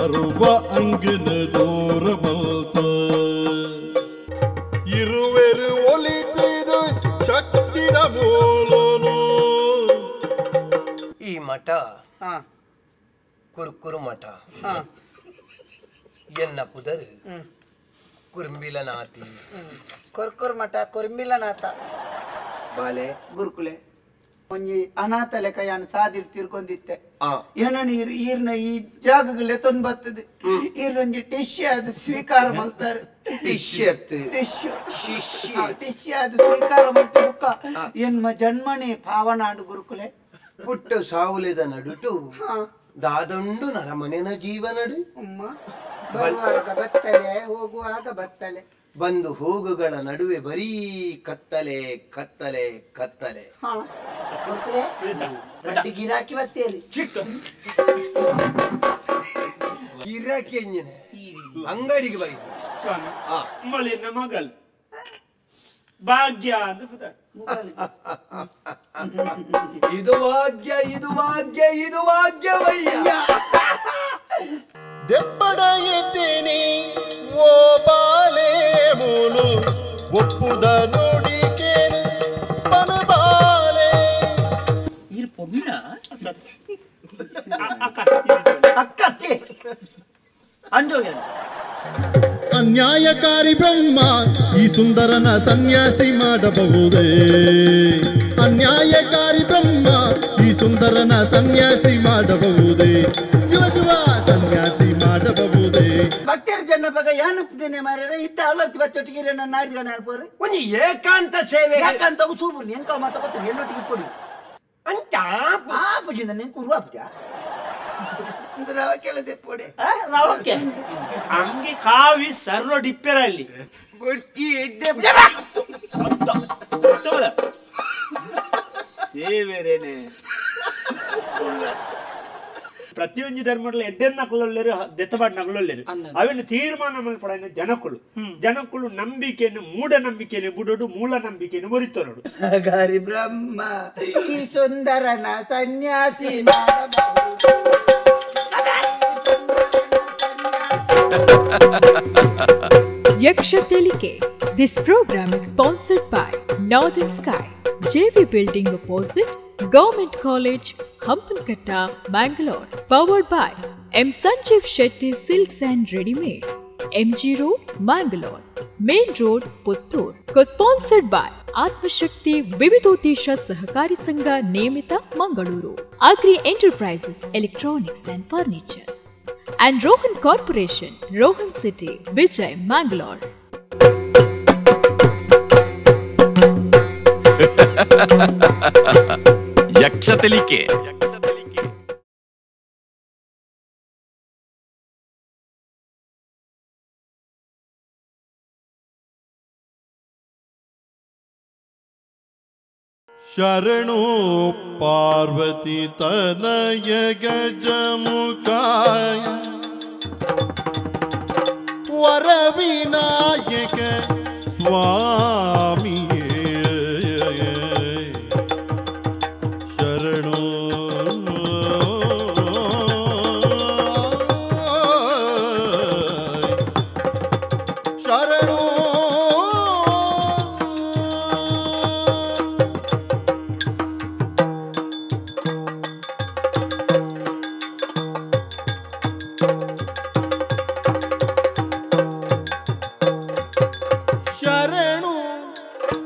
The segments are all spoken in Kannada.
ಸರ್ವ ಅಂಗನ ದೂರಬಲ್ತ ಇರುವೆರು ಒಲಿತಿದ ಶಕ್ತಿದ ಮೂಲನು ಈ ಮಠ ಕುರುಕುರು ಮಠ ಎನ್ನ ಪುದರು ಕುರುಂಬಿಲನಾಥಿ ಕೊರ್ಕೊರ್ ಮಠ ಕೊರ್ಮಿಲನಾಥ ಬಾಲೆ ಗುರುಕುಲೆ ಒಂಜಿ ಅನಾಥ ಲೆಕ್ಕ ಯಾನು ಸಾದಿರ್ ತಿರ್ಕೊಂಡಿತ್ತೆ ಏನನ್ನು ಈರ್ನ ಈ ಜಾಗಗಳೇ ತಂದು ಬರ್ತದೆ ಈರ್ನೊಂಜಿ ಟಿಶ್ಯ ಅದು ಸ್ವೀಕಾರ ಮಾಡ್ತಾರೆ ಟಿಶ್ಯ ಅದು ಸ್ವೀಕಾರ ಮಾಡ್ತಾ ಬುಕ್ಕ ಎನ್ಮ ಜನ್ಮನೆ ಪಾವನಾಡು ಗುರುಕುಲೆ ಪುಟ್ಟ ಸಾವುಲೆದ ನಡುಟು ದಾದಂಡು ನರಮನೆನ ಜೀವನಡು ಬರುವಾಗ ಬತ್ತಲೆ ಹೋಗುವಾಗ ಬತ್ತಲೆ ಬಂದು ಹೋಗುಗಳ ನಡುವೆ ಬರೀ ಕತ್ತಲೆ ಕತ್ತಲೆ ಕತ್ತಲೆ ಗಿರಾಕಿ ಬತ್ತೇಲಿ ಗಿರಾಕಿ ಎಂಜಿನೆ ಅಂಗಡಿಗೆ ಬೈದು ಮಳಿನ ಮಗಲ್ ಭಾಗ್ಯ ಅಂತ ಇದು ಭಾಗ್ಯ ಇದು ಭಾಗ್ಯ ಇದು ಭಾಗ್ಯವಯ್ಯ ದೆಪ್ಪಡ ಎತ್ತೇನೆ ಓ ಬಾಲೆ ಮೂಲು ಒಪ್ಪುದ ನುಡಿಕೇನು ಪನಬಾಲೆ ಇರ್ಪೊನ್ನ ಅಕ್ಕಕ್ಕೆ ಅಂಜೋಗ ಅನ್ಯಾಯಕಾರಿ ಬ್ರಹ್ಮ ಈ ಸುಂದರನ ಸನ್ಯಾಸಿ ಮಾಡಬಹುದೇ ಅನ್ಯಾಯಕಾರಿ ಬ್ರಹ್ಮ ಈ ಸುಂದರನ ಸನ್ಯಾಸಿ ಮಾಡಬಹುದೇ ಶಿವ ಶಿವ ಸನ್ಯಾಸಿ ಮಾಡಬಹುದೇ ಭಕ್ತರ ಜನ ಬಗ ಏನಪ್ಪದೇನೆ ಮಾರ್ಯಾರ ಇತ್ತ ಆಲೋಚನೆ ಬಚ್ಚೊಟ್ಟಿಗೆ ನನ್ನ ನಾಡಿದ ನೆನಪೋರು ಒಂದು ಏಕಾಂತ ಸೇವೆ ಯಾಕಂತ ಸೂಪರ್ ಎಂಕ ಮಾತಾಡ್ತಾರೆ ಎಲ್ಲೊಟ್ಟಿಗೆ ಕೊಡಿ ಅಂತ ಆಪುಜಿಂದ ನೀನು ಕುರು ಆಪುಜ ಕೆಲಸ ಕೊಡೆ ಹಂಗೆ ಕಾವಿ ಸರ್ವ ಡಿಪ್ಪೆರಲ್ಲಿ ದೇವೇರೇನೆ ಪ್ರತಿಯೊಂದು ಧರ್ಮಗಳು ಎಡ್ಡೆನ್ ನಕಲೊಲ್ಲೇರು ದೆತ್ತಬಾಡ್ ನಕಲೊಲ್ಲೇರು ಅವೇನು ತೀರ್ಮಾನ ಮಲ್ಪಡ ಜನಕ್ಕಳು ನಂಬಿಕೆಯನ್ನು ಮೂಢನಂಬಿಕೆಯನ್ನು ಬಿಡೋಡು ಮೂಲ ನಂಬಿಕೆಯನ್ನು ಮುರಿತೋರು ಗಾರಿ ಬ್ರಹ್ಮ ಈ ಸುಂದರನ ಸನ್ಯಾಸಿ Yakshathelike. This program is sponsored by Northern Sky, JV Building opposite Government College, Hampankata, Bangalore. Powered by M. Sanjeev Shetty Silks and Readymades, MG Road, Bangalore. Main Road, Puttur. Co-sponsored by Atmashakti Vividotesha Sahakari Sangha Niyamita, Mangaluru. Agri Enterprises, Electronics and Furnitures. And Rohan Corporation, Rohan City, Vijay, Mangalore. Yakshathelike. ಶರಣು ಪಾರ್ವತಿ ತನಯ ಗಜಮುಖಾಯ ವರ ವಿನಾಯಕ ಸ್ವಾಮಿಯೇ ಶರಣು ಶರಣು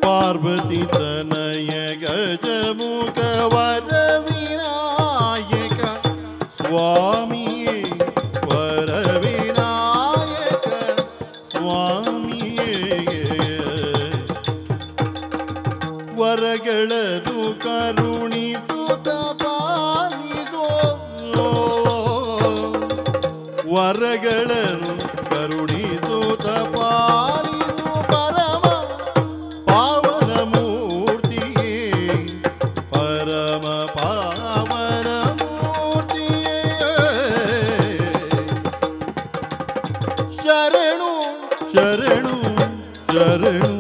ಪಾರ್ವತಿ ತನಯ ಗಜಮುಖ ವರ ವಿನಾಯಕ ಸ್ವಾಮಿಯೇ ವರ ವಿನಾಯಕ ಸ್ವಾಮಿಯೇ ವರಗಳನ್ನು ಕರುಣಿಸುತ್ತ ಪಾಲಿಸೋ ವರಗಳನ್ನು ಕರುಣಿಸುತ್ತ ಪಾಲಿಸು ಪರಮ ಪಾವನ ಮೂರ್ತಿಯೇ ಪರಮ ಪಾವನ ಮೂರ್ತಿಯೇ ಶರಣು ಶರಣು ಶರಣು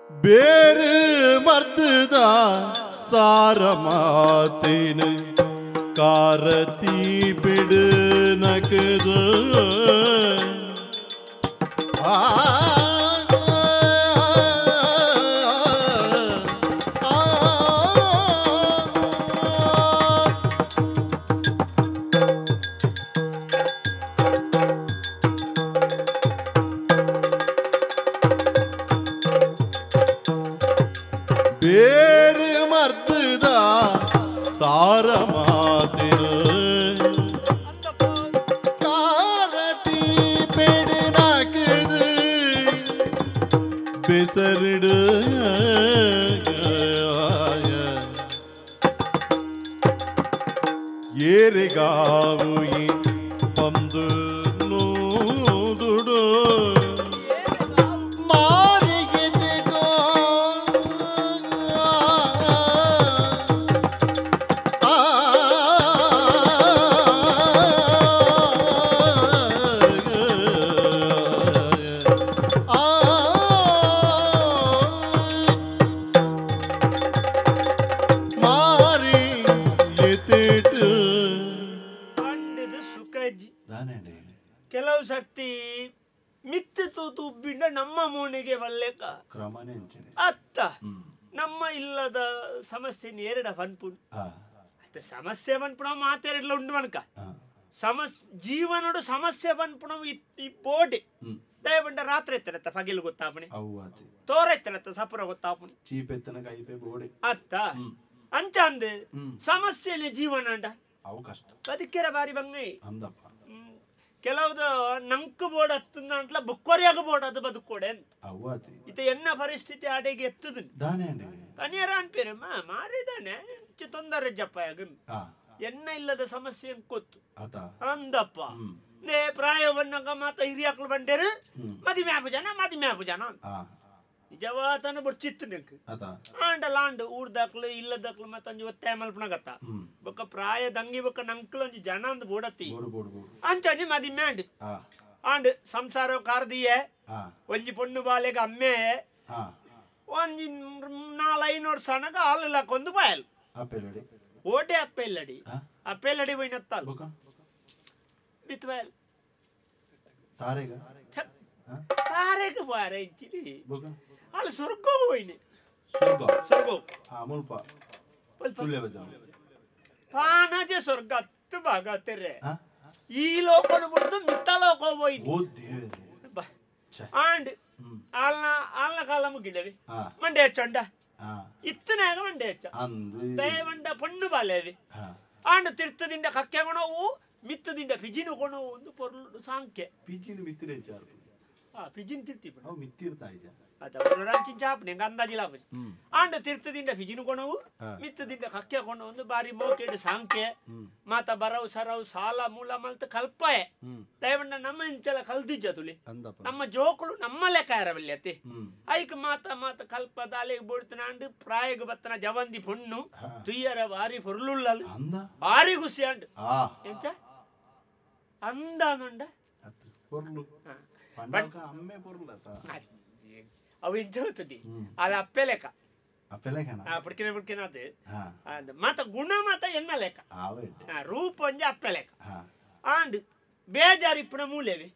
ಬೇರೆ ಮರ್ದದ ಸಾರ ಮಾತಿನ ಕಾರತಿ ಬಿಡು ನಗದ ಬೇರೆ ಮರ್ದದ ಸಾರ ಮಾತಿನ ಕಾರತಿ ಬಿಡು ನಗದ ಬೆಸರಿಡು ಏರೆಗಾವು ಬಂದು ನೋದುಡು ಮಾರಿಗೆ ತಿಗೋ ಮಾರಿ ಎತ್ತಿಟ್ಟು ಪಂಡದ ಸುಖಜ್ಜಿ ಕೆಲವು ಸರ್ತಿ ಮಿತ್ತು ತೂತು ಉಬ್ಬಿಂಡ ನಮ್ಮ ಮೋನೆಗೆ ಬಲ್ಲೆಕ ಅತ್ತ ನಮ್ಮ ಇಲ್ಲದ ಸಮಸ್ಯೆ ನೇರಡ ಪನ್ಪುಣ್ ಸಮಸ್ಯೆ ಪನ್ಪುಣ ಮಾತೆರಡ್ಲ ಉಂಡು ಮನಕ ಜೀವನಡು ಸಮಸ್ಯೆ ಪನ್ಪುಣ ಈ ಬೋಡೆ ದಯಬಂಡ ರಾತ್ರಿ ಎತ್ತನತ್ತ ಪಗಿಲು ಗೊತ್ತಾಪಣೆ ತೋರ ಎತ್ತನತ್ತ ಸಪುರ ಗೊತ್ತಾಪಣೆ ಅತ್ತ ಅಂಚ ಅಂದೆ ಸಮಸ್ಯೆನೆ ಜೀವನ ಅಂಡ ಬದುಕಿರ ಬಾರಿ ಬಂಗೈ ಕೆಲವ್ದು ನಂಕು ಬೋರ್ಡ್ ಹತ್ತದ ಅಂಟ್ಲ ಬುಕ್ಕೊರಿಯಾಗ ಬೋರ್ಡ್ ಅದು ಬದುಕೋಡೆ ಇತ ಎನ್ನ ಪರಿಸ್ಥಿತಿ ಆಡೆಗೆ ಎತ್ತದ ಕನಿಯರ ಅನ್ಪೇರೆ ಮಾರಿದಾನೆ ತೊಂದರೆ ಜಪ್ಪ ಎನ್ನ ಇಲ್ಲದ ಸಮಸ್ಯೆ ಕೊತ್ತು ಅಂದಪ್ಪ ನೇ ಪ್ರಾಯವನ್ನಾಗ ಮಾತ ಹಿರಿಯಕ್ಲು ಬಂಡೇರು ಮದಿಮೆ ಆಪು ಜನ ನಿಜವಾತನ ಬಡ್ಚಿತ್ತು ನಿಂಕ್ ಆಂಡಲಾಂಡ್ ಊರ್ದಾಕ್ಲು ಇಲ್ಲದಾಕ್ಲು ಮತ್ತಂಜಿ ಒತ್ತೆ ಮಲ್ಪಣಗತ್ತ ಬೊಕ್ಕ ಪ್ರಾಯ ದಂಗಿ ಬೊಕ್ಕ ನಂಕ್ಲು ಒಂಜಿ ಜನ ಅಂದ್ ಬೋಡತಿ ಅಂಚಂಜಿ ಮದಿಮೆ ಆಂಡ್ ಸಂಸಾರ ಕಾರ್ದಿಯೆ ಒಂಜಿ ಪೊಣ್ಣು ಬಾಲೆಗ ಅಮ್ಮೆ ಒಂಜಿ 400 ಸನಗ ಹಾಲು ಲಾಕೊಂದು ಬಾಯಲ್ ಓಟೆ ಅಪ್ಪೆಲ್ಲಡಿ ಬೈನತ್ತಾಲ್ ಬಿತ್ವಾಯಲ್ ತಾರೆಗ ಬಾರೆ ಇಂಚಿಲಿ ಅಲ್ಲಿ ಸ್ವರ್ಗ ಹೋಯ್ನೆ ಪಾನಜೆ ಸ್ವರ್ಗ ಹತ್ತು ಭಾಗ ತೆರೆ ಈ ಲೋಕನು ಬಿಡ್ದು ಮಿತ್ತ ಲೋಕ ಹೋಯ್ನೆ ಆಂಡ್ ಆಲ್ನ ಕಾಲ ಮುಗಿಡವಿ ಮಂಡೆ ಹಚ್ಚಂಡ ಇತ್ತನಾಗ ಮಂಡೆ ಹಚ್ಚ ದಯವಂಡ ಪಣ್ಣು ಬಾಲೇವಿ ಆಂಡ್ ತೀರ್ಥದಿಂದ ಕಕ್ಕೆ ಕೊಣವು ಮಿತ್ತದಿಂದ ಪಿಜಿನು ಕೊಣವು ಒಂದು ಪೊರ್ಲು ಸಾಂಖ್ಯ ಪಿಜಿನು ಮಿತ್ತಿರ ಪಿಜಿನ್ ತಿರ್ತಿ ಮಿತ್ತಿರ್ತಾಯಿಜ ಅಂದಾಜಿಲ್ಲ ಆಂಡ ತೀರ್ಥದಿಂದ ಪಿಜಿನು ಕೊಣವು ಮಿತ್ತದಿಂದ ಕಕ್ಕೆ ಕೊಣ ಒಂದು ಬಾರಿ ಮೋಕೆಡು ಸಾಂಖ್ಯ ಮಾತ ಬರವು ಸರವು ಸಾಲ ಮೂಲ ಮಲ್ತ ಕಲ್ಪಾಯ ದಯವಂಡ ನಮ್ಮ ಇಂಚಲ ಕಲ್ದಿಜ್ಜ ತುಳಿ ನಮ್ಮ ಜೋಕುಳು ನಮ್ಮ ಲೆಕ್ಕ ಇರಬಲ್ಯತೆ ಐಕ್ ಮಾತ ಕಲ್ಪ ದಾಲೆಗೆ ಬೋಡ್ತನ ಅಂಡು ಪ್ರಾಯಗ ಬತ್ತನ ಜವಂದಿ ಪೊಣ್ಣು ತುಯ್ಯರ ಬಾರಿ ಪೊರ್ಲುಳ್ಳಲ್ ಬಾರಿ ಖುಷಿ ಅಂಡ್ ಎಂಚ ಅಂದಾನುಂಡ ಅವು ಇಂಚುತ್ತದೆ ಅದು ಅಪ್ಪೆ ಲೆಕ್ಕ ಪುಡ್ಕಿನ ಮಾತ ಗುಣ ಮಾತ ಎನ್ನ ಲೆಕ್ಕ ರೂಪ ಒಂಜಿ ಅಪ್ಪೆ ಲೆಕ್ಕ ಆಂಡ್ ಬೇಜಾರಿಪ್ಪುನ ಮೂಲೆವಿ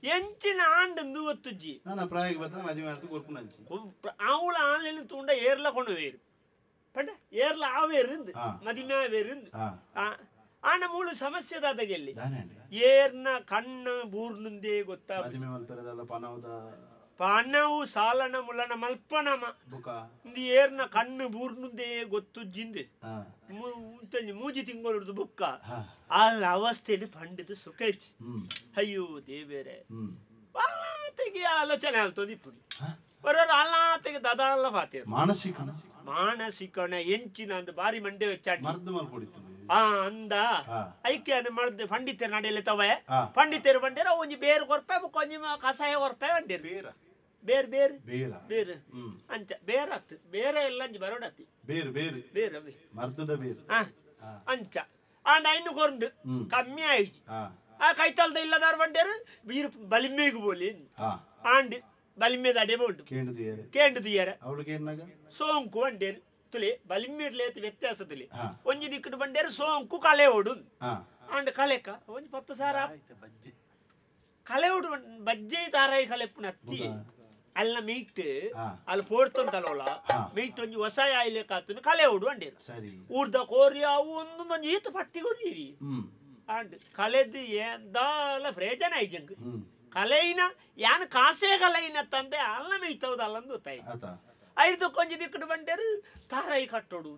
ಎಂಚಿನ ಆಂಡು ಒತ್ತುಜ್ಜಿ ಅವಳ ಆನ್ಲೈನ್ ತೂಂಡ ಏರ್ಲ ಕೊಂಡವೇರು ಪಂಡ ಏರ್ಲ ಆವೇರಿಂದು ಮದಿಮೆ ಆವೇರಿಂದು ಆಂಡ ಮೂಳು ಸಮಸ್ಯೆ ದಾದಗೆಲ್ಲಿ ಏರ್ನ ಕಣ್ಣ ಬೂರ್ನುಂದೇ ಗೊತ್ತಾ ಪನವು ಸಾಲನ ಮುಲನ ಮಲ್ಪನಮ ಏರ್ನ ಕಣ್ಣು ಬೂರ್ನುಂದೇ ಗೊತ್ತುಜ್ಜಿಂದು ಮೂಜಿ ತಿಂಗಳು ಬುಕ್ಕ ಅಲ್ಲ ಅವಸ್ಥೆಯಲ್ಲಿ ಪಂಡಿತ ಸುಖೇಚ್ ಅಯ್ಯೋ ದೇವೇರೆ ಅಲ್ಲಾತೆಗೆ ಆಲೋಚನೆ ಆಲ್ತೋದಿ ಪುಡಿ ಬರೋರು ಅಲ್ಲಾತೆಗೆ ದದಾಲ ಪಾತೆ ಮಾನಸಿಕನ ಎಂಚಿನ ಅಂದ ಬಾರಿ ಮಂಡೆ ವೆಚ್ಚಾಡಿ ಅಂದ ಐಕ್ಯ ಮಾಡ್ದೆ ಪಂಡಿತರ ನಡೆಯಲ್ಲ ತವ ಪಂಡಿತರು ಬಂಡೇರ ಒಂಜಿ ಬೇರು ಕೊರ್ಪೆ ಕೊಂಜಿ ಕಸಾಯ ಕೊರ್ಪೆ ಬಂಡೇರು ಬೇರೆ ಬೇರೆ ಬೇರೆ ಅಂಚ ಬೇರತ್ತು ಬೇರೆ ಎಲ್ಲ ಬರೋಡತ್ತಿ ಬೇರೆ ಅಂಚ ಆಂಡ ಇನ್ನು ಕೊಂಡು ಕಮ್ಮಿ ಆಯ್ತು ಆ ಕೈತಲ್ದ ಇಲ್ಲದಾರ ಬಂಡೇರು ಬೀರು ಬಲಿಮೇಗು ಬೋಲಿ ಆಂಡ್ ಬಲಿಮೇದ ಅಡೆ ಬೋಡು ಕೇಂಡು ದಿಯರೆ ಸೋಂಕು ಬಂಡೇರು ತುಳಿ ಬಲಿಮೇಡ್ಲೇತು ವ್ಯತ್ಯಾಸ ತುಳಿ ಒಂಜಿ ದಿಕ್ಕಡು ಬಂಡೇರು ಸೋಂಕು ಕಲೆ ಓಡು ಅಂಡ್ ಕಲೆಕ ಒಂಜಿ 10 ಸಾರ ಕಲೆ ಓಡು ಬಜ್ಜೆ ತಾರಾಯಿ ಕಲೆಪ್ಪುನ ಅತ್ತಿ ಅಲ್ಲ ಮೀಟ್ ಅಲ್ಲಿ ಪೋಡ್ತೊಂತಲ್ಲ ಮೀಟ್ ಒಂಜಿ ಹೊಸ ಆಯ್ಲೆ ಕಾತು ಕಲೆ ಓಡು ಅಂಡೇರು ಊರ್ದ ಕೋರಿ ಅವು ಒಂದೊಂದು ಈತ ಪಟ್ಟಿ ಕೊರಿರಿ ಅಂಡ್ ಕಲೆದು ಎಂದಾಲ ಪ್ರಯೋಜನ ಐಜಂಗ್ ಕಲೆಯಿನ ಯಾನ್ ಕಾಸೆ ಕಲೆಯಿನ ತಂದೆ ಅಲ್ಲ ಮೇಯ್ತವ್ದು ಅಲ್ಲಂದು ಗೊತ್ತಾಯ್ ಐದು ಕೊಂಜಿ ದಿಕ್ಕಡು ಬಂಡೇರು ತಾರಾಯಿ ಕಟ್ಟೋಡು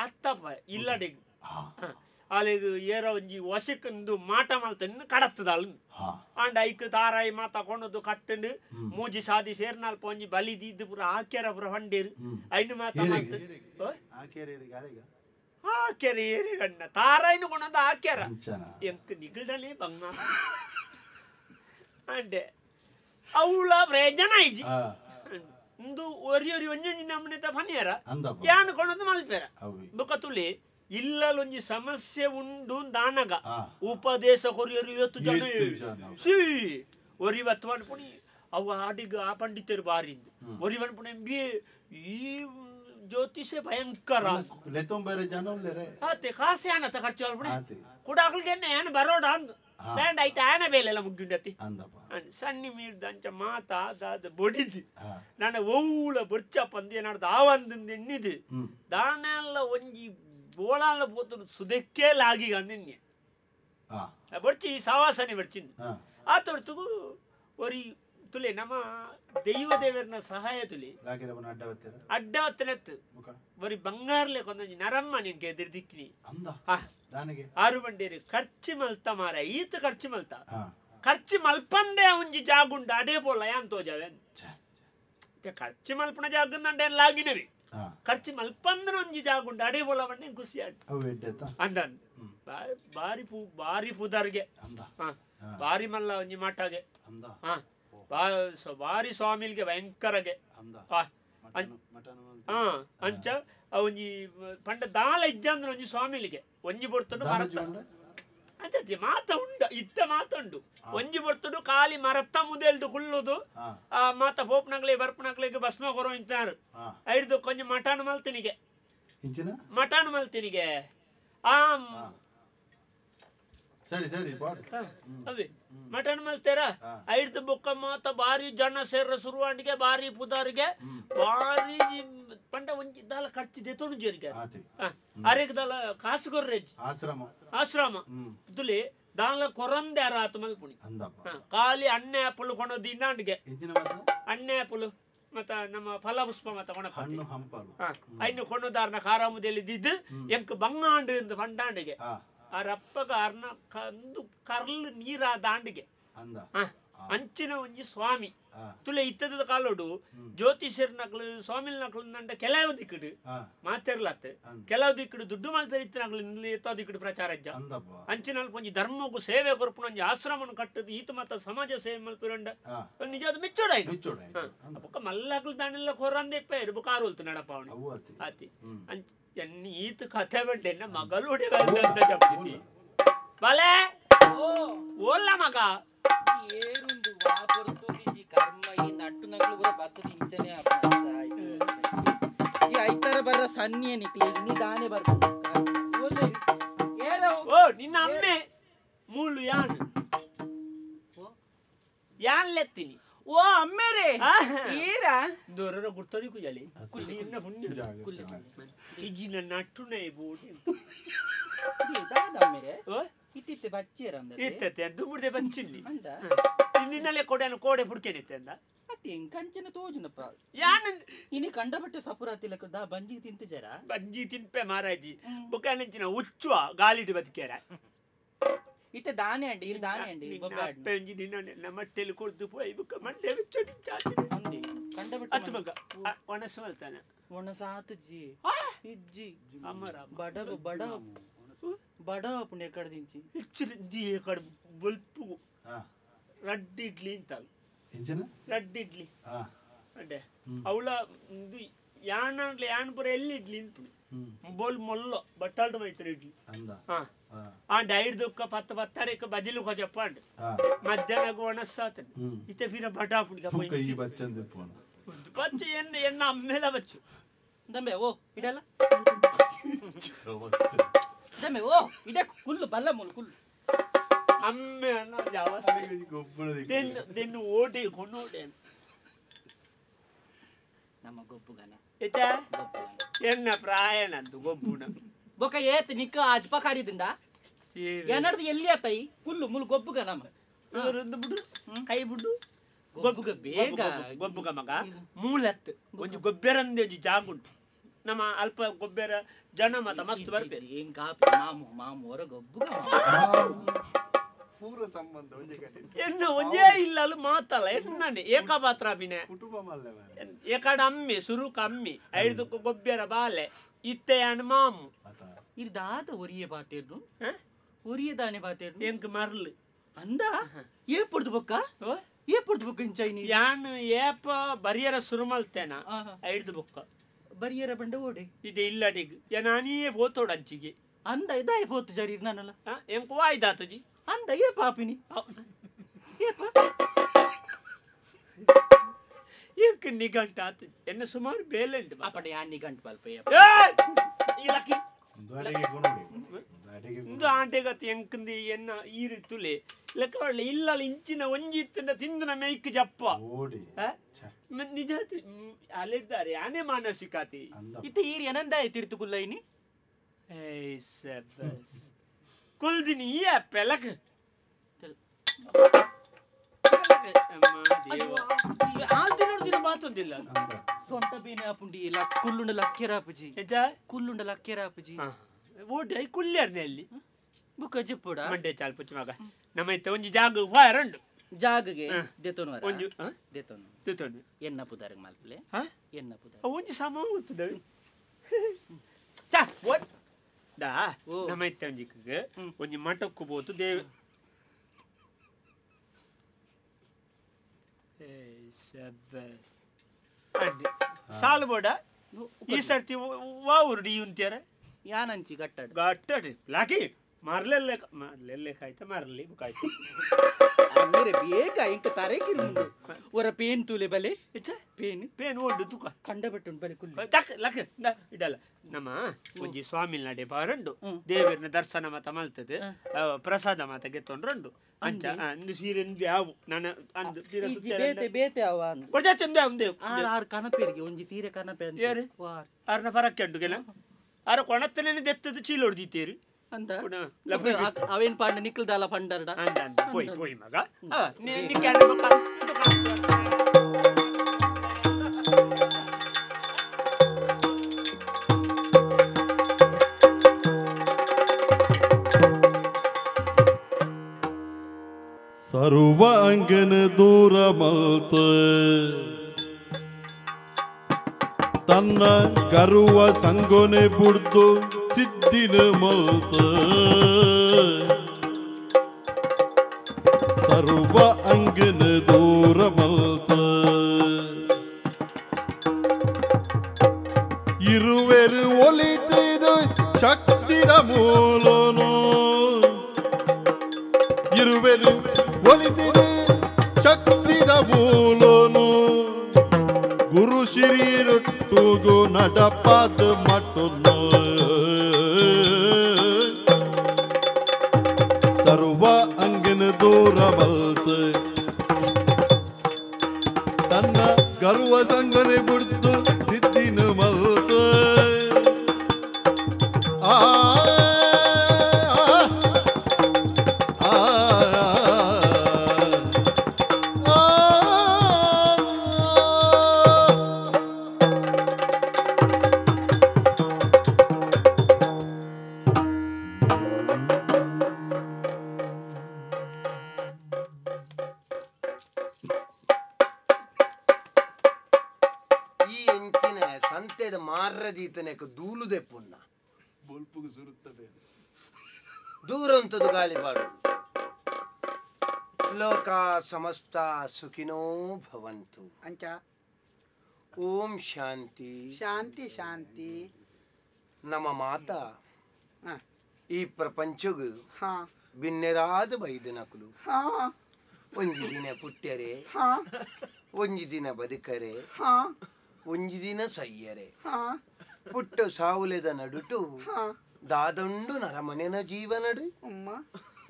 ಅತ್ತಪ್ಪ ಇಲ್ಲಡೆಗ್ ಅಲ್ಲಿಗೆ ಏರೋ ಒಂಜಿ ವಶಕ್ಕಂದು ಮಾಟ ಮಲ್ತನ್ನು ಕಡತ್ತದ ಅಲ್ ಅಂಡ್ ಐಕ್ ತಾರಾಯಿ ಮಾತ ಕೊಂಡದ್ದು ಕಟ್ಟಂಡು ಮೂಜಿ ಸಾದಿ ಸೇರ್ನಾಲ್ ಪೊಂಜಿ ಬಲಿದಿದ್ದು ಪುರ ಆಕ್ಯಾರ ಪುರ ಹೊಂಡೇರು ಐನು ಮಾತ ಮಲ್ತ ಆಕ್ಯಾರ ಏರಿ ಗಣ್ಣ ತಾರಾಯಿನ ಕೊಂಡದ್ದು ಆಕ್ಯಾರ ಎಂಕ್ ನಿಗಡಲೇ ಬಂಗ ಅಂಡೆ ಅವಳ ಪ್ರಯೋಜನ ಐಜಿ ಒಂದು ಒರಿ ಒಂಜೊಂಜಿ ನಮ್ಮನೆ ಫನಿಯರ ಯಾನ್ ಕೊಂಡದ್ದು ಮಲ್ಪೇರ ಬೊಕ್ಕ ತುಳಿ ಇಲ್ಲೊಂಜಿ ಸಮಸ್ಯೆ ಉಂಡು ದಾನಗ ಉಪದೇಶ ಕೊರಿಯರು 10 ಜನ ಒರಿವತ್ತು ಅನ್ಪುಣಿ ಅವು ಆಡಿಗ ಆ ಪಂಡಿತರು ಬಾರಿಂದು ಒರಿವನ್ಪುಣಿ ಈ ಜ್ಯೋತಿಷೆ ಭಯಂಕರ ಅತ್ತೆ ಕಾಸೆ ಆನತ ಖರ್ಚು ಅಲ್ಪುಣಿ ಕುಡಾಕ್ಲಿಗೆ ಏನ್ ಬರೋಡ ಅಂದ್ ಬ್ಯಾಂಡ್ ಆಯ್ತು ಆನ ಬೇಲೆಲ್ಲ ಮುಗ್ಗಿಂಡತಿ ಸಣ್ಣಿ ಮೀರ್ದಂಚ ಮಾತಾ ದಾದ ಬೊಡಿದು ನಾನು ಓವುಲ ಬೊರ್ಚ ಪಂದ್ಯ ನಡ್ದು ಆ ಒಂದು ಎಣ್ಣಿದು ದಾನೆಲ್ಲ ಒಂಜಿ ಬೋಳಾಲ ಪೋತು ಸುದಕ್ಕೆ ಲಾಗಿ ಗಂಡಿನ್ಯ ಬರ್ಚಿ ಸಾವಾಸನೆ ಬರ್ಚಿಂದು ಆ ತೊಡ್ತುಗು ಒರಿ ತುಲೆ ನಮ್ಮ ದೈವ ದೇವರನ ಸಹಾಯ ತುಲಿ ಅಡ್ಡವತ್ತನೆತ್ತು ಬರೀ ಬಂಗಾರಲೆ ಕೊಂದೊಂಜಿ ನರಮ್ಮ ನಿನ್ಗೆ ಎದುರು ದಿಕ್ಕಿನಿ 6 ಬಂಡೇರಿ ಖರ್ಚು ಮಲ್ತ ಮಾರ ಈತ ಖರ್ಚು ಮಲ್ತ ಖರ್ಚು ಮಲ್ಪಂದೆ ಒಂಜಿ ಜಾಗುಂಡ ಅಡೇ ಪೋಲ್ಲ ಯಾನ್ ತೋಜಾವೆ ಖರ್ಚು ಮಲ್ಪನ ಜಾಗಂದಂಡೆ ಲಾಗಿನವಿ ಖರ್ಚು ಮಲ್ಪಂದ್ರ ಒಂಜಿ ಜಾಗುಂಡ ಅಡೇ ಪೋಲ ಬಂಡೆ ಖುಷಿ ಅಂದ ಬಾರಿ ಪುದರ್ಗೆ ಬಾರಿ ಮಲ್ಲ ಒಂಜಿ ಮಠಗೆ ಬಾರಿ ಸ್ವಾಮಿಲ್ಗೆ ಭಯಂಕರಗೆ ಅಂಚ ಒಂಜಿ ಪಂಡ ದಾಲ ಇಜ್ಜಂದ್ರ ಒಂಜಿ ಸ್ವಾಮಿಲಿಗೆ ಒಂಜಿ ಬೊರ್ತುಡು ಅಂಚಿ ಮಾತ ಉಂಡ ಇತ್ತ ಮಾತ ಉಂಡು ಒಂಜಿ ಬೊರ್ತುಡು ಖಾಲಿ ಮರತ್ತ ಮುದೆಲ್ದು ಕುಲ್ಲುದು ಮಾತ ಪೋಪ್ನಗ್ಲೆ ಬರ್ಪನಗ್ಲಿಗೆ ಭಸ್ಮ ಕೊರೋ ಇಂತಾರು ಐದು ಕೊಂಚ ಮಠಾನ್ ಮಲ್ತಿನಿಗೆ ಸರಿ ಸರಿ ಅವೇ ಮಟನ್ ಮಲ್ತೇರ ಐದು ಬುಕ್ಕ ಮಾತ ಬಾರಿ ಜನ ಸೇರ ಶುರುವಾಂಡಿಗೆ ಬಾರಿ ಪುದಾರಿಗೆ ಬಾರಿ ಪಂಡ ಒಂಜಿ ದಾಲ ಖರ್ಚಿದೆ ತೊಣಜರಿಗೆ ಅರೆಗ್ ದಾಲ ಕಾಸು ಕೊರ್ರೆಜ್ ಆಶ್ರಮ ತುಲಿ ದಾಲ ಕೊರಂದೆ ಅರಾತು ಮಲ್ಪುಣಿ ಖಾಲಿ ಅಣ್ಣೆ ಆಪಲ್ ಕೊಣೋದು ಇನ್ನಂಡಿಗೆ ಅಣ್ಣೆ ಆಪಲ್ ಮತ್ತ ನಮ್ಮ ಫಲಪುಷ್ಪ ಮತ್ತ ಕೊಣಪಟ್ಟಿ ಐನು ಕೊಣದಾರ್ನ ಕಾರಾಮುದೆಲ್ಲಿದ್ದು ಎಂಕ್ ಬಂಗಾಂಡು ಎಂದು ಪಂಡಾಂಡಿಗೆ ಆ ರಪ್ಪಗ ಅರ್ನ ಕಂದು ಕರ್ಲು ನೀರ ದಾಂಡಿಗೆ ಅಂಚಿನ ಒಂಜಿ ಸ್ವಾಮಿ ತುಲೆ ಇತ್ತದ ಕಾಲೋಡು ಜ್ಯೋತಿಷರ್ ನಕ್ಲು ಸ್ವಾಮಿಲ್ ನಕ್ಲು ನಂಡ ಕೆಲವು ದಿಕ್ಕಡು ಮಾತೆರ್ಲತ್ತೆ ಕೆಲವು ದಿಕ್ಕಡು ದುಡ್ಡು ಮಲ್ಪೆರಿತ್ತ ನಕ್ಲು ಎತ್ತೋ ದಿಕ್ಕಡು ಪ್ರಚಾರ ಇಜ್ಜ ಅಂಚಿನಲ್ಲಿ ಒಂಜಿ ಧರ್ಮಗೂ ಸೇವೆ ಕೊರ್ಪುನ ಒಂಜಿ ಆಶ್ರಮನ ಕಟ್ಟದು ಈತ ಮತ್ತ ಸಮಾಜ ಸೇವೆ ಮಲ್ಪಿರಂಡ ನಿಜವಾದ ಮೆಚ್ಚೋಡಾಯ್ತು ಬೊಕ್ಕ ಮಲ್ಲಕ್ಲು ದಾನೆಲ್ಲ ಕೊರಂದೆ ಇಪ್ಪ ಬುಕ್ಕ ಆರೋಲ್ತು ನಡಪ ಅವನು ಆತಿ ಎನ್ನಿ ಈತ ಕಥೆ ಬಂಡೆನ್ನ ಮಗಳು ಹೊಡೆಗಂತ ಜಪ್ತಿ ಬಲೆ ಓಲ್ಲ ಮಗ ಏರುಂದು ವಾಪರ್ತು ಈ ಕರ್ಮ ಈ ನಟ್ಟು ನಗಳು ಬರ ಬತ್ತದ ಇಂಚನೆ ಈ ಐತರ ಬರ ಸನ್ನಿಯ ನಿಕ್ಲಿ ನೀ ದಾನೆ ಬರ್ಬೋದು ಓ ನಿನ್ನ ಅಮ್ಮೆ ಮೂಳು ಯಾನ್ ಲೆತ್ತೀನಿ ಓ ಅಮ್ಮೇರೆ ಈರ ದೊರರ ಗುರ್ತದಿ ಕುಜಲಿ ಕುಲ್ಲಿನ ಪುಣ್ಯ ಇಜಿನ ನಟ್ಟುನೆ ಬೋಡಿ ದಾದ ಅಮ್ಮೇರೆ ಇತ್ತಿತ್ತೆ ಬಚ್ಚೇರ ಅಂದ್ರೆ ಇತ್ತತೆ ದುಬುರ್ದೆ ಬಂಚಿಲ್ಲಿ ಅಂದ ಇನ್ನಿನಲೆ ಕೋಡೆನ ಕೋಡೆ ಪುಡ್ಕೆನಿತ್ತೆ ಅಂದ ಅತ್ತೆ ಕಂಚನ ತೋಜನಪ್ಪ ಯಾನ ಇನಿ ಕಂಡಬಟ್ಟೆ ಸಪುರಾತಿಲಕ ದಾ ಬಂಜಿ ತಿಂತ ಜರ ಬಂಜಿ ತಿನ್ಪೆ ಮಾರಾಜಿ ಬುಕಾನಂಚಿನ ಉಚ್ಚುವ ಗಾಲಿಡಿ ಬದುಕೇರ ಇತ್ತೆ ದಾನೆ ಅಂಡಿ ಇಲ್ಲಿ ದಾನೆ ಅಂಡಿ ಬೊಬ್ಬಾಡಿ ಪೆಂಜಿ ದಿನ ನಮ್ಮಟ್ಟೆಲಿ ಕೊಡ್ದು ಪೋಯ್ ಬುಕ ಮಂಡೆ ವಿಚ್ಚಡಿ ಚಾಚಿ ಅಂದಿ ಕಂಡಬಟ್ಟೆ ಅತ್ತು ಮಗ ಒಣಸು ಮಲ್ತಾನೆ ಒಣಸಾತ ಜಿ ಇಜ್ಜಿ ಅಮರ ಬಡ ಪುಣ್ಯ ಕಡ್ದಿಂಚಿ ಇಚ್ಚಿ ಕಡ್ ಬಲ್ಪು ರಡ್ಡಿ ಇಡ್ಲಿ ಅಂತಲ್ಲ ರಡ್ಡಿ ಇಡ್ಲಿ ಅಡ್ಡೆ ಅವಳ ಯಾನ್ ಪುರ ಎಲ್ಲಿ ಇಡ್ಲಿ ಅಂತ ಬೋಲ್ ಮೊಲ್ಲ ಬಟ್ಟಾಲ್ದ ಮೈತ್ರಿ ಇಡ್ಲಿ ಆಂಡ ಐಡ್ದುಕ್ಕ ಪತ್ತಾರೆಕ ಬಜಿಲು ಕೊಜಪ್ಪಾಂಡ್ ಮಧ್ಯಾಹ್ನ ಗೋಣಸ್ಸಾತ ಇತ್ತೆ ಫಿರ ಬಟಾಪುಡಿದ ಈ ಬಚ್ಚಂದೆ ಪೋಣ ಬಚ್ಚು ಎನ್ನ ಅಮ್ಮೆಲ ಬಚ್ಚು ದಮ್ಮೆ ಓ ಇಡಲ್ಲ ದಮ್ಮೆ ಓ ಇಡ ಕುಲ್ಲು ಬಲ್ಲ ಮೂಲ ಕುಲ್ಲು ಅಮ್ಮೆ ಅನ್ನ ಜಾವಸ್ತಿ ದೆನ್ನು ಓಡಿ ಕೊನೋಡೆ ನಮ್ಮ ಗೊಬ್ಬುಗನ ಇತ ಎನ್ನ ಪ್ರಾಯನಂದು ಗೊಬ್ಬುನ ಬೊಕ ಏತ್ ನಿಕ್ಕ ಆಜ್ ಪಕಾರಿದಿಂದ ಏನರ್ದು ಎಲ್ಲಿ ಆತೈ ಕುಲ್ಲು ಮುಲ್ ಗೊಬ್ಬುಗ ನಮ್ಮ ಇವರೊಂದು ಬಿಡು ಕೈ ಬಿಡು ಗೊಬ್ಬುಗ ಬೇಗ ಗೊಬ್ಬುಗ ಮಗ ಮೂಲತ್ ಒಂಜಿ ಗೊಬ್ಬೆರಂದೆ ಒಂಜಿ ಜಾಗುಂಟು ನಮ್ಮ ಅಲ್ಪ ಗೊಬ್ಬೆರ ಜನ ಮತ ಮಸ್ತ್ ಬರ್ಬೇಕು ಏನ್ ಕಾಪಿ ಮಾಮು ಮಾಮು ಹೊರ ಗೊಬ್ಬುಗ ಪೂರ ಸಂಬಂಧ ಒಂದೇ ಕಡೆ ಎನ್ನ ಒಂದೇ ಇಲ್ಲಲು ಮಾತಲ್ಲ ಎನ್ನನೆ ಏಕಪಾತ್ರ ಅಭಿನಯ ಕುಟುಂಬ ಮಲ್ಲೆ ಮಾರೆ ಏಕಡ ಅಮ್ಮಿ ಸುರು ಕಮ್ಮಿ ಐದಕ್ಕೆ ಗೊಬ್ಬೆರ ಬಾಲೆ ಇತ್ತೆ ಅನ್ ಮಾಮು ಇದು ದಾದ ಒರಿಯ ಬಾತೇರ್ನು ಒರಿಯ ದಾಣೆ ಬಾತೇರ್ನು ಎಂಕ್ ಮರ್ಲು ಅಂದ ಏ ಪಡ್ದು ಬೊಕ್ಕ ಏ ಪಡ್ದು ಬೊಕ್ಕ ಇಂಚೈನಿ ಯಾನ್ ಏಪ ಬರಿಯರ ಸುರುಮಲ್ತೇನ ಐದು ಬೊಕ್ಕ ಬರಿಯರ ಬಂಡ ಓಡೆ ಇದೆ ಇಲ್ಲಡಿಗ್ ನಾನಿಯೇ ಬೋತೋಡ ಅಂಚಿಗೆ ಅಂದ ಇದಾಯ ಪೋತು ಜರಿ ನಾನಲ್ಲ ಎಂಕ್ ವಾಯ್ದಾತಜಿ ಅಂದ ಏ ಪಾಪಿನಿ ಏಪ ಎಂಕ್ ನಿಗಂಟ ಆತ ಎನ್ನ ಸುಮಾರು ಬೇಲೆಂಡ್ ಅಪಡ ಯಾ ನಿಗಂಟ್ ಬಲ್ಪ ಇಲಕಿ ದಾಡಿಗೆ ಕೊನೋಡಿ ದಾಡಿಗೆ ಇಂದು ಆಂಟೆಗತಿ ಎಂಕಂದಿ ಎನ್ನ ಈರಿ ತುಲೆ ಲೆಕ್ಕ ಒಳ್ಳೆ ಇಲ್ಲಲ್ಲ ಇಂಚಿನ ಒಂಜಿತ್ತಿನ ತಿಂದನ ಮೇಯ್ಕ್ ಜಪ್ಪ ಓಡಿ ನಿಜ ಅಲ್ಲಿದ್ದಾರೆ ಆನೆ ಮಾನಸಿಕತೆ ಇತ್ತ ಈರಿ ಏನಂದ ತಿರ್ತು ಕುಲ್ಲೈನಿ ಏಯ್ ಸಬಸ್ ಕುಲ್ದಿನಿ ಈ ಪೆಲಕ್ ಆಲ್ದಿನ ಮಾತೊಂದಿಲ್ಲ ಸೊಂಟ ಬೇನೆ ಆಪುಂಡಿ ಕುಲ್ಲುಂಡ ಲಕ್ಕೆರಾಪುಜಿ ಕುಲ್ಲುಂಡ ಲಕ್ಕೆರಾಪುಜಿ ಓಡಿ ಐ ಕುಲ್ಯರ್ನೆ ಅಲ್ಲಿ ಬುಕ್ಕ ಜಿಪ್ಪುಡ ಮಂಡೆ ಚಾಲ್ ಪುಚ್ಚ ಮಗ ನಮ್ಮೈತೆ ಒಂಜಿ ಜಾಗ ವಾರಂಡು ಜಾಗಗೆ ದೇತೋನು ಒಂಜು ದೇತೋನು ತಿತ್ತೊಂದು ಎನ್ನ ಪುದಾರಗ್ ಮಲ್ಪಲೆ ಎನ್ನ ಪುದಾರ ಒಂಜಿ ಸಮ ಹೋಗ್ತದೆ ಚಾ ಓದ್ ದಾ ನಮ್ಮೈತೆ ಒಂಜಿಗೆ ಒಂಜಿ ಮಠಕ್ಕೂ ಬೋತು ದೇವ ಸಬಸ್ ಅಡ್ಡಿ ಸಾಲು ಬೋಡ ಈ ಸರ್ತಿ ವಾ ಉರ್ಡಿ ಅಂತ್ಯಾರ ಯಾನಂಚಿ ಗಟ್ಟಾಡ ಗಟ್ಟಡಿ ಲಾಕಿ ಮರ್ಲೆಲ್ಲೆ ಕಾಯ್ತ ಮರ್ಲಿ ಕಾಯ್ತು ಅಂದ್ರೆ ಬೇಗ ಇಂಕ ತರೇಕಿರು ಮುಂಡು ಒರ ಪೇನ್ ತೂಲೆ ಬಲೆ ಪೇನ್ ಒಡ್ಡು ತುಕ ಕಂಡ ಬಟ್ಟುನ್ ಬಲೆ ಕುಲ್ಲಿ ದಕ್ ಲಕ್ ಇಡಲ್ಲ ನಮ್ಮ ಒಂಜಿ ಸ್ವಾಮಿ ನಡೆ ಬಾರಂಡು ದೇವರನ ದರ್ಶನ ಮತ ಮಲ್ತದೆ ಪ್ರಸಾದ ಮತ ಗೆತ್ತೊಂಡ್ರಂಡು ಅಂಚ ಅಂದು ಸೀರೆ ಯಾವು ನಾನು ಅಂದು ಬೇತೆ ಬೇತೆ ಅವ ಕೊಜ ಚಂದ ಒಂದೇ ಆರ್ ಕನಪೇರಿಗೆ ಒಂಜಿ ಸೀರೆ ಕನಪೆ ಅಂತ ಯಾರು ಆರ್ನ ಫರಕ್ಕೆ ಉಂಟುಗೆಲ್ಲ ಆರ ಕೊಣತ್ತನೇ ದೆತ್ತದ ಚೀಲ ಹೊಡ್ದಿತ್ತೇರಿ ಅಂತ ಅವೇನ್ ಪಾಂಡ ನಿಕ್ಕಲ್ದಲ್ಲ ಪಂಡರ್ಡ ಅಂದ ಪೋಯ್ ಮಗ ಸರ್ವ ಅಂಗನ ದೂರ ಮಲ್ತ ತನ್ನ ಕರುವ ಸಂಗೊನೆ ಬುಡ್ದು ಸಿದ್ದಿನ ಮಲ್ತ ಸರ್ವ ಅಂಗನ ದೂರ ಮಲ್ತ ಇರುವೆರು ಒಲಿತಿದು ಶಕ್ತಿದ ಮೂಲನು ಇರುವೆರು ಒಲಿತಿದು ಶಕ್ತಿದ ಮೂಲನು ಗುರು ಶಿರೀರೊಟ್ಟುಗು ನಡಪಾದ ಮಟನು ಸರ್ವ ಅಂಗನ ದೂರ ಮಲ್ತ ತನ್ನ ಗರ್ವ ಸಂಗನೆ ಬಿಡ್ತು ಸಿದ್ದಿನ ಮಲ್ತ ಆ ದೂಲುದೆ ಪುಣ್ಣ ಬೊಲ್ಪುಗು ಸುರುತ್ತದೆ ದೂರ ಅಂತದು ಗಾಳಿ ಬಾಡು ಲೋಕ ಸಮಸ್ತ ಸುಖಿನೋ ಭವಂತು ಅಂಚ ಓಂ ಶಾಂತಿ ಶಾಂತಿ ಶಾಂತಿ ನಮ್ಮ ಮಾತಾ ಈ ಪ್ರಪಂಚಗು ಹಾ ಬಿನ್ನೆರಾದ ಬೈದನಕಲು ಹಾ ಒಂಜಿ ದಿನ ಪುಟ್ಟ್ಯರೆ ಹಾ ಒಂಜಿ ದಿನ ಬದುಕರೆ ಹಾ ಒಂಜಿ ದಿನ ಸಯ್ಯರೆ ಹಾ ಪುಟ್ಟ ಸಾವುಲೆದ ನಡುಟು ಹಾ ದಾದಂಡು ನರಮನೆನ ಜೀವನಡು ಅಮ್ಮ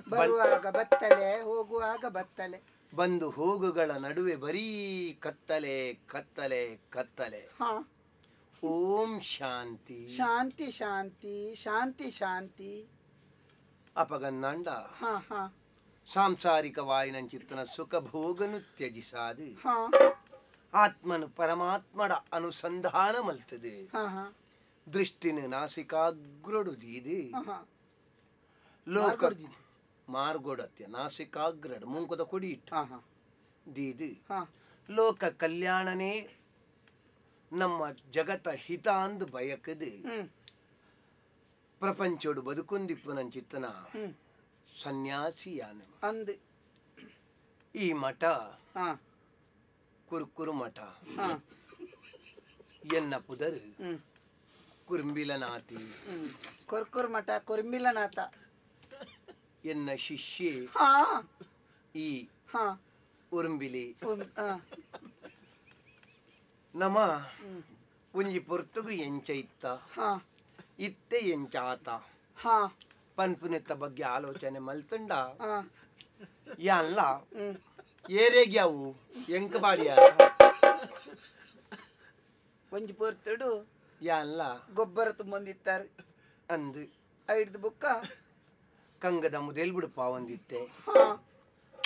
ಬರುವಾಗ ಬತ್ತಲೆ ಹೋಗುವಾಗ ಬತ್ತಲೆ ಬಂದು ಹೋಗುಗಳ ನಡುವೆ ಬರೀ ಕತ್ತಲೆ ಕತ್ತಲೆ ಕತ್ತಲೆ ಹಾ ಓಂ ಶಾಂತಿ ಶಾಂತಿ ಶಾಂತಿ ಶಾಂತಿ ಶಾಂತಿ ಅಪಗನ್ನಾಂಡ ಹಾ ಹಾ ಸಾಂಸಾರಿಕವಾಯಿನಂಚಿತ್ತನ ಸುಖ ಭೋಗನು ತ್ಯಜಿಸಾದು ಹಾ ಆತ್ಮನು ಪರಮಾತ್ಮಡ ಅನುಸಂಧಾನ ಮಲ್ತದೆ ಹಾ ಹಾ ದೃಷ್ಟಿನ ನಾಸಿಕಾಗ್ರಡು ದೀದಿ ಹಾ ಲೋಕ ಮಾರ್ಗೊಡತ್ಯ ನಾಸಿಕಾಗ್ರಡು ಮುಂಕುದ ಕೊಡಿ ಇಟ್ಟು ಹಾ ಹಾ ದೀದಿ ಹಾ ಲೋಕ ಕಲ್ಯಾಣನೇ ನಮ್ಮ ಜಗತ ಹಿತ ಅಂದು ಬಯಕದೆ ಪ್ರಪಂಚೋಡು ಬದುಕುಂದಿಪ್ಪು ನಂಚಿತ್ತನ ಸನ್ಯಾಸಿಯಾನ ಅಂದ್ ಈ ಮಠ ಹಾ ಕುರುಕುರು ಮಠ ಹಾ ಎನ್ನ ಪುದರು ಕುರುಂಬಿಲನಾತಿ ಕೊರ್ಕುರ್ ಮಠ ಕೊರ್ಮಿಲನಾಥ ಎನ್ನ ಶಿಷ್ಯೆ ಹಾ ಈ ಹಾ ಉರುಂಬಿಲಿ ಹಾ ನಮ ಒಂಜಿ ಪೊರ್ತುಗು ಎಂಚ ಇತ್ತ ಹಾ ಇತ್ತೆ ಎಂಚಾತ ಹಾ ಪನ್ಪುನೆತ್ತ ಬಗ್ಗೆ ಆಲೋಚನೆ ಮಲ್ತಂಡ ಹಾ ಯಾನ್ಲ ಏರೇಗ್ಯಾವು ಎಂಕ ಬಾಡಿಯ ಒಂಜಿ ಪೊರ್ತುಡು ಯಾನ್ಲ ಗೊಬ್ಬರ ತುಂಬೊಂದಿತ್ತಾರೆ ಅಂದು ಐಡ್ದು ಬುಕ್ಕ ಕಂಗದ ಮುದೇಲ್ ಬಿಡುಪ ಒಂದಿತ್ತೆ ಹಾ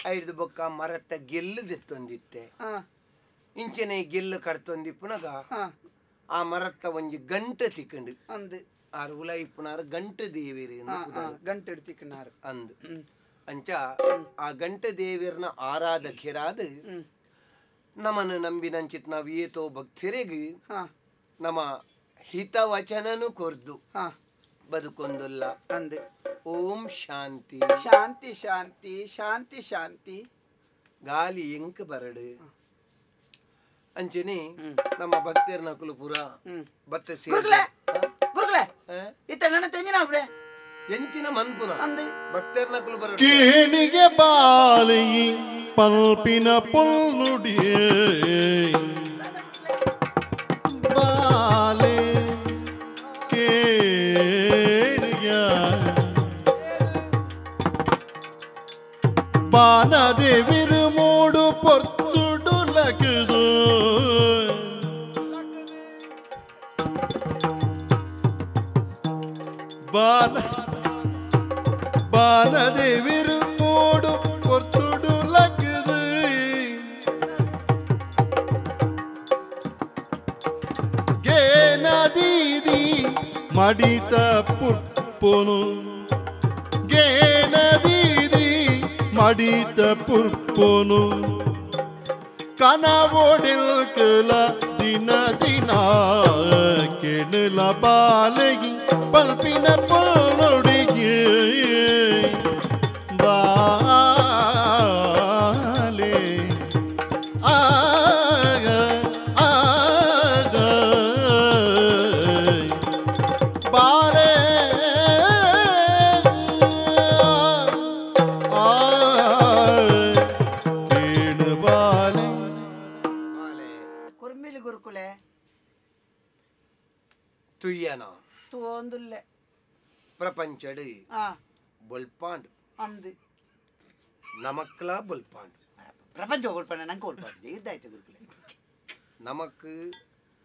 ಐಡ್ದು ಬೊಕ್ಕ ಮರತ್ತ ಗೆಲ್ಲು ದೆತ್ತೊಂದಿತ್ತೆ ಹಾ ಇಂಚನೆ ಗೆಲ್ಲು ಕಡ್ತೊಂದಿಪ್ಪುನಗ ಹಾ ಆ ಮರತ್ತ ಒಂಜಿ ಗಂಟೆ ತಿಕ್ಕಂಡು ಅಂದ್ ಆರು ಉಲ ಇಪ್ಪುನಾರು ಗಂಟೆ ದೇವೇರಿ ಗಂಟೆ ಇಡ್ತಿಕ್ಕನಾರು ಅಂದು ಅಂಚ ಆ ಗಂಟೆ ದೇವಿಯರ್ನ ಆರಾಧಕ್ಯರಾದ ನಮ್ಮನ್ನು ನಂಬಿನಂಚಿತ್ ನಾವು ಏತೋ ಭಕ್ತಿರೆಗ್ ಹಾ ನಮ್ಮ ಹಿತವಚನನು ಕೊರ್ದು ಹಾ ಬದುಕೊಂದುಲ್ಲ ಅಂದ್ ಓಂ ಶಾಂತಿ ಶಾಂತಿ ಶಾಂತಿ ಶಾಂತಿ ಶಾಂತಿ ಗಾಲಿ ಎಂಕ ಬರಡು ಅಂಚನೆ ನಮ್ಮ ಭಕ್ತಿಯರ್ನ ಕುಲಪುರ ಬತ್ತ ಗುರುಗಳೇ ಗುರುಗಳೇ ಇತ್ತ ನನ್ನ ತೆಂಗಿನ ಬಿಡೆ ಎಂಚಿನ ಮನ್ಪುನ ಅಂದ್ ಭಕ್ತಿಯರ್ನ ಕುಲಪುರ ಕೇಣಿಗೆ ಬಾಲಿ ಪಲ್ಪಿನ ಪುಲ್ನುಡಿಯೇ ಬಾಲೆ ಕೇಣಿಯ ಬಾನದೆ ವಿರುಮೂಡು ಪೊರ್ತುಡು ಲಗದು ಬಾನದೆ ವಿರುಮೂಡು ಪೊರ್ತುಡು ಲಗದು ಗೇನದೀದಿ ಮಡಿತ ಪುಪ್ಪನು ಗೇನದೀದಿ ಮಡಿತ ಪುಪ್ಪನು ಕನವೊಡಿಲ್ ಕಲ ದಿನ ದಿನ ಕೆಣಲ ಬಾಲಗಿ ಪಲ್ಪಿನ ಪೊಲೊಡಿಗೆ ಬಾಲೆ ಆಗ ಆಗ ಬಾಲೆ ಕೇಳು ಬಾಲೆ ಕುರ್ಮಿಲಿ ಗುರುಕುಲೆ ತುಯ್ಯನ ತೋಂದುಲ್ಲೆ ಪ್ರಪಂಚಡು ಹಾ ಬೊಲ್ಪಾಂಡು ಅಂದ್ ನಮಕ್ಲ ಬೊಲ್ಪಾಂಡು ಪ್ರಪಂಚ ಹೋಗ್ಬಿಡ್ಪಾನೆ ನಂಗೆ ಹೋಗ್ಬಾರ್ದು ಇದ್ದಾಯ್ತು ಗುರುಕುಲೆ ನಮಕ್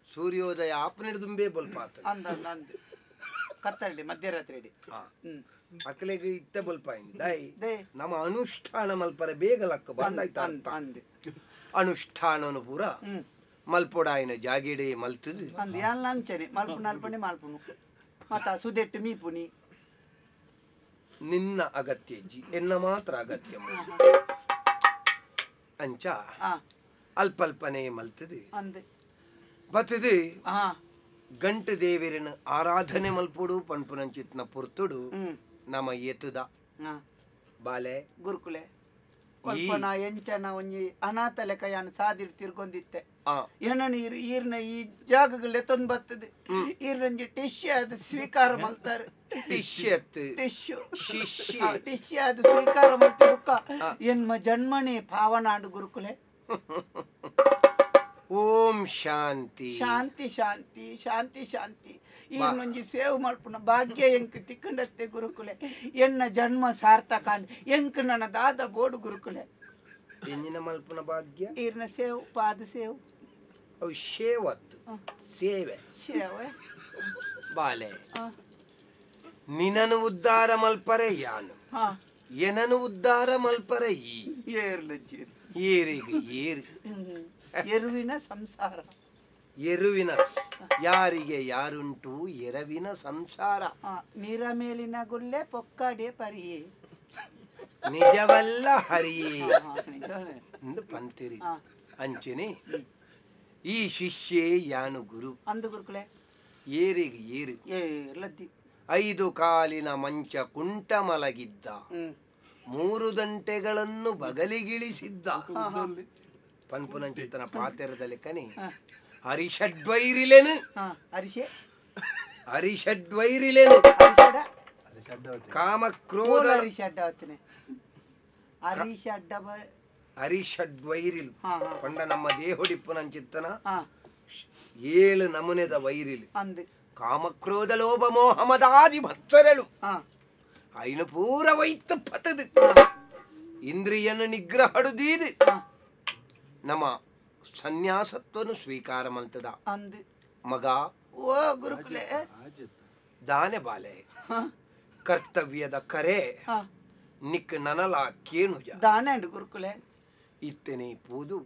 ಸೂರ್ಯೋದಯ ಆಪನಿಡ್ದುಂಬೇ ಬೊಲ್ಪಾತ ಅಂದ್ ಅಂದ್ ಅಂದ್ ಕತ್ತಳ್ಳಿ ಮಧ್ಯರಾತ್ರಿ ಇಡಿ ಅಕಲೆಗೆ ಇತ್ತೆ ಬೊಲ್ಪಾಯಿಂದು ದೈ ದೇ ನಮ್ಮ ಅನುಷ್ಠಾನ ಮಲ್ಪರ ಬೇಗ ಲಕ್ಕ ಬಂದಾಯ್ತ ಅಂದ್ ಅಂದ್ ಅನುಷ್ಠಾನನು ಪೂರ ಮಲ್ಪೊಡಾಯಿನ ಜಾಗಿಡೆ ಮಲ್ತದು ಅಂದ್ ಯಾನ್ ಲಂಚನೆ ಮಲ್ಪು ನಲ್ಪನೆ ಮಲ್ಪುನು ಮತ್ತ ಸುದೆಟ್ಟು ಮೀಪುನಿ ನಿನ್ನ ಅಗತ್ಯ ಇಜ್ಜಿ ಎನ್ನ ಮಾತ್ರ ಅಗತ್ಯ ಅಂಚ ಹಾ ಅಲ್ಪಲ್ಪನೆ ಮಲ್ತದು ಅಂದ್ ಬತ್ತದು ಹಾ ಗಂಟೆ ದೇವಿರನ ಆರಾಧನೆ ಮಲ್ಪುಡು ಪನ್ಪುನಂಚಿತ್ನ ಪುರ್ತುಡು ನಮ್ಮ ಎತ್ತುದ ಹಾ ಬಾಲೆ ಗುರುಕುಲೆ ಒಲ್ಪನ ಎಂಚನ ಒಂಜಿ ಅನಾಥ ಲೆಕ್ಕ ಯಾನ್ ಸಾದಿರ್ ತಿರ್ಗೊಂದಿತ್ತೆ ಏನನ ಈರ್ನ ಈ ಜಾಗಗಳೇ ತಂದು ಬರ್ತದೆ ಈರ್ನಂಜಿ ಟಿಶ್ಯೂ ಅದು ಸ್ವೀಕಾರ ಮಾಡ್ತಾರೆ ಟಿಶ್ಯೂ ಅದು ಸ್ವೀಕಾರ ಮಾಡ್ತಿ ಬುಕ್ಕ ಎನ್ಮ ಜನ್ಮನಿ ಪಾವನಾಡು ಗುರುಕುಲೆ ಓಂ ಶಾಂತಿ ಶಾಂತಿ ಶಾಂತಿ ಶಾಂತಿ ಶಾಂತಿ ಈರ್ನೊಂಜಿ ಸೇವ್ ಮಲ್ಪುನ ಭಾಗ್ಯ ಎಂಕ್ ತಿಕ್ಕಂಡತ್ತೆ ಗುರುಕುಲೆ ಎನ್ನ ಜನ್ಮ ಸಾರ್ಥಕ ಎಂಕ್ ನನ್ನ ದಾದ ಬೋಡು ಗುರುಕುಲೆ ಎಂಜಿನ ಮಲ್ಪುನ ಭಾಗ್ಯ ಈರ್ನ ಸೇವ್ ಪಾದ ಸೇವ್ ಅವು ಶೇವತ್ತು ಸೇವೆ ಸೇವೆ ಬಾಲೆ ನಿನನು ಉದ್ಧಾರ ಮಲ್ಪರೆ ಯಾನು ಎನನು ಉದ್ಧಾರ ಮಲ್ಪರೆ ಈ ಏರಿಗೆ ಏರಿ ಎರುವಿನ ಸಂಸಾರ ಎರುವಿನ ಯಾರಿಗೆ ಯಾರುಂಟು ಎರವಿನ ಸಂಸಾರ ನೀರ ಮೇಲಿನ ಗುಲ್ಲೆ ಪೊಕ್ಕಾಡೆ ಪರಿಯೇ ನಿಜವಲ್ಲ ಹರಿಯೇ ಎಂದು ಪಂತಿರಿ ಅಂಚನೆ ಈ ಶಿಷ್ಯೆ ಯಾನು ಗುರು ಅಂದು ಗುರುಕುಲೆ ಏರಿಗೆ ಏರು ಏರ್ಲದ್ದಿ 5 ಕಾಲಿನ ಮಂಚ ಕುಂಟ ಮಲಗಿದ್ದ 3 ದಂಟೆಗಳನ್ನು ಬಗಲಿಗಿಳಿಸಿದ್ದ ಪನ್ಪುನಂಚಿತನ ಪಾತೆರದಲ್ಲಿ ಕನಿ ಹರಿಷಡ್ವೈರಿಲೆನು ಹರಿಷಡ್ವೈರಿಲೆನು ಕಾಮಕ್ರೋಧ ಹರಿಷಡ್ವೈರಿಲು ಪಂಡ ನಮ್ಮ ದೇಹೊಡಿಪ್ಪುನಂಚಿತ್ತನ 7 ನಮೂನೆದ ವೈರಿಲು ಕಾಮಕ್ರೋಧ ಲೋಭ ಮೋಹ ಮದಾದಿ ಮತ್ಸರಲು ಐನು ಪೂರ ವೈತ್ತು ಪತದು ಇಂದ್ರಿಯನ ನಿಗ್ರಹಡುದೀದು ನಮ್ಮ ಸನ್ಯಾಸತ್ವನು ಸ್ವೀಕಾರ ಮಲ್ತದ ಮಗ ಓ ಗುರುಕುಲೆ ದಾನೆ ಬಾಲೆ ಕರ್ತವ್ಯದ ಕರೆ ನಿಕ್ ನನಲ ಕೇಣುಜ ದಾನೆ ಗುರುಕುಲೆ ಇತ್ತನೆ ಪೂದು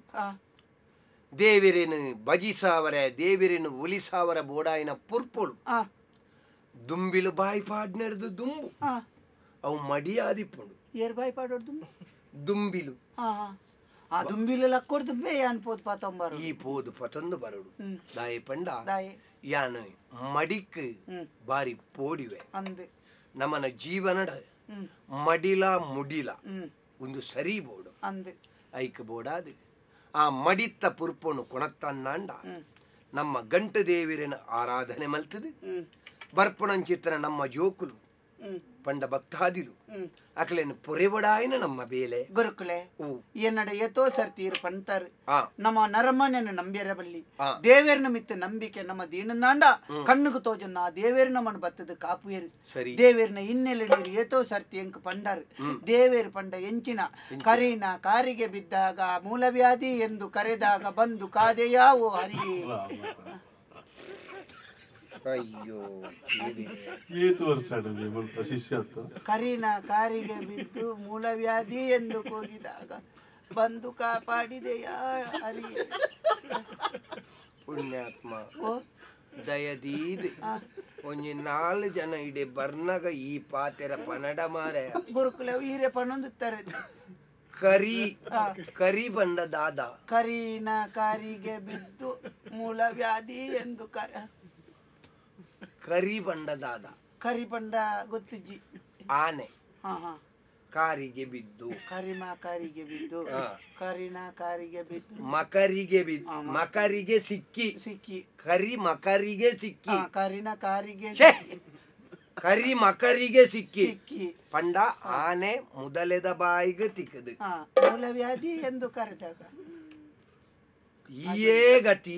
ದೇವಿರೇನು ಬಜಿಸಾವರೆ ದೇವಿರೇನು ಒಲಿಸಾವರ ಬೋಡಾಯಿನ ಪುರ್ಪುಳು ದುಂಬಿಲು ಬಾಯಿ ಪಾಡ್ನೆಡ್ದು ದುಂಬು ಅವು ಮಡಿಯಾದಿಪ್ಪುಂಡು ಏರ್ ಬಾಯಿ ಪಾಡೋದು ದುಂಬಿಲು ಆ ದುಂಬಿಲೆಲ್ಲ ಕೊಡ್ದು ಬೇ ಯಾನ್ ಪೋದು ಪತೊಂಬರು ಈ ಪೋದು ಪತೊಂದು ಬರಡು ದಾಯಿ ಪಂಡ ಯಾನು ಮಡಿಕ್ ಬಾರಿ ಪೋಡಿವೆ ಅಂದೆ ನಮ್ಮನ ಜೀವನಡ ಮಡಿಲ ಮುಡಿಲ ಒಂದು ಸರಿ ಬೋಡು ಅಂದೆ ಐಕ್ ಬೋಡಾದು ಆ ಮಡಿತ್ತ ಪುರ್ಪೊನು ಕೊಣತ್ತನ್ನಾಂಡ ನಮ್ಮ ಗಂಟು ದೇವಿರನ ಆರಾಧನೆ ಮಲ್ತದು ಬರ್ಪುಣಂಚಿತ್ತನ ನಮ್ಮ ಜೋಕುಲು ಪಂಡ ಭಕ್ತಾದಿಲು ಅಕಲೇನು ಪೊರೆಬಡಾಯಿನ ನಮ್ಮ ಬೇಲೆ ಗುರುಕುಲೆ ಏನಡ ಎತೋ ಸರ್ತೀರ್ ಪಂತರ್ ನಮ್ಮ ನರಮನೆಯನ್ನು ನಂಬಿಯರ ಬಲ್ಲಿ ದೇವೇರ್ನ ಮಿತ್ತ ನಂಬಿಕೆ ನಮ್ಮ ದೀನಂದಾಂಡ ಕಣ್ಣುಗು ತೋಜನ್ನ ದೇವೇರ್ ನಮ್ಮನ್ನು ಬತ್ತದ ಕಾಪುಯರು ದೇವೇರ್ನ ಹಿನ್ನೆಲೆ ನೀರು ಏತೋ ಸರ್ತಿ ಎಂಕ್ ಪಂಡರ್ ದೇವೇರ್ ಪಂಡ ಎಂಚಿನ ಕರೀನ ಕಾರಿಗೆ ಬಿದ್ದಾಗ ಮೂಲವ್ಯಾಧಿ ಎಂದು ಕರೆದಾಗ ಬಂದು ಕಾದೆಯಾವೋ ಹರಿ ಅಯ್ಯೋ ಕರೀನ ಕಾರಿಗೆ ಬಿದ್ದು ಮೂಲವ್ಯಾಧಿ ಎಂದು ಕೂಗಿದಾಗ ಬಂದು ಕಾಪಾಡಿದೆಯಾ ಹರಿ ಪುಣ್ಯಾತ್ಮ ದಯದೀದ್ ಒಂಜಿ 4 ಜನ ಇಡೆ ಬರ್ನಾಗ ಈ ಪಾತೆರ ಪನಡ ಮಾರೆ ಗುರುಕುಲ ಹೀರೆ ಪಣೊಂದುತ್ತಾರೆ ಕರಿ ಬಂಡ ದಾದ ಕರೀನ ಕಾರಿಗೆ ಬಿದ್ದು ಮೂಲವ್ಯಾಧಿ ಎಂದು ಕರಿ ಬಂಡ ದಾದ ಕರಿ ಬಂಡ ಗೊತ್ತಿಜ್ಜಿ ಆನೆ ಕಾರಿಗೆ ಬಿದ್ದು ಕರಿಮ ಕಾರಿಗೆ ಬಿದ್ದು ಕರಿನ ಕಾರಿಗೆ ಬಿದ್ದು ಮಕರಿಗೆ ಸಿಕ್ಕಿ ಕರಿ ಮಕರಿಗೆ ಸಿಕ್ಕಿ ಕರಿನ ಕಾರಿಗೆ ಕರಿ ಮಕರಿಗೆ ಸಿಕ್ಕಿ ಪಂಡ ಆನೆ ಮುದಲೆದ ಬಾಯಿಗೆ ತಿಕ್ಕದು ಮೂಲವ್ಯಾಧಿ ಎಂದು ಕರೆದಾಗ ಈಯೇ ಗತಿ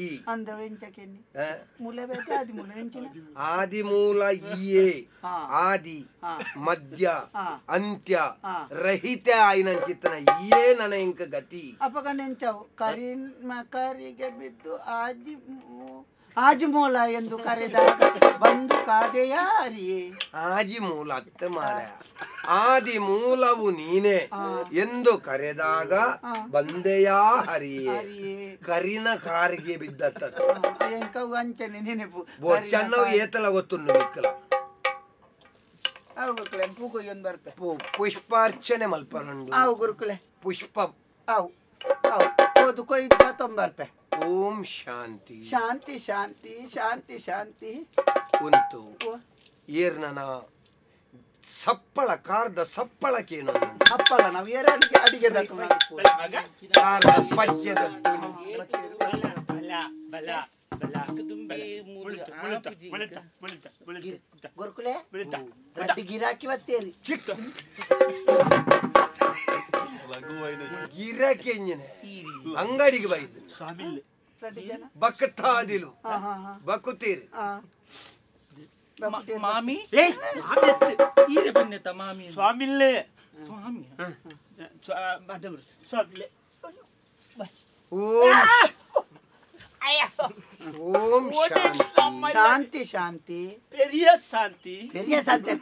ಆದಿ ಮೂಲ ಈಯೇ ಆದಿ ಮಧ್ಯ ಅಂತ್ಯ ರಹಿತ ಆಯ್ನಂಚಿತ್ತನ ಈಯೇ ನನ್ನ ಇಂಕ ಗತಿ ಅಪಗಣೆಂಚವು ಕರಿಗೆ ಬಿದ್ದು ಆಜಿ ಮೂಲ ಎಂದು ಕರೆದಾಗ ಬಂದು ಕಾದೆಯಾ ಹರಿಯೇ ಆಜಿ ಮೂಲ ಅತ್ತೆ ಮಾರ ಆದಿ ಮೂಲವು ನೀನೆ ಎಂದು ಕರೆದಾಗ ಬಂದೆಯಾ ಹರಿಯೇ ಕರಿನ ಕಾರಿಗೆ ಬಿದ್ದ ಅಂಚನೆ ನೆನಪು ಚೆನ್ನವು ಏತಲ ಗೊತ್ತುಂಡು ಮಿಕ್ಕಲ ಪೂಗೊಯ್ಯೊಂದು ಬರ್ಪೆ ಪುಷ್ಪಾರ್ಚನೆ ಮಲ್ಪರಂಡು ಅವು ಗುರುಕುಲೆ ಪುಷ್ಪ ಅವು ಓದು ಕೊಯ್ದು ತೊಂಬರ್ಪೆ ಓಂ ಶಾಂತಿ ಶಾಂತಿ ಶಾಂತಿ ಶಾಂತಿ ಶಾಂತಿ ಉಂಟು ಏರ್ನನ ಸಪ್ಪಳ ಕಾರದ ಸಪ್ಪಳಕ್ಕೇನು ಹಪ್ಪಳ ನಾವು ಎರಡು ಅಡಿಗೆ ಕಾರದ ಪಜ್ಯದ ಗುರುಕುಲೆ ರಡ್ಡಿ ಗಿರಾಕಿ ಬತ್ತೇರಿ ಗಿರಾಕಿ ಅಂಗಡಿಗೆ ಬೈದು ಬಕ್ಕತ್ತಾದಿಲು ಬಕ್ಕುತ್ತೀರಿ ಮಾಮಿ ಈರೆ ಬನ್ನೆತ ಮಾಮಿ ಸ್ವಾಮಿಲ್ಲೇ ಸ್ವಾಮಿ ಸ್ವಾಮಿಲ್ಲೇ ಓಂ ಶಾಂತಿ ಶಾಂತಿ ಪೆರಿಯ ಶಾಂತಿ ಪೆರಿಯ ಶಾಂತಿ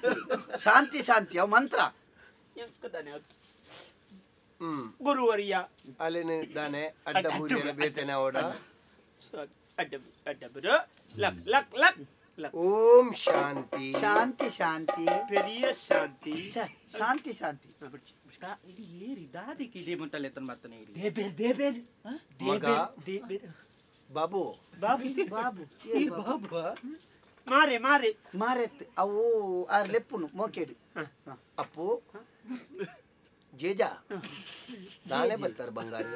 ಶಾಂತಿ ಶಾಂತಿ ಅವು ಮಂತ್ರ ಗುರುವರಿಯ ಅಲ್ಲಿನ ದಾನೆ ಅಡ್ಡ ಪೂಜೆನ ಬೇತೇನೆ ಅವಡ ಅಡ್ಡಬರು ಲಕ್ ಲಕ್ ಲಕ್ ಓಂ ಶಾಂತಿ ಶಾಂತಿ ಶಾಂತಿ ಪೆರಿಯ ಶಾಂತಿ ಶಾಂತಿ ಶಾಂತಿ ಇದು ಏರಿ ದಾದಿ ಕಿದೆ ಮುಂಟಲೆ ತನ್ ಮಾತನೆ ಇಲ್ಲಿ ದೇಬೇರ್ ದೇಬೇರ್ ಮಗ ದೇಬೇರ್ ಬಾಬು ಬಾಬು ಬಾಬು ಈ ಬಾಬಾ ಮಾರೆ ಮಾರೆ ಮಾರೆತ್ ಅವು ಆರ್ ಲೆಪ್ಪುನು ಮೋಕೇಡು ಅಪ್ಪು ಜೇಜ ದಾನೆ ಬರ್ತಾರೆ ಬಂಗಾರಿ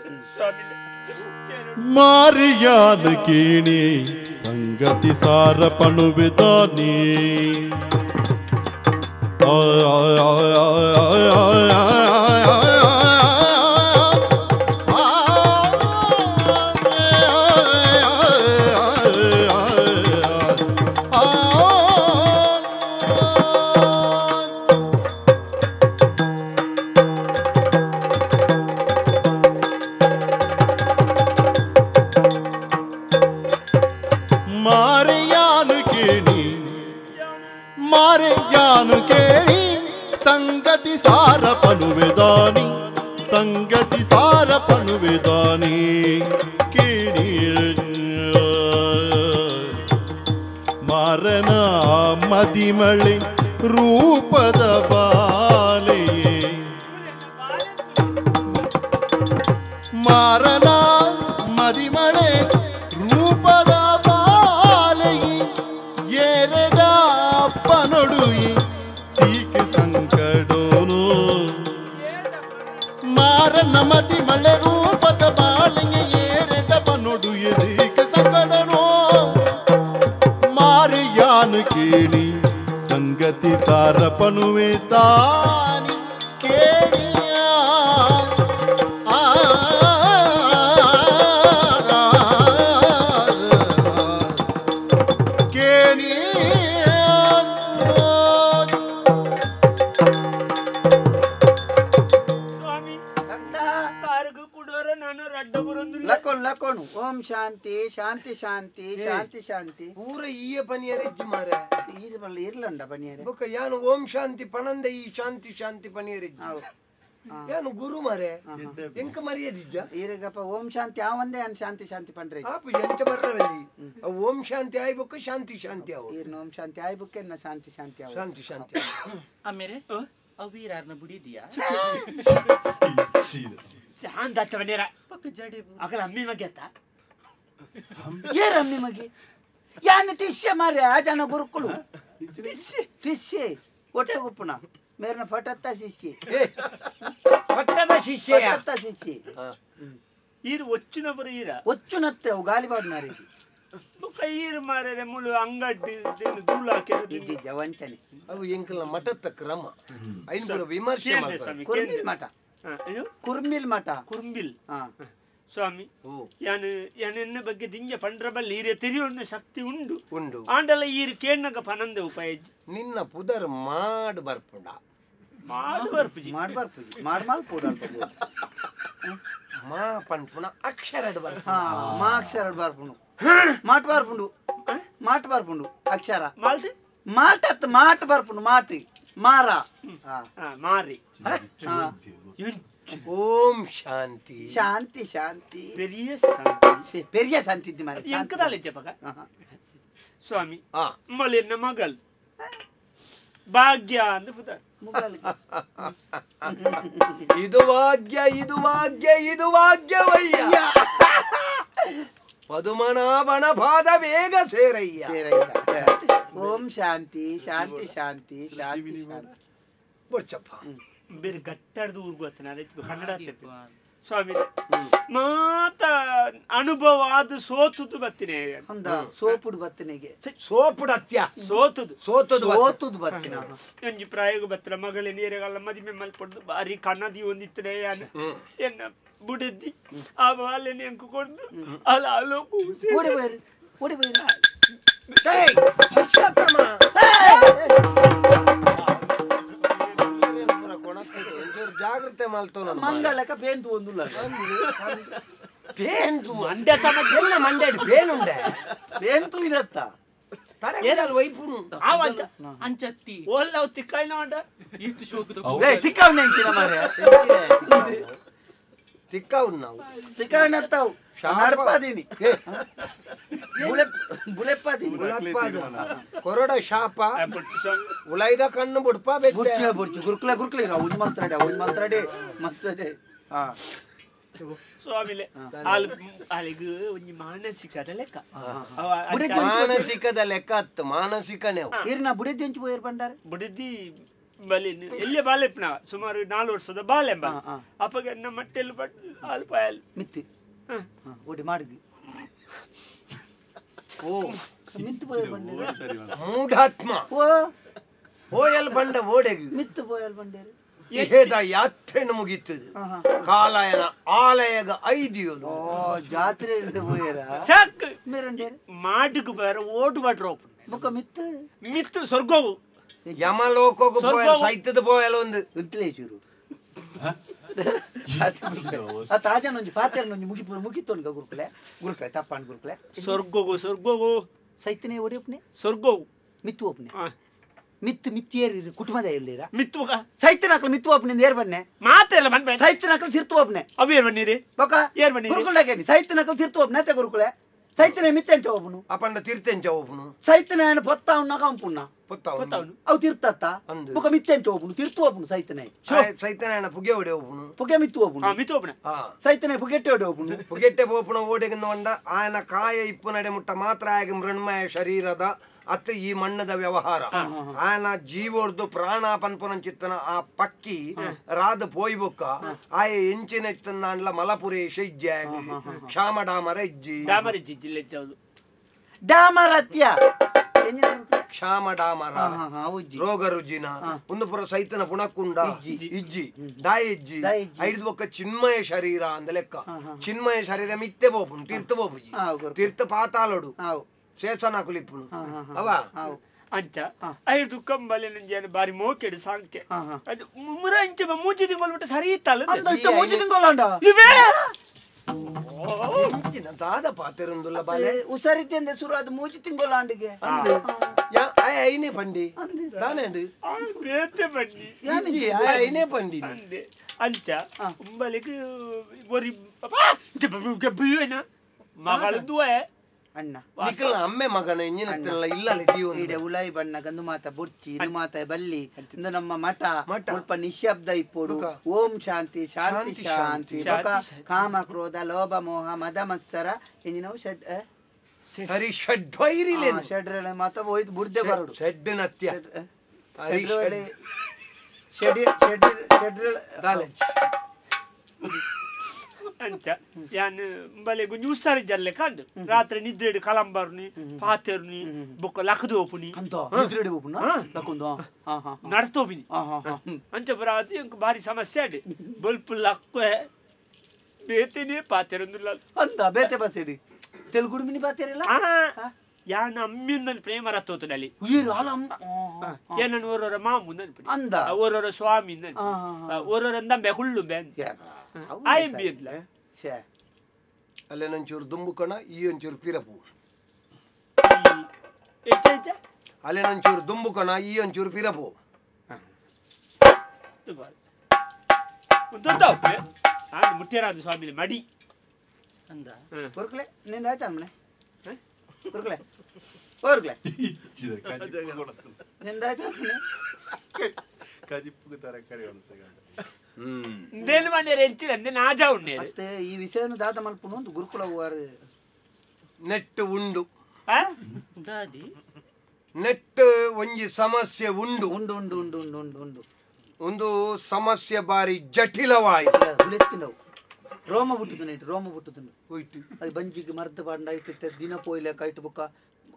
ಮಾರಿಯಾನ ಕೇಣಿ ಸಂಗತಿ ಸಾರ ಪಣುವಿದಾನಿ ಮಾರೆಯಾನು ಕೇಳಿ ಸಂಗತಿ ಸಾರ ಪಣುವೆದಾನಿ ಸಂಗತಿ ಸಾರ ಪಣುವೆದಾನಿ ಕೇಳಿ ಮಾರನ ಮದಿಮಳೆ ರೂಪದ ಬಾಲೆಯೇ ಮಾರನ ಮದಿಮಳೆ ರೂಪದ ಬಾಲೆಯೇ ಎರಡಪ್ಪನೊಡುಯಿ ಸೀಕ ಸಂಕಡೋನು ಮಾರನ ಮದಿಮಳೆ ರೂಪದ ಬಾಲೆಯೇ ಎರಡಪ್ಪನೊಡುಯಿ ಸೀಕ ಸಂಕಡನೋ ಮಾರಿಯಾನು ಕೇಳಿ ಸಂಗತಿ ಸಾರ ಪಣುವೆ ತಾನಿ ಕೇಳಿಯ ಲಕೋಣು ಓಂ ಶಾಂತಿ ಶಾಂತಿ ಶಾಂತಿ ಶಾಂತಿ ಶಾಂತಿ ಪೂರ ಈಯ ಪನಿಯರಿಜ್ಜಿ ಮಾರೆ ಇದು ಬಲ್ಲ ಇರ್ಲಂಡ ಬನಿಯರೆ ಬೊಕ್ಕ ಯಾನು ಓಂ ಶಾಂತಿ ಪಣಂದ ಈ ಶಾಂತಿ ಶಾಂತಿ ಪನಿಯರಿಜ್ಜಿ ಯಾನು ಗುರು ಮಾರೆ ಎಂಕ ಮರ್ಯಾದಿಜ್ಜ ಈರಗಪ್ಪ ಓಂ ಶಾಂತಿ ಆ ಒಂದೇ ಅನ್ ಶಾಂತಿ ಶಾಂತಿ ಪಂಡ್ರೆ ಆಪು ಎಂತ ಬರ್ರವಲ್ಲಿ ಓಂ ಶಾಂತಿ ಆಯ್ಬೇಕು ಶಾಂತಿ ಶಾಂತಿ ಅವು ಈರ್ನ ಓಂ ಶಾಂತಿ ಆಯ್ ಬುಕ್ಕೆನ್ನ ಶಾಂತಿ ಶಾಂತಿ ಅವು ಶಾಂತಿ ಶಾಂತಿ ಆಮೇಲೆ ಅವೀರಾರ್ನ ಬುಡಿದಿಯಾ ಶಾಂತ ಚವನೇರ ಪಕ್ಕ ಜಡೆ ಅಕಲ ಅಮ್ಮಿ ಮಗೆ ಅತ್ತ ಏರಮ್ಮಿ ಮಗಿ ಯಾನ ಟಿಶ್ಯ ಮಾರೆ ಆ ಜನ ಗುರುಕುಳು ಶಿಷ್ಯ ಒಟ್ಟು ಗುಪ್ಪುಣ ಮೇರ್ನ ಫಟತ್ತ ಶಿಷ್ಯ ಪಟ್ಟದ ಶಿಷ್ಯ ಫಟತ್ತ ಶಿಷ್ಯ ಈರು ಒಚ್ಚಿನ ಬರ ಈರ ಒಚ್ಚುನತ್ತೆ ಅವು ಗಾಲಿ ಬಾಡ್ನಾರಿ ಬೊಕ್ಕ ಈರು ಮಾರೆ ಮುಳು ಅಂಗಡ್ಡಿ ಧೂಳು ಹಾಕಿರೋದು ಇದ್ದಿದ್ದ ವಂಚನೆ ಅವು ಎಂಕಲ ಮಠದ ಕ್ರಮ ಐನ್ ಪೂರ ವಿಮರ್ಶೆ ಮಾಡ್ತಾರೆ ಕುರ್ಮಿಲ್ ಮಠ ಕುರ್ಮಿಲ್ ಮಠ ಕುರ್ಮಿಲ್ ಹಾ ಸ್ವಾಮಿ ಯಾನು ಎನ್ನ ಬಗ್ಗೆ ದಿಂಜ ಪಂಡ್ರಬಲ್ಲಿ ಈರೆ ತೆರಿಯೊಂದು ಶಕ್ತಿ ಉಂಡು ಉಂಡು ಆಂಡಲ ಈರು ಕೇನ್ನಗ ಪನಂದೆ ಉಪಯೋಜಿ ನಿನ್ನ ಪುದರ್ ಮಾಡ್ ಬರ್ಪುಂಡ ಮಾಡು ಬರ್ಪುಜಿ ಮಾಡ್ಬಾರ್ಪುಜಿ ಮಾಡ್ ಪೂರ ಮಾ ಪನ್ಪುನ ಅಕ್ಷರ ಬರ್ ಹಾ ಮಾ ಅಕ್ಷರ ಬಾರ್ಪುಂಡು ಮಾಟ್ ಬಾರ್ಪುಂಡು ಮಾಟ್ ಬಾರ್ಪುಂಡು ಅಕ್ಷರ ಮಾಲ್ತೆ ಮಾಟತ್ ಮಾಟ್ ಬಾರ್ಪುಂಡು ಮಾಟಿ ಮಾರ ಮಾರಿ ಹಾ ಓಂ ಶಾಂತಿ ಶಾಂತಿ ಶಾಂತಿ ಪೆರಿಯ ಶಾಂತಿ ಪೆರಿಯ ಶಾಂತಿ ಇದ್ದಿ ಮಾರೆ ಎಂಕದಾಲೆ ಜಪಗ ಸ್ವಾಮಿ ಆ ಮೊಲಿನ ಮಗಲ್ ಭಾಗ್ಯ ಅಂದ ಪುದ ಮುಗಲ್ ಇದು ಭಾಗ್ಯ ಇದು ಭಾಗ್ಯ ಇದು ಭಾಗ್ಯವಯ್ಯ ಪದುಮನಾಭನ ಪಾದ ಬೇಗ ಸೇರಯ್ಯ ಓಂ ಶಾಂತಿ ಶಾಂತಿ ಶಾಂತಿ ಶಾಂತಿ ಶಾಂತಿ ಬರ್ಚಪ್ಪ ಬೇರೆ ಗಟ್ಟಾಡ್ದು ಊರ್ಗ್ ಗೊತ್ತಾನೆ ಅದಕ್ಕೆ ಕನ್ನಡ ಸ್ವಾಮಿ ಮಾತ ಅನುಭವ ಅದು ಸೋತುದು ಬತ್ತಿನೇ ಅಂದ ಸೋಪುಡು ಬತ್ತನಿಗೆ ಸೋಪುಡ ಅತ್ಯ ಸೋತುದು ಸೋತುದು ಬತ್ತಿನ ಒಂಜಿ ಪ್ರಾಯೋಗ ಬತ್ತಲ ಮಗಳೇ ನೀರೆಗಲ್ಲ ಮದಿಮೆ ಮಲ್ಪಡ್ದು ಬಾರಿ ಕನ್ನದಿ ಒಂದಿತ್ತನೆ ಎನ್ನ ಬುಡದ್ದಿ ಆ ಬಾಲೆನೆ ಅಂಕು ಕೊಡ್ದು ಅಲ್ಲ ಅಲ್ಲೋ ಓಡಿ ಬೈರಿ ಓಡಿ ಬೈರಿ ಜಾಗ್ರತೆ ಮಾಡ್ತಾವ ಮಂಗಲಕ ಪೇಂಟ್ ಒಂದುಲ್ಲ ಪೇಂಟು ಮಂಡ್ಯ ಸಮಾಜ ಎಲ್ಲ ಮಂಡ್ಯ ಪೇನುಂಡೆ ಪೇಂಟು ಇರತ್ತ ತಲೆ ವೈಪುನು ಅಂಚತ್ತಿ ಓಲ್ಲ ತಿಕ್ಕಾಯ್ನ ಮಾಡ ಈತು ಶೋಕದ ತಿಕ್ಕವ್ ನೆಂಚಿನ ಮಾರೆ ತಿಕ್ಕವ್ರು ನಾವು ತಿಕ್ಕಣತ್ತಾವ್ ನಡ್ಪಾದೀನಿ ಬುಳೆಪ್ಪಾದೀನಿ ಕೊರಡ ಶಾಪ ಉಲೈದ ಕಣ್ಣು ಬುಡ್ಪ ಬುಡ್ಚ ಬುಡ್ಚು ಗುರುಕ್ಲೆ ಇರ ಉಂಜ್ ಮಾತಾಡೆ ಮತ್ತೆ ಹಾ ಸ್ವಾಮಿಲೆ ಅಲ್ಲಿಗೆ ಒಂಜಿ ಮಾನಸಿಕದ ಲೆಕ್ಕ ಮಾನಸಿಕದ ಲೆಕ್ಕ ಅತ್ತು ಮಾನಸಿಕನೇ ಇರ್ನ ಬುಡಿದ್ದಿ ಹಂಚಿ ಹೋಯ್ರು ಬಂಡಾರ ಬುಡಿದ್ದಿ ಬಲಿ ಎಲ್ಲೇ ಬಾಲೆಪ್ನ ಸುಮಾರು 4 ವರ್ಷದ ಬಾಲೆಂಬ ಅಪ್ಪಗೆ ನಮ್ಮ ಮಟ್ಟೆಲ್ಲಿ ಬಟ್ ಅಲ್ಪಾಯಲ್ ಮಿತ್ತಿ ಓಡಿ ಮಾಡಿದ್ವಿ ಓ ಮಿತ್ತು ಹೋಯ್ರು ಬಂಡಾರ ಮೂಢಾತ್ಮ ಹೋಯಲ್ ಬಂಡ ಓಡೆಗಿ ಮಿತ್ತು ಹೋಯಲ್ ಬಂಡಾರ ಇಹೇದ ಯಾತ್ರೆಯನ್ನು ಮುಗಿತದೆ ಕಾಲಾಯನ ಆಲಯಗ ಐದಿಯೋದು ಓ ಜಾತ್ರೆ ಹೋಯ್ರ ಚಕ್ ಮೇರಂಡೇರ ಮಾಟಕ್ಕೆ ಬೇರೆ ಓಟು ಬಟ್ರು ಬೊಕ್ಕ ಮಿತ್ತು ಮಿತ್ತು ಸ್ವರ್ಗವು ಯಮಲೋಕಕ್ಕೆ ಪೋಯಲ್ ಸೈತದ ಪೋಯಲ್ ಒಂದು ಇತ್ಲೇಚೂರು ಆ ತಾಜನ ಒಂಜಿ ಪಾತ್ರೆ ಒಂಜಿ ಮುಗಿತೋನ್ಗ ಗುರುಕುಲೆ ತಪ್ಪಾಂಡ್ ಗುರುಕುಲೆ ಸ್ವರ್ಗವು ಸೈತನೆ ಓಡಿ ಒಪ್ನೆ ಸ್ವರ್ಗವು ಮಿತ್ತು ಒಪ್ನೆ ಮಿತ್ತೇರಿ ಕುಟುಂಬದ ಇಲ್ಲಿರ ಮಿತ್ತು ಸೈತನಕ್ಲು ಮಿತ್ತು ಒಪ್ನಿಂದ ಏರ್ ಬನ್ನೆ ಮಾತೆಲ್ಲ ಬಂದ್ಬೇಡ ಸೈತನಕ್ಲು ತಿರ್ತು ಒಪ್ನೆ ಅವೇರ್ ಬನ್ನಿರಿ ಬೊಕ ಏರ್ ಬನ್ನಿರಿ ಗುರುಕುಲಾಗೇನಿ ಸೈತನಕ್ಲು ತಿರ್ತು ಒಪ್ನೆ ಅತ್ತೆ ಗುರುಕುಲೆ ಸೈತನೆ ಮಿತ್ತೆಂಚ ಒಪ್ಪನು ಅಪಂಡ ತೀರ್ಥಂಚ ಒಪ್ಪನು ಸೈತನೆ ఆయన పొత్తావున్నా కంపున్నా పొత్తావును అవు తీర్తత్త ఒక మిత్తెంచ ఒప్పును తీర్తు ఒప్పును సైతనే సైతనే పుగే ఒడే ఒప్పును పొగే మిత్తు ఒప్పును మిత్తు ఒప్పున సైతనే పుగెಟ್ಟೆ ಒಡೆ ಒಪ್ಪುನು ಪುಗೆಟ್ಟೆ ಪೋಪುನ ಓಡೆಗಿಂದ ಒಂಡ ಆಯನ ಕಾಯ ಇಪ್ಪು ನಡೆ ಮುಟ್ಟ ಮಾತ್ರ ಆಗಿ ಮೃಣ್ಮಯ ಶರೀರದ ಅತ್ತ ಈ ಮಣ್ಣದ ವ್ಯವಹಾರ ಆಯನ ಜೀವರ್ದು ಪ್ರಾಣ ಪನ್ಪುನ ಚಿತ್ತನ ಆ ಪಕ್ಕಿ ರಾದ ಪೋಯ್ ಬೊಕ್ಕ ಆಯ ಎಂಚಿನ ಇತ್ತನ್ನ ಮಲಪುರೇಶ ಇಜ್ಜಾಗಿ ಕ್ಷಾಮ ಡಾಮರ ಇಜ್ಜಿ ಡಾಮರತ್ಯ ಕ್ಷಾಮ ಡಾಮರ ರೋಗ ರುಜಿನ ಒಂದು ಪುರ ಸೈತನ ಪುಣಕುಂಡ ಇಜ್ಜಿ ದಾಯ ಇಜ್ಜಿ ಐದು ಬೊಕ್ಕ ಚಿನ್ಮಯ ಶರೀರ ಅಂದ ಲೆಕ್ಕ ಚಿನ್ಮಯ ಶರೀರ ಮಿತ್ತೆ ಬೋಪುನು ತೀರ್ಥ ಬೋಪುಜಿ ತೀರ್ಥ ಪಾತಾಲೋಡು ಶೇಷನ ಕುಲಿಪ್ಪುನು ಅವ ಅಂಚ ಐದು ಕಂಬಲೆ ನಂಜೇನು ಬಾರಿ ಮೋಕೆಡು ಸಾಂಕೆ ಅದು ಮುರ ಇಂಚ ಮೂಜಿ ತಿಂಗೊಳ್ಬಿಟ್ಟು ಸರಿ ಇತ್ತಲ್ಲ ಮೂಜಿ ತಿಂಗೊಳ್ಳಂಡ ದಾದ ಪಾತೆರುಂದುಲ್ಲ ಬಾಲೆ ಉಸರಿತೆಂದೆ ಸುರು ಅದು ಮೂಜಿ ತಿಂಗೊಳ್ಳಾಂಡಿಗೆ ಐನೇ ಪಂಡಿ ತಾನೇ ಬೇತೆ ಬನ್ನಿ ಐನೇ ಪಂಡಿ ಅಂಚ ಉಂಬಲಿಗೆ ಒರಿ ಮಗಳದ್ದು ಅಣ್ಣ ಅಮ್ಮೆ ಮಗನ ಎಂಜಿನಲ್ಲ ಇಲ್ಲ ಇಡೆ ಉಳಾಯಿ ಬಣ್ಣ ಗಂದು ಮಾತ ಬುರ್ಚಿ ಇದು ಮಾತ ಬಲ್ಲಿ ಇಂದು ನಮ್ಮ ಮಠ ಸ್ವಲ್ಪ ನಿಶಬ್ದ ಇಪ್ಪೋಡು ಓಂ ಶಾಂತಿ ಶಾಂತಿ ಶಾಂತಿ ಕಾಮ ಕ್ರೋಧ ಲೋಭ ಮೋಹ ಮದ ಮತ್ಸರ ಎಂಜಿನವು ಷಡ್ ಹರಿ ಷಡ್ವೈರಿಲೆ ಷಡ್ರಳೆ ಮಾತ ಹೋಯ್ತು ಬುರ್ದೆ ಬರಡು ಷಡ್ನತ್ಯ ಅಂಚ ಯಾನ್ ಬಲೆಗು ನ್ಯೂಸರಿ ಜಲ್ಲೆ ಕಂಡು ರಾತ್ರಿ ನಿದ್ರೆಡು ಕಲಂಬರ್ನಿ ಪಾತೆರ್ನಿ ಬೊಕ್ಕ ಲಕದು ಓಪುನಿ ನಿದ್ರೆಡು ಓಪುನ ಲಕುಂದು ನಡ್ತೋಬಿನಿ ಅಂಚ ಬರಾದಿ ಇಂಕ ಬಾರಿ ಸಮಸ್ಯೆ ಅಡಿ ಬಲ್ಪು ಲಕ್ವೆ ಬೇತೆನೆ ಪಾತೆರಂದುಲ್ಲ ಅಂದ ಬೇತೆ ಬಸೆಡಿ ತೆಲುಗುಡು ಮಿನಿ ಪಾತೆರಿಲ್ಲ ಯಾನ ಅಮ್ಮಿಂದ ಪ್ರೇಮ ರತ್ತೋತದಲ್ಲಿ ಏನನ್ನು ಓರೋರ ಮಾಮು ನೆನಪು ಅಂದ ಓರೋರ ಸ್ವಾಮಿ ನೆನಪು ಓರೋರ ಅಂದಂಬೆ ಹುಳ್ಳು ಬೆನ್ ಆಯ್ಬಿ ಇದ್ಲ ಅಲ್ಲೇ ನಂಚೂರು ದುಂಬುಕಣ ಈ ಒಂಚೂರು ಪಿರಪು ಅಲ್ಲೇ ನಂಚೂರು ದುಂಬುಕಣ ಈ ಒಂಚೂರು ಪಿರಪು ಮುಟ್ಟಿಯರಾದ ಸ್ವಾಮಿ ಮಡಿ ಅಂದ ಹೊರ್ಕಲೆ ನಿಂದ ಆಯ್ತಾ ಮನೆ ಹೊರ್ಕಲೆ ಹೊರ್ಕಲೆ ನಿಂದ ಆಯ್ತಾ ಮತ್ತೆ ಈ ವಿಷಯನು ದಾದ ಮಲ್ಪುನು ಒಂದು ಗುರುಕುಲ ಹೋವಾರು ನೆಟ್ಟು ಉಂಡು ನೆಟ್ ಒಂಜಿ ಸಮಸ್ಯೆ ಉಂಡು ಉಂಡು ಉಂಡು ಉಂಡು ಉಂಡು ಉಂಡು ಉಂಡು ಒಂದು ಸಮಸ್ಯೆ ಬಾರಿ ಜಟಿಲವಾಯಿತು. ಹುಳೆತ್ತಿನವು ರೋಮ ಬಿಟ್ಟುದು ನೈಟ್ ರೋಮ ಬಿಟ್ಟುದು ಹೋಯ್ತು ಅದು ಬಂಜಿಗೆ ಮರ್ದ ಪಾಡ್ ಐತೆ ದಿನ ಪೋಯ್ಲೆ ಕೈಟ್ ಬುಕ್ಕ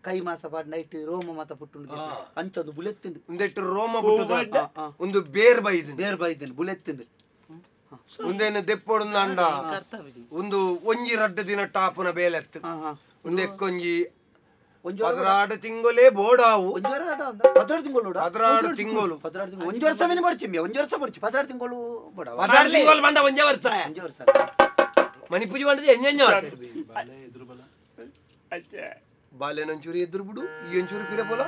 ಕೈ ಮಾಸ ಪಾಡ್ ನೈಟ್ ರೋಮ ಮಾತ ಪುಟ್ಟು ಅಂಚದು ಬುಲೆತ್ತಿಂದು ಒಂದೆಟ್ಟು ರೋಮ ಬಿಟ್ಟುದು ಒಂದು ಬೇರ್ ಬೈದಿನ ಬುಲೆತ್ತಿಂದು ಒಂದೇನು ದೆಪ್ಪೊಡು ಅಂಡ ಒಂದು ಒಂಜಿ ರಡ್ಡು ದಿನ ಟಾಪುನ ಬೇಲೆತ್ತು ಒಂದೆಕ್ಕೊಂಜಿ 16 ತಿಂಗಳೇ ಬೋಡಾವು 16 ತಿಂಗಳು 16 ತಿಂಗಳು 1 ವರ್ಷ ಮೇನೆ ಬರ್ಚಿಮ್ಮೆ 1 ವರ್ಷ ಬರ್ಚಿ 16 ತಿಂಗಳು ಬೋಡಾವು 16 ತಿಂಗಳು ಬಂದ 1 ವರ್ಷ ಮನಿ ಪೂಜೆ ಮಾಡಿದ್ರೆ ಎಂಜೆಂಜ ಬಾಲೆನೊಂಚೂರು ಎದುರು ಬಿಡು ಈ ಒಂಚೂರು ಪಿರಪೊಲ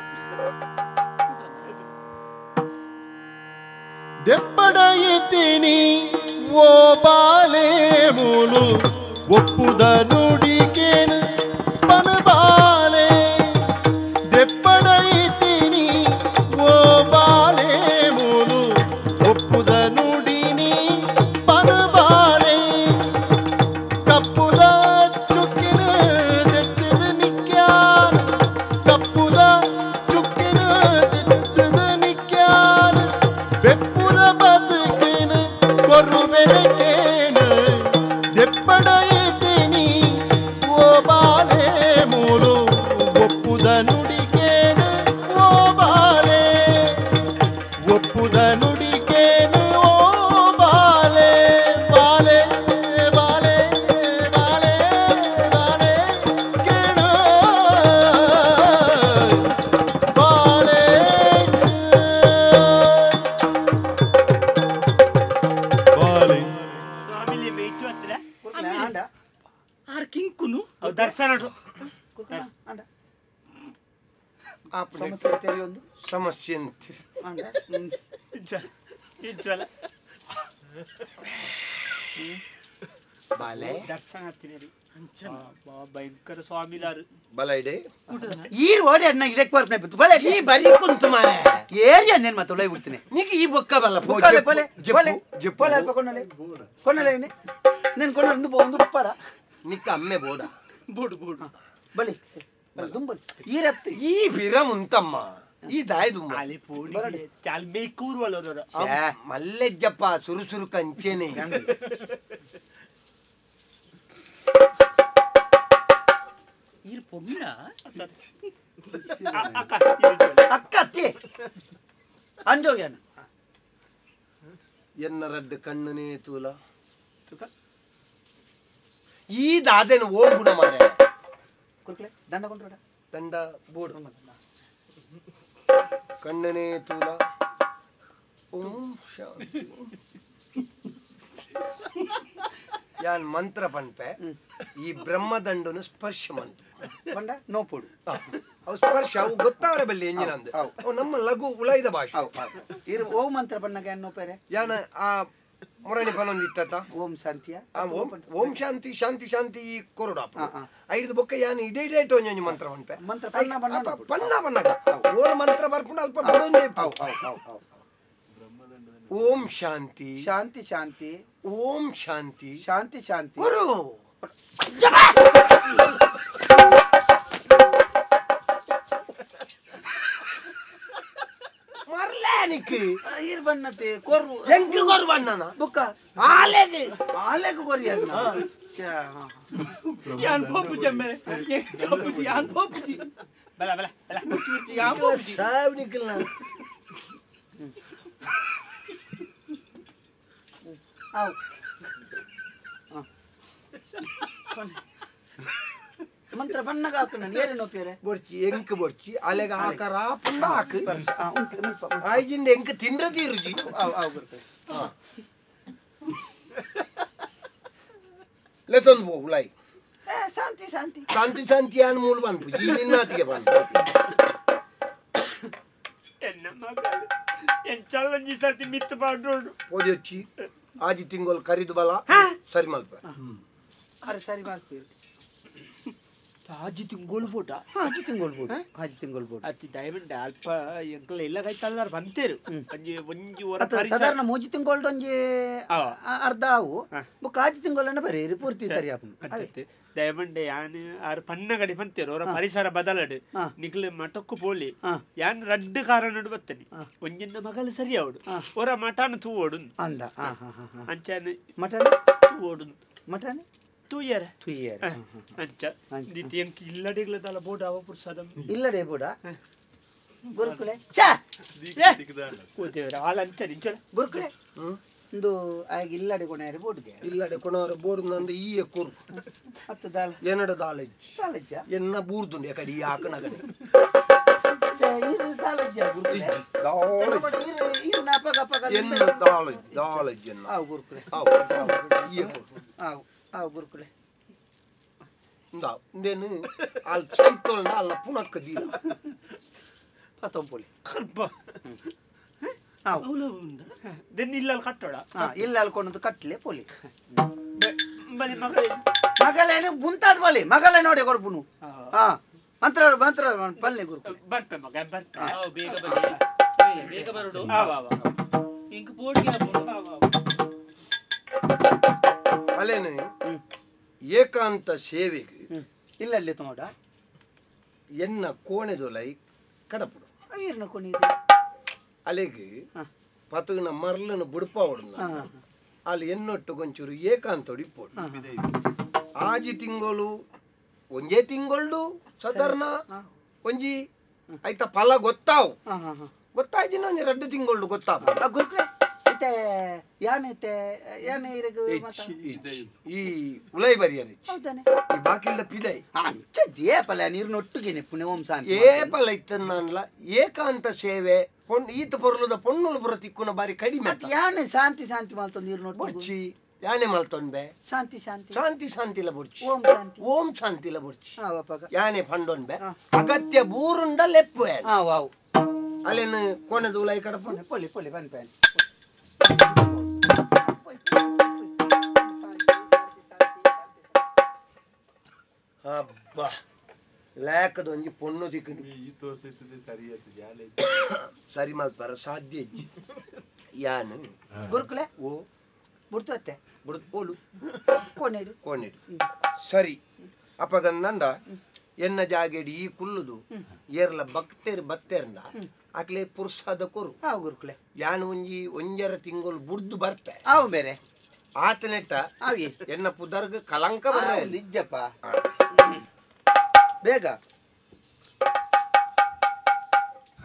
ದೆಪ್ಪಡಯಿತೀನಿ ಓ ಬಾಲೆ ಮೂಲು ಒಪ್ಪುದ ನುಡಿಗೇನು ಪನಬಾಲೆ ದೆಪ್ಪಡಯಿತೀನಿ ಓ ಬಾಲೆ ಮೂಲು ಒಪ್ಪುದ ನುಡಿನಿ ಪನಬಾಲೆ ಕಪ್ಪುದ ಚುಕ್ಕಿನ ದೆತ್ತದ ನಿಕ್ಯಾನ ಕಪ್ಪುದ ಚುಕ್ಕಿನ ದೆತ್ತದ ನಿಕ್ಯಾನ ಬೆಪ್ಪುದ ಬದುಕಿನ ಕೊರುಬೆನಕೇನ ದೆಪ್ಪಡಯಿತೀನಿ ಓ ಬಾಲೆ ಮೂಲು ಒಪ್ಪುದ ನುಡಿಗೇನ ಓ ಬಾಲೆ ಒಪ್ಪುದ ನುಡಿಗೇನ ಓ ಬಾಲೆ ಬಾಲೆ ಬಾಲೆ ಬಾಲೆ ಬಾಲೆ ಕೇಣ ಬಾಲೆ ಬಾಲೆ ಸ್ವಾಮಿಲಿ ಮೇಯ್ತು ಹತ್ರ ಆಂಡ ಆರ್ ಕಿಂಕುನು ಅವ್ ದರ್ಶನ ಆಂಡ ಸಮಸ್ಯೆ ತೆರೆಯೊಂದು ಸಮಸ್ಯೆ ಅಂತ ಆಂಡ ಇಜ್ವಲ ಬಾಲೆ ದರ್ಶನ ಹತ್ತಿನರಿ ಭಯಂಕರ ಸ್ವಾಮಿಲಾರು ಬಲ ಇಡೆ ಈರ್ ಓಡಿ ಅಣ್ಣ ಇರಕ್ ಬರ್ನೆ ಬಿತ್ತು ಬಲೆ ಈ ಬರಿ ಕುಂತು ಮಾರೆ ಏರಿಯಾ ನೇನ್ ಮತ್ತೆ ಒಳ್ಳೆ ಬಿಡ್ತೀನಿ ನೀಗ ಈ ಬೊಕ್ಕ ಬಲ್ಲ ಪೊಲೆ ಪೊಲೆ ಪೊಲೆ ಪೊಲೆ ಅಲ್ಪ ಕೊನ್ನಲೆ ಕೊನ್ನಲೆ ನೇನ್ ಕೊನ್ನ ಒಂದು ಪಡ ನಿಕ್ಕ ಅಮ್ಮೆ ಬೋಡ ಬೋಡು ಬೋಡು ಬಲಿ ದುಂಬಲ್ ಈರತ್ತೆ ಈ ಬಿರ ಉಂತಮ್ಮ ಈ ದಾಯ ದುಂಬ ಅಲ್ಲಿ ಪೋಡಿ ಚಾಲ್ ಬೇಕೂರು ಅಲ್ಲೋರ ಮಲ್ಲೆಜ್ಜಪ್ಪ ಸುರುಸುರು ಕಂಚೆನೆ ಈರ್ ಪೊಮ್ಮಿನ ಅಕ್ಕ ಅತ್ತಿ ಅಂಜೋಗ್ಯಾನ ಎನ್ನರಡ್ಡು ಕಣ್ಣನೇ ತೂಲ ಈ ದಾದೆನ ಓಗುಣ ಮಾರೆ ಕುರ್ಕಲೆ ದಂಡ ಕೊಂಡ್ರೋಡ ದಂಡ ಬೋಡ್ ಕಣ್ಣನೇ ತೂಲ ಓಂ ಶಾಂತಿ ಯಾನ್ ಮಂತ್ರ ಪಂಪೆ ಈ ಬ್ರಹ್ಮದಂಡನು ಸ್ಪರ್ಶ ಮಂತ್ರ ಬಂಡ ನೋ ಪೋಡು ಅವು ಸ್ಪರ್ಶ ಅವು ಗೊತ್ತಾವರೆ ಬಲ್ಲಿ ಎಂಜಿನ ಅಂದ ಅವು ನಮ್ಮ ಲಘು ಉಳೈದ ಭಾಷೆ ಇರು ಓಂ ಮಂತ್ರ ಬಣ್ಣಗೆ ಅನ್ನೋ ಪೇರೆ ಯಾನ ಆ ಮೊರಣಿ ಪನೊಂದು ಇತ್ತ ಓಂ ಶಾಂತಿಯ ಓಂ ಶಾಂತಿ ಶಾಂತಿ ಶಾಂತಿ ಈ ಕೊರಡ ಐದು ಬೊಕ್ಕ ಯಾನ್ ಇಡೇ ಇಡೇಟ್ ಒಂಜೊಂಜಿ ಮಂತ್ರ ಪಂಪೆ ಮಂತ್ರ ಪಣ್ಣ ಬಣ್ಣ ಪಣ್ಣ ಬಣ್ಣಗ ಓರ ಮಂತ್ರ ಬರ್ಕೊಂಡು ಅಲ್ಪ ಬಡೊಂದೇ ಓಂ ಶಾಂತಿ ಶಾಂತಿ ಶಾಂತಿ ಓಂ ಶಾಂತಿ ಶಾಂತಿ ಶಾಂತಿ ಕೊರು ಮರ್ಲಾನಿಕ್ ಈರ್ ಬಣ್ಣತೆ ಕೊರು ಎಂಕಿ ಕೊರು ಬಣ್ಣನ ಬುಕ್ಕ ಆಲೆಗೆ ಆಲೆಗೆ ಕೊರಿಯಲ್ಲ ಯಾನ್ ಪೋಪು ಜಮ್ಮೆ ಪೋಪುಜಿ ಯಾನ್ ಪೋಪುಜಿ ಬಲ ಬಲ ಬಲ ಯಾನ್ ಪೋಪುಜಿ ಸಾವ್ನಿಕ್ಕಿಲ್ಲ ಆವ್ ಮಂತ್ರ ಬಣ್ಣಗ ಹಾಕು ನಾನು ಏನೇನೋ ಪೇರೆ ಬೊರ್ಚಿ ಎಂಕ್ ಬೊರ್ಚಿ ಅಲೆಗ ಆಕಾರ ಪುಂಡ ಹಾಕು ಆಯ್ಜಿಂದ ಎಂಕ್ ತಿಂದ್ರದಿ ರುಚಿ ಲೆತೊಂದು ಬೋ ಉಳೈ ಶಾಂತಿ ಶಾಂತಿ ಶಾಂತಿ ಶಾಂತಿ ಅನ್ ಮೂಲ ಬಂತು ಈ ನಿನ್ನಾತಿಗೆ ಬಂತು ಎನ್ನ ಮಗಳು ಎನ್ ಚಲ್ಲಂಜಿ ಸರ್ತಿ ಮಿತ್ತು ಬಾಡ್ರೋಡು ಓದಿ వచ్చి ಆಜಿ ತಿಂಗಳು ಕರಿದು ಬಲ ಸರಿ ಮಲ್ಪ ಅರೆ ಸರಿ ಮಾಡ್ತೀವಿ ಹಾಜಿ ತಿಂಗೊಳ್ಬೋಟ ಹಾಜಿ ತಿಂಗೊಳ್ಬೋದು ಅತಿ ಡೈಮಂಡ್ ಅಲ್ಪ ಎಂಕಲ್ ಎಲ್ಲ ಕೈತಲ್ಲಾರ ಬಂತೇರು ಒಂಜಿ ಒಂಜಿ ವರ ಸಾಧಾರಣ ಮೂಜಿ ತಿಂಗೊಳ್ದು ಒಂಜಿ ಅರ್ಧ ಆವು ಬುಕ್ ಹಾಜಿ ತಿಂಗೊಳ್ಳನ್ನ ಬರೀ ಪೂರ್ತಿ ಸರಿ ಆಪುಂಡು ಡೈಮಂಡ್ ಯಾನ್ ಆರು ಪನ್ನ ಗಡಿ ಬಂತೇರು ಅವರ ಪರಿಸರ ಬದಲಡು ನಿಕ್ಲು ಮಠಕ್ಕು ಪೋಲಿ ಯಾನ್ ರಡ್ಡು ಕಾರಣ ಬತ್ತನಿ ಒಂಜಿನ ಮಗಳು ಸರಿ ಅವಡು ಅವರ ಮಠನ ತೂ ಓಡು ಅಂದ ಅಂಚಾನ ಮಟನ್ ತೂ ಓಡು ಮಟನ್ ತೂಯರ ತುಯ್ಯರ್ ಅಂಚ ದಿತಿಯಂಕ ಇಲ್ಲಡಿಗ್ಲ ತಲ ಬೋಡ ಅವ ಪುರ್ಸದಂ ಇಲ್ಲಡೆ ಬುಡ ಗುರುಕುಲೆ ಚಾ ಕೂತೇವ್ರ ಹಾಲಂಚ ನಿಂಚಳ ಗುರುಕುಲೆ ಒಂದು ಆಗ ಇಲ್ಲಡೆ ಕೊನೆಯರೆ ಬೋಡ್ಗೆ ಇಲ್ಲಡೆ ಕೊನವರ ಬೋರ್ಡ್ ನಂದು ಈ ಕೂರು ಹತ್ತು ದಾಲ್ ಏನಡ ದಾಲಜ್ಜ ದಾಲಜ್ಜ ಎನ್ನ ಬೂರ್ದುಂಡೆ ಕಡಿ ಆಕನ ಕಡೆ ಇದು ದಾಲಜ್ಜ ಗುರುಕುಲೆ ಇದು ನಾಪಕ ಪಕ ಎನ್ನ ದಾಲಜ್ಜ ಆವು ಗುರುಕುಲೆ ಆವು ಗುರುಕುಲೆ ಇಂದೇನು ಅಲ್ಲಿ ಚೈತೋಲ್ನ ಅಲ್ಲ ಪುನಕ್ಕ ದೀರ ಪತ್ತೊಂಪೊಲಿ ಕರ್ಪ ಆವು ದೆನ್ ಇಲ್ಲಲ್ಲಿ ಕಟ್ಟೋಡ ಇಲ್ಲ ಅಲ್ಕೊಂಡದ್ದು ಕಟ್ಲೆ ಪೊಲಿ ಬಲಿ ಮಗಳೇ ಮಗಳೇನು ಮುಂತಾದ ಬಲಿ ಮಗಳೇ ನೋಡಿ ಕೊಡ್ಬುನು ಹಾ ಮಂತ್ರ ಮಂತ್ರ ಪಲ್ಲೆ ಗುರು ಬರ್ಪೆ ಮಗ ಬರ್ಪೆ ಬೇಗ ಬನ್ನಿ ಬೇಗ ಬರೋಡು ಇಂಕ ಬೋರ್ಡ್ಗೆ ಅಲ್ಲೇನು ಏಕಾಂತ ಸೇವೆಗೆ ಇಲ್ಲಲ್ಲಿ ತೋಡ ಎನ್ನ ಕೋಣೆದೊಲೈ ಕಡಪುಡು ಈರ್ನ ಕೊನಿ ಅಲೆಗೆ ಪತುಗಿನ ಮರ್ಲನ ಬುಡ್ಪ ಹೊಡ್ನ ಅಲ್ಲಿ ಎನ್ನೊಟ್ಟು ಕೊಂಚೂರು ಏಕಾಂತ ಹೊಡಿಪೋಡು ಆಜಿ ತಿಂಗಳು ಒಂಜೇ ತಿಂಗಳು ಸಾಧಾರಣ ಒಂಜಿ ಆಯ್ತಾ ಫಲ ಗೊತ್ತಾವು ಗೊತ್ತಾಯ್ತಿನ ಒಂಜಿ 2 ತಿಂಗಳು ಗೊತ್ತಾವ ಗುರುಕುಲೆ ಇತ್ತೆ ಯಾನೈತೆ ಯಾನೆ ಇರಗು ಈ ಉಲೈ ಬರಿಯರಿ ಹೌದಾನೆ ಈ ಬಾಕಿಲ್ಲ ಪಿದೈ ಅಂಚ ದೇಪಲ ನೀರ್ನೊಟ್ಟಿಗೆ ಪುಣೆ ಓಂ ಶಾಂತಿ ಏಪಲ ಇತ್ತನ್ನಲ್ಲ ಏಕಾಂತ ಸೇವೆ ಈತ ಪೊರ್ಲುದ ಪೊಣ್ಣುಲು ಬುರ ತಿಕ್ಕುನ ಬಾರಿ ಕಡಿಮೆ ಯಾನೆ ಶಾಂತಿ ಶಾಂತಿ ಮಾಲ್ತ ನೀರ್ನೊಟ್ಟು ಬುರ್ಚಿ ಯಾನೆ ಮಲ್ತೊಂಬೆ ಶಾಂತಿ ಶಾಂತಿ ಶಾಂತಿ ಶಾಂತಿಲ ಬುರ್ಚಿ ಓಂ ಶಾಂತಿ ಓಂ ಶಾಂತಿಲ ಬುರ್ಚಿ ಆವಪಗ ಯಾನೆ ಫಂಡೊಂಬೆ ಅಗತ್ಯ ಬೂರುಂಡ ಲೆಪ್ಪು ವಾವ್ ಅಲ್ಲೇನು ಕೋಣೆದ ಉಲೈ ಕಡಪ ಪೊಲಿ ಪೊಲಿ ಬನ್ ಪ್ಯಾನ್ ಹಬ್ಬ ಲೇಕದ ಒಂಜಿ ಪೊಣ್ಣು ತಿಕ್ಕನು ಸರಿ ಮಲ್ಪರ ಸಾಧ್ಯ ಇಜ್ಜಿ ಯಾನು ಗುರುಕುಲೆ ಓ ಬುಡ್ತತ್ತೆ ಬುಡ್ ಓಲು ಕೊನೆಡು ಕೋಣೆಡು ಸರಿ ಅಪ್ಪಗಂದಂಡ ಎನ್ನ ಜಾಗೆಡಿ ಈ ಕುಲ್ಲುದು ಏರ್ಲ ಬತ್ತೇರ್ನ ಆಕ್ಲೆ ಪುರ್ಸಾದ ಕೊರು ಹಾವು ಗುರುಕುಲೆ ಯಾನು ಒಂಜರ ತಿಂಗಳು ಬುಡ್ದು ಬರ್ತೆ ಹಾವು ಬೇರೆ ಆತನೆಟ್ಟ ಹಾಗೆ ಎನ್ನ ಪುದರ್ಗ ಕಲಂಕ ಬರ ನಿಜಪ್ಪ ಬೇಗ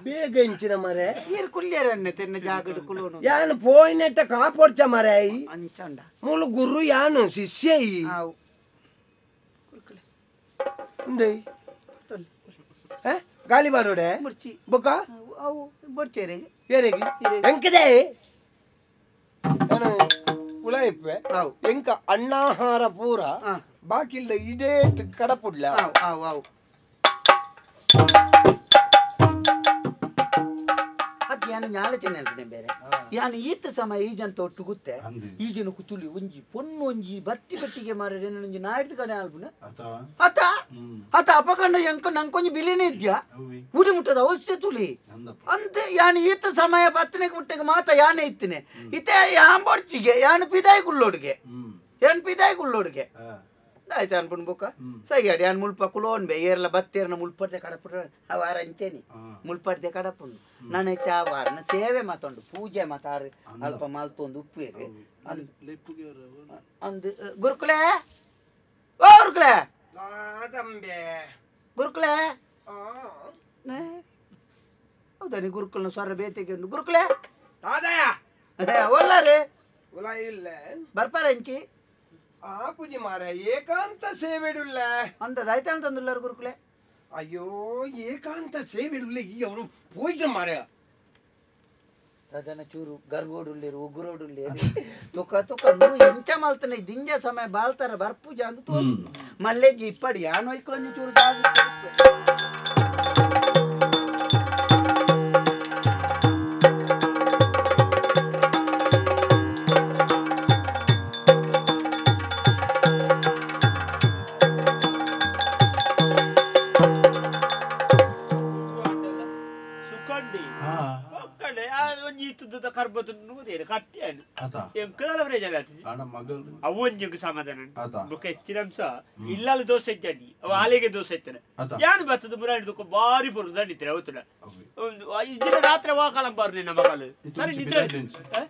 ಬೇಗ ಇಂಚಿನ ಮರೆ ನೀರು ಕುಲ್ಯರನ್ನೆ ತೆನ್ನ ಜಾಗಡು ಕುಲೋನು ಯಾನು ಪೋಯಿನೆಟ್ಟ ಕಾಪೊಡ್ಚ ಮರೆ ಅಂಚಂಡ ಮೂಲ ಗುರು ಯಾನು ಶಿಷ್ಯ ಹಾವು ಉಂದೈ ಗಾಲಿ ಬಾರೋಡೆ ಮುರ್ಚಿ ಬೊಕ್ಕ ಅವು ಬಡ್ಚೇರೆಗೆ ಏರೆಗಿ ಎಂಕದೆ ಉಳಾಯಿಪ್ಪೆ ಹಾವು ಎಂಕ ಅಣ್ಣಾಹಾರ ಪೂರ ಬಾಕಿಲ್ದ ಇದೇ ಕಡಪುಡ್ಲ ಹಾವು ಹಾವು ಹಾವು ಅದು ಯಾನು ஞால ಚೆನ್ನಲ್ಪನೆ ಬೇರೆ ಯಾನು ಈತ ಸಮಯ ಈಜಂತ ಒಟ್ಟು ಗುತ್ತೆ ಈಜನ ಕುತುಲಿ ಒಂಜಿ ಪೊಣ್ಣು ಒಂಜಿ ಬತ್ತಿ ಬಟ್ಟಿಗೆ ಮಾರದೆ ಒಂಜಿ ನಾಯ್ದು ಕಡೆ ಆಲ್ಪುನ ಅತ ಅತ ಅಪಕಂಡ ಎಂಕ ನಂಕೊಂಜಿ ಬಿಲಿನೇ ಇದ್ಯಾ ಊಟಿ ಮುಟ್ಟದ ಅವಸ್ಥೆ ತುಲಿ ಅಂತೆ ಯಾನು ಈತ ಸಮಯ ಬತ್ತನೆಗೆ ಮುಟ್ಟೆಗೆ ಮಾತ ಯಾನೆ ಇತ್ತನೆ ಇತ್ತೆ ಯಾಂಬೊಡ್ಚಿಗೆ ಯಾನು ಪಿದಾಯಿ ಕುಳ್ಳೋಡ್ಗೆ ಯಾನ್ ಪಿದಾಯಿ ಕುಳ್ಳೋಡ್ಗೆ ಆಯ್ತು ಅನ್ಕೊಂಡು ಬುಕ್ಕ ಸರಿ ಅಡಿ ಯಾನ್ ಮುಲ್ಪ ಕುಲೋನ್ ಬೇ ಏರ್ಲ ಬತ್ತೇರ್ನ ಮುಲ್ಪಡ್ದೆ ಕಡಪುರ ಆ ವಾರ ಅಂಚೇನಿ ಮುಲ್ಪಡ್ದೆ ಕಡಪುಂಡು ನಾನೈತೆ ಆ ವಾರನ ಸೇವೆ ಮಾತೊಂಡು ಪೂಜೆ ಮಾತಾರು ಅಲ್ಪ ಮಾಲ್ತೊಂದು ಉಪ್ಪೇರಿ ಅಂದು ಗುರುಕುಲೆ ಓ ಗುರುಕುಲೆ ಗುರುಕುಲೆ ಹೌದಾ ನೀ ಗುರುಕುಲ್ನ ಸ್ವರ ಬೇತೆಗೆ ಉಂಡು ಗುರುಕುಲೆ ಒಲ್ಲಾರೆ ಉಲಾ ಇಲ್ಲ ಬರ್ಪಾರ ಅಂಚಿ ಆಪುಜಿ ಮಾರ ಏಕಾಂತ ಸೇವೆಡುಲ್ಲ ಅಂತದಾಯ್ತ ಅಂತಂದುಲ್ಲಾರ ಗುರುಕುಲೆ ಅಯ್ಯೋ ಏಕಾಂತ ಸೇವೆಡುಲ್ಲ ಈ ಅವರು ಪೋಯ್ದ ಮಾರ ಅದನ್ನ ಚೂರು ಗರ್ಗೋಡುಲ್ಲೇರು ಉಗುರೋಡುಲ್ಲೇರು ತುಕ ತುಕ ನೀವು ಇಂಚ ಮಲ್ತನೆ ದಿಂಜ ಸಮಯ ಬಾಳ್ತಾರ ಬರ್ಪೂಜ ಅಂತ ತೋರು ಮಲ್ಲೆಜ್ಜಿ ಇಪ್ಪಡಿ ಯಾನು ಹೊಯ್ಕೊಳ್ಳಿ ಚೂರು karbatun nude kattian. Ata. Yang kelala berjalan. Ana magal. Awon juga sama dengan. Ata. Bukan tiram sa. Illal dosa jadi. Awalnya ke dosa itu. Ata. Yang betul tu berani tu kau bari purda ni terus tu lah. Jadi ratra wakalam baru ni nama kalau. Sari ni terus.